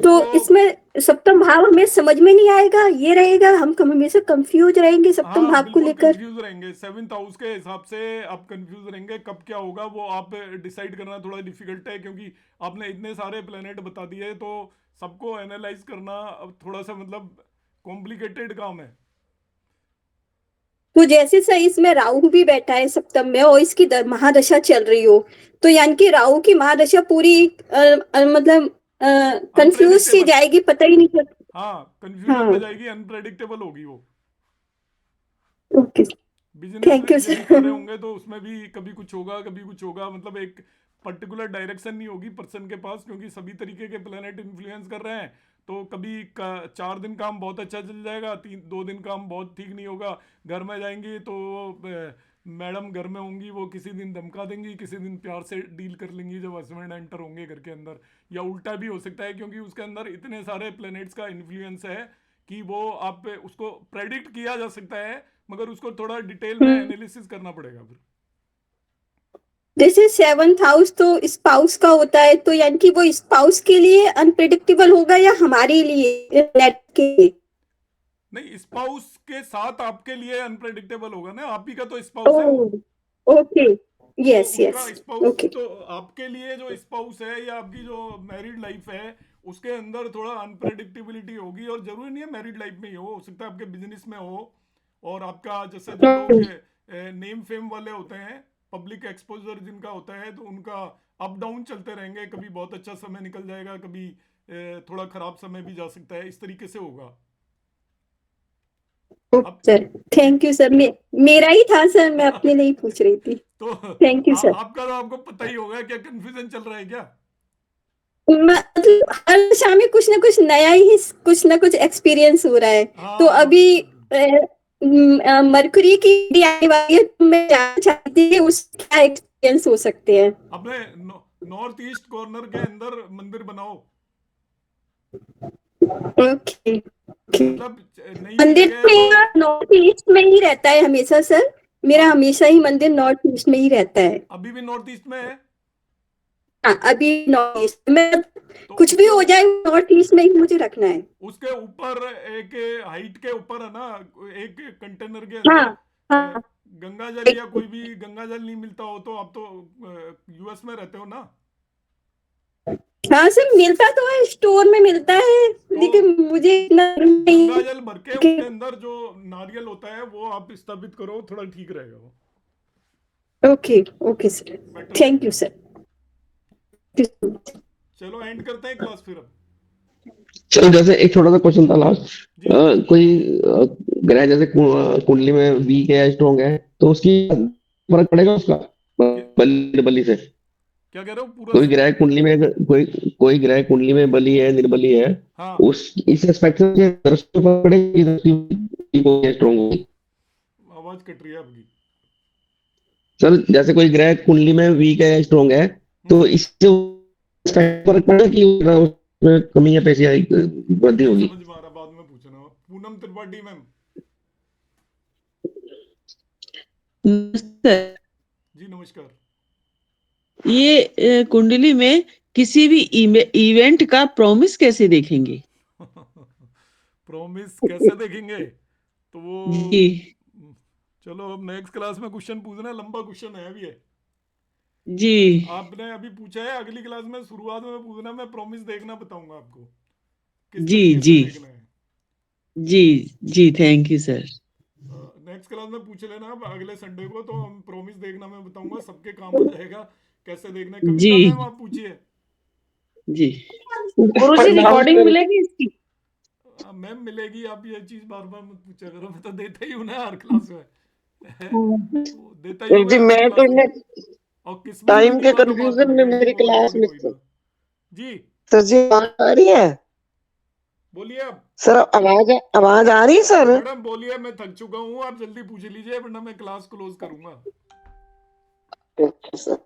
N: तो इसमें सप्तम भाव हमें समझ में नहीं आएगा, ये रहेगा, हम हमेशा कंफ्यूज रहेंगे सप्तम
B: हाँ,
N: भाव को
B: बिल्कुल
N: लेकर।
B: कंफ्यूज रहेंगे। 7th हाउस के हिसाब से आप कंफ्यूज रहेंगे। कब क्या होगा वो आप डिसाइड करना थोड़ा डिफिकल्ट है, क्योंकि आपने इतने सारे प्लेनेट बता दिए, तो सबको एनालाइज करना अब थोड़ा सा मतलब कॉम्प्लिकेटेड काम है।
N: तो जैसे सर इसमें राहु भी बैठा है सप्तम में और इसकी महादशा चल रही हो, तो यानी कि राहु की महादशा पूरी मतलब कंफ्यूज सी जाएगी, पता ही नहीं चलता।
B: हाँ, कंफ्यूजन में जाएगी, अनप्रेडिक्टेबल होगी वो।
N: ओके,
B: बिजनेस
N: थैंक यू
B: यदि
N: सर।
B: कर रहे होंगे तो उसमें भी कभी कुछ होगा, कभी कुछ होगा। मतलब एक पर्टिकुलर डायरेक्शन नहीं होगी पर्सन के पास, क्योंकि सभी तरीके के प्लेनेट इन्फ्लुएंस कर रहे हैं। तो कभी 4 दिन काम बहुत अच्छा चल जाएगा, 2 दिन काम बहुत ठीक नहीं होगा। घर में जाएंगी तो मैडम घर में होंगी, वो किसी दिन धमका देंगी, किसी दिन प्यार से डील कर लेंगी जब हस्बैंड एंटर होंगे घर के अंदर। या उल्टा भी हो सकता है, क्योंकि उसके अंदर इतने सारे प्लैनेट्स का इन्फ्लुएंस है कि वो आप उसको प्रेडिक्ट किया जा सकता है, मगर उसको थोड़ा डिटेल में एनालिसिस करना पड़ेगा फिर।
N: जैसे 7th हाउस तो स्पाउस का होता है, तो यानी कि वो स्पाउस के लिए अनप्रेडिक्टेबल होगा या हमारे लिए नेट के लिए?
B: नहीं, स्पाउस के साथ आपके लिए अनप्रेडिक्टेबल होगा ना, आप ही का तो स्पाउस है वो।
N: ओके, यस
B: तो
N: यस,
B: उनका स्पाउस
N: ओके।
B: तो आपके लिए जो स्पाउस है या आपकी जो मैरिड लाइफ है उसके अंदर थोड़ा अनप्रेडिक्टेबिलिटी होगी। और जरूरी नहीं है मैरिड लाइफ में ही हो सकता है आपके बिजनेस में हो। और आपका जैसे जो लोग नेम फेम वाले होते हैं, पब्लिक एक्सपोजर जिनका होता है, तो उनका अप डाउन चलते रहेंगे। कभी बहुत अच्छा समय निकल जाएगा, कभी थोड़ा खराब समय भी जा सकता है। इस तरीके से होगा।
N: सर थैंक यू सर, मेरा ही था सर, मैं अपने नहीं पूछ रही थी।
B: तो
N: थैंक यू सर।
B: आपका तो आपको पता ही होगा क्या कंफ्यूजन चल रहा है क्या?
N: मतलब हर दिशा में कुछ ना कुछ नया ही, कुछ ना कुछ एक्सपीरियंस हो रहा है। तो अभी मरकरी की आने वाली है, तो मैं जानना चाहती हूँ उसके क्या एक्सपीरियंस हो सकते हैं।
B: अपने नॉर्थ ईस्ट कॉर्नर के अंदर मंदिर बनाओ।
N: ओके
B: मतलब नई
N: मंदिर
B: जगह तो
N: मेरा नॉर्थ ईस्ट में ही रहता है हमेशा सर। मेरा हमेशा ही मंदिर नॉर्थ ईस्ट में ही रहता है।
B: अभी भी नॉर्थ ईस्ट में है।
N: हाँ, अभी नॉर्थ ईस्ट में
B: तो
N: कुछ भी हो जाए नॉर्थ ईस्ट में ही मुझे रखना है।
B: उसके ऊपर एक हाइट के ऊपर है ना, एक कंटेनर के
N: हाँ
B: अंदर
N: हाँ
B: गंगा जल या कोई भी गंगा जल नहीं मिलता हो तो आप तो यूएस में रहते हो ना।
N: हाँ सर, मिलता तो है, स्टोर में मिलता है, लेकिन मुझे इतना नहीं।
B: गंगा जल भर के उसके अंदर जो नारियल होता है वो आप स्थापित करो, थोड़ा ठीक रहेगा वो।
N: Okay okay sir, thank you sir.
B: चलो एंड करते हैं क्लास फिर अब।
H: चलो, जैसे एक छोटा सा क्वेश्चन था लास्ट। कोई ग्रह जैसे कुंडली में वीक है या स्ट्रॉन्ग है, तो उसकी फर्क पड़ेगा उसका बली निर्बली से?
B: क्या कह रहे हो? पूरा
H: कोई ग्रह कुंडली में कोई ग्रह कुंडली में बली है निर्बली है,
B: हाँ।
H: उस इस एस्पेक्ट से दृष्टि फर्क पड़ेगी स्ट्रॉन्ग होगी?
B: आवाज कट रही है आपकी।
H: सर, जैसे कोई ग्रह कुंडली में वीक है या स्ट्रॉन्ग है, तो इससे फर्क पड़ेगा कि उसमें कमी या पैसी आई वृद्धि होगी?
B: समझ में आ रहा, बाद में पूछना। पूनम त्रिपाठी मैम। जी नमस्कार।
O: ये कुंडली में किसी भी इवेंट का प्रॉमिस कैसे देखेंगे?
B: प्रॉमिस कैसे देखेंगे? तो वो
O: जी
B: चलो अब नेक्स्ट क्लास में क्वेश्चन पूछना, लंबा क्वेश्चन है अभी है
O: जी
B: आपने अभी पूछा है, अगली क्लास में शुरुआत में पूछना, मैं प्रॉमिस देखना बताऊंगा आपको किस
O: जी
B: तरीके
O: जी
B: से देखना है।
O: जी जी thank you sir.
B: Next class में पूछ लेना अब अगले संडे को, तो हम प्रॉमिस देखना मैं बताऊंगा, सबके काम हो जाएगा कैसे देखना है।
O: जी
B: कविता मैम आप पूछिए।
O: जी
J: गुरुजी रिकॉर्डिंग मिलेगी इसकी?
B: मैम मिलेगी, आप ये चीज बार बार मत पूछा करो, मैं तो देता ही हूँ ना हर क्लास में। देता ही हूँ
P: जी
B: मैं
P: मैं
B: हर
P: तो
B: क्लास में।
P: इन्हें
B: और किस्मत
P: टाइम
B: में
P: के
B: नहीं हुआ तो बात
P: कंफ्यूजन
B: अलग
P: में
B: है,
P: मेरी
B: वो
P: क्लास
B: रिकॉर्डिंग
P: मिस
B: होगी ना। जी
P: सर जी आवाज आ रही है?
B: बोलिए आप।
P: सर आवाज आ रही है सर?
B: मैडम बोलिए, मैं थक चुका हूँ, आप जल्दी पूछ लीजिए वरना मैं क्लास क्लोज करूंगा।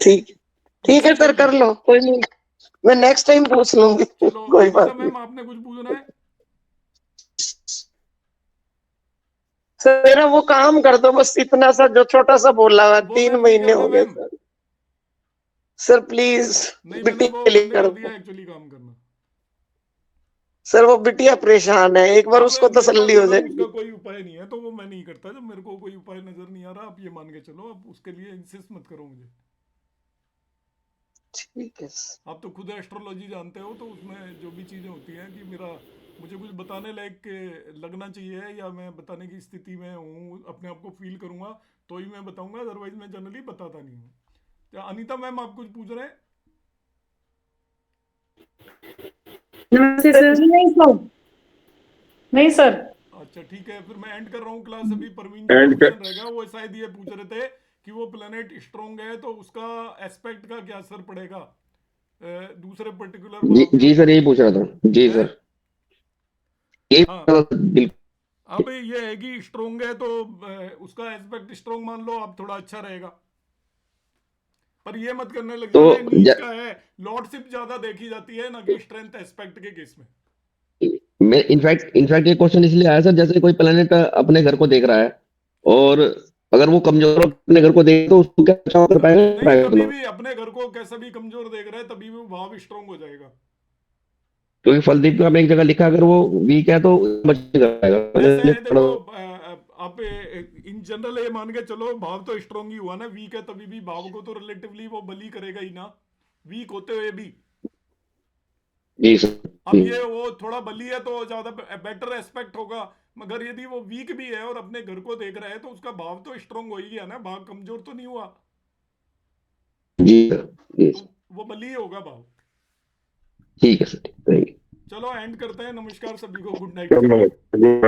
P: ठीक ठीक है सर, कर लो, कोई नहीं, मैं नेक्स्ट टाइम पूछ लूंगी।
B: चलो
P: कोई
B: अनीता
P: बात नहीं
B: मैम आपने कुछ पूछना है?
P: सर, मेरा वो काम कर दो बस, इतना सा जो छोटा सा बोला हुआ, 3 महीने हो गए सर। सर प्लीज
B: नहीं मैंने वो
P: बिटिया
B: बंद
P: कर
B: कर
P: दो
B: दिया एक्चुअली काम करना।
P: सर, वो बिटिया परेशान है, एक बार
B: अब
P: उसको
B: मेरे पास
P: तसल्ली हो
B: मैडम उसका
P: जाएगी।
B: कोई उपाय नहीं है, तो वो मैं नहीं करता, जब मेरे को कोई उपाय नजर नहीं आ रहा आप ये मान के चलो, आप उसके लिए इंसिस्ट मत करो मुझे।
P: ठीक है।
B: आप तो खुद एस्ट्रोलॉजी जानते हो, तो उसमें जो भी चीजें होती हैं कि मुझे कुछ बताने लायक लगना चाहिए या मैं बताने की स्थिति में हूँ, अपने आप को फील करूंगा तो ही मैं बताऊंगा, अदरवाइज मैं जनरली बताता नहीं हूँ। तो अनीता मैम आप कुछ पूछ रहे हैं?
D: नमस्ते सर।
J: नहीं सर।
B: अच्छा ठीक है, फिर मैं एंड कर रहा हूँ क्लास। अभी परवीन जी का क्वेश्चन रहेगा, वो शायद ये पूछ रहे थे कि वो प्लेनेट स्ट्रॉन्ग है तो उसका एस्पेक्ट का क्या असर पड़ेगा दूसरे पर्टिकुलर
H: जी सर, यही पूछ रहा था जी सर।
B: हाँ।
H: बिल्कुल।
B: अब ये है कि स्ट्रॉन्ग है तो उसका एस्पेक्ट स्ट्रॉन्ग मान लो आप, थोड़ा अच्छा रहेगा, पर ये मत करने लग
H: तो
B: जाना नीच का है, लॉर्डशिप ज्यादा देखी जाती है ना कि स्ट्रेंथ एस्पेक्ट के केस में।
H: मैं इनफैक्ट ये क्वेश्चन इसलिए आया सर, जैसे कोई प्लेनेट अपने घर को देख रहा है और अगर वो कमजोर अपने घर को देखे तो उसको क्या अच्छा कर पाएगा?
B: नहीं, कभी भी अपने घर को कैसा भी कमजोर देख रहा है तभी भी भाव स्ट्रॉन्ग हो जाएगा।
H: क्योंकि फलदीप का एक जगह लिखा, अगर वो वीक है तो बच
B: वैसे देखो
H: जाएगा।
B: आप इन जनरल ये मान के चलो भाव तो स्ट्रॉन्ग ही हुआ ना, वीक है तभी भी भाव को तो रिलेटिवली वो बली करेगा ही ना, वीक होते हुए भी।
H: जी सर।
B: अब ये वो थोड़ा बली है तो ज्यादा बेटर एस्पेक्ट होगा, मगर यदि वो वीक भी है और अपने घर को देख रहा है तो उसका भाव तो स्ट्रॉन्ग हो ही गया ना, भाव कमजोर तो नहीं हुआ,
H: जी सर।
B: तो वो बली ही होगा भाव।
H: ठीक है सर, थैंक यू।
B: चलो एंड करते हैं, नमस्कार सभी को, गुड नाइट।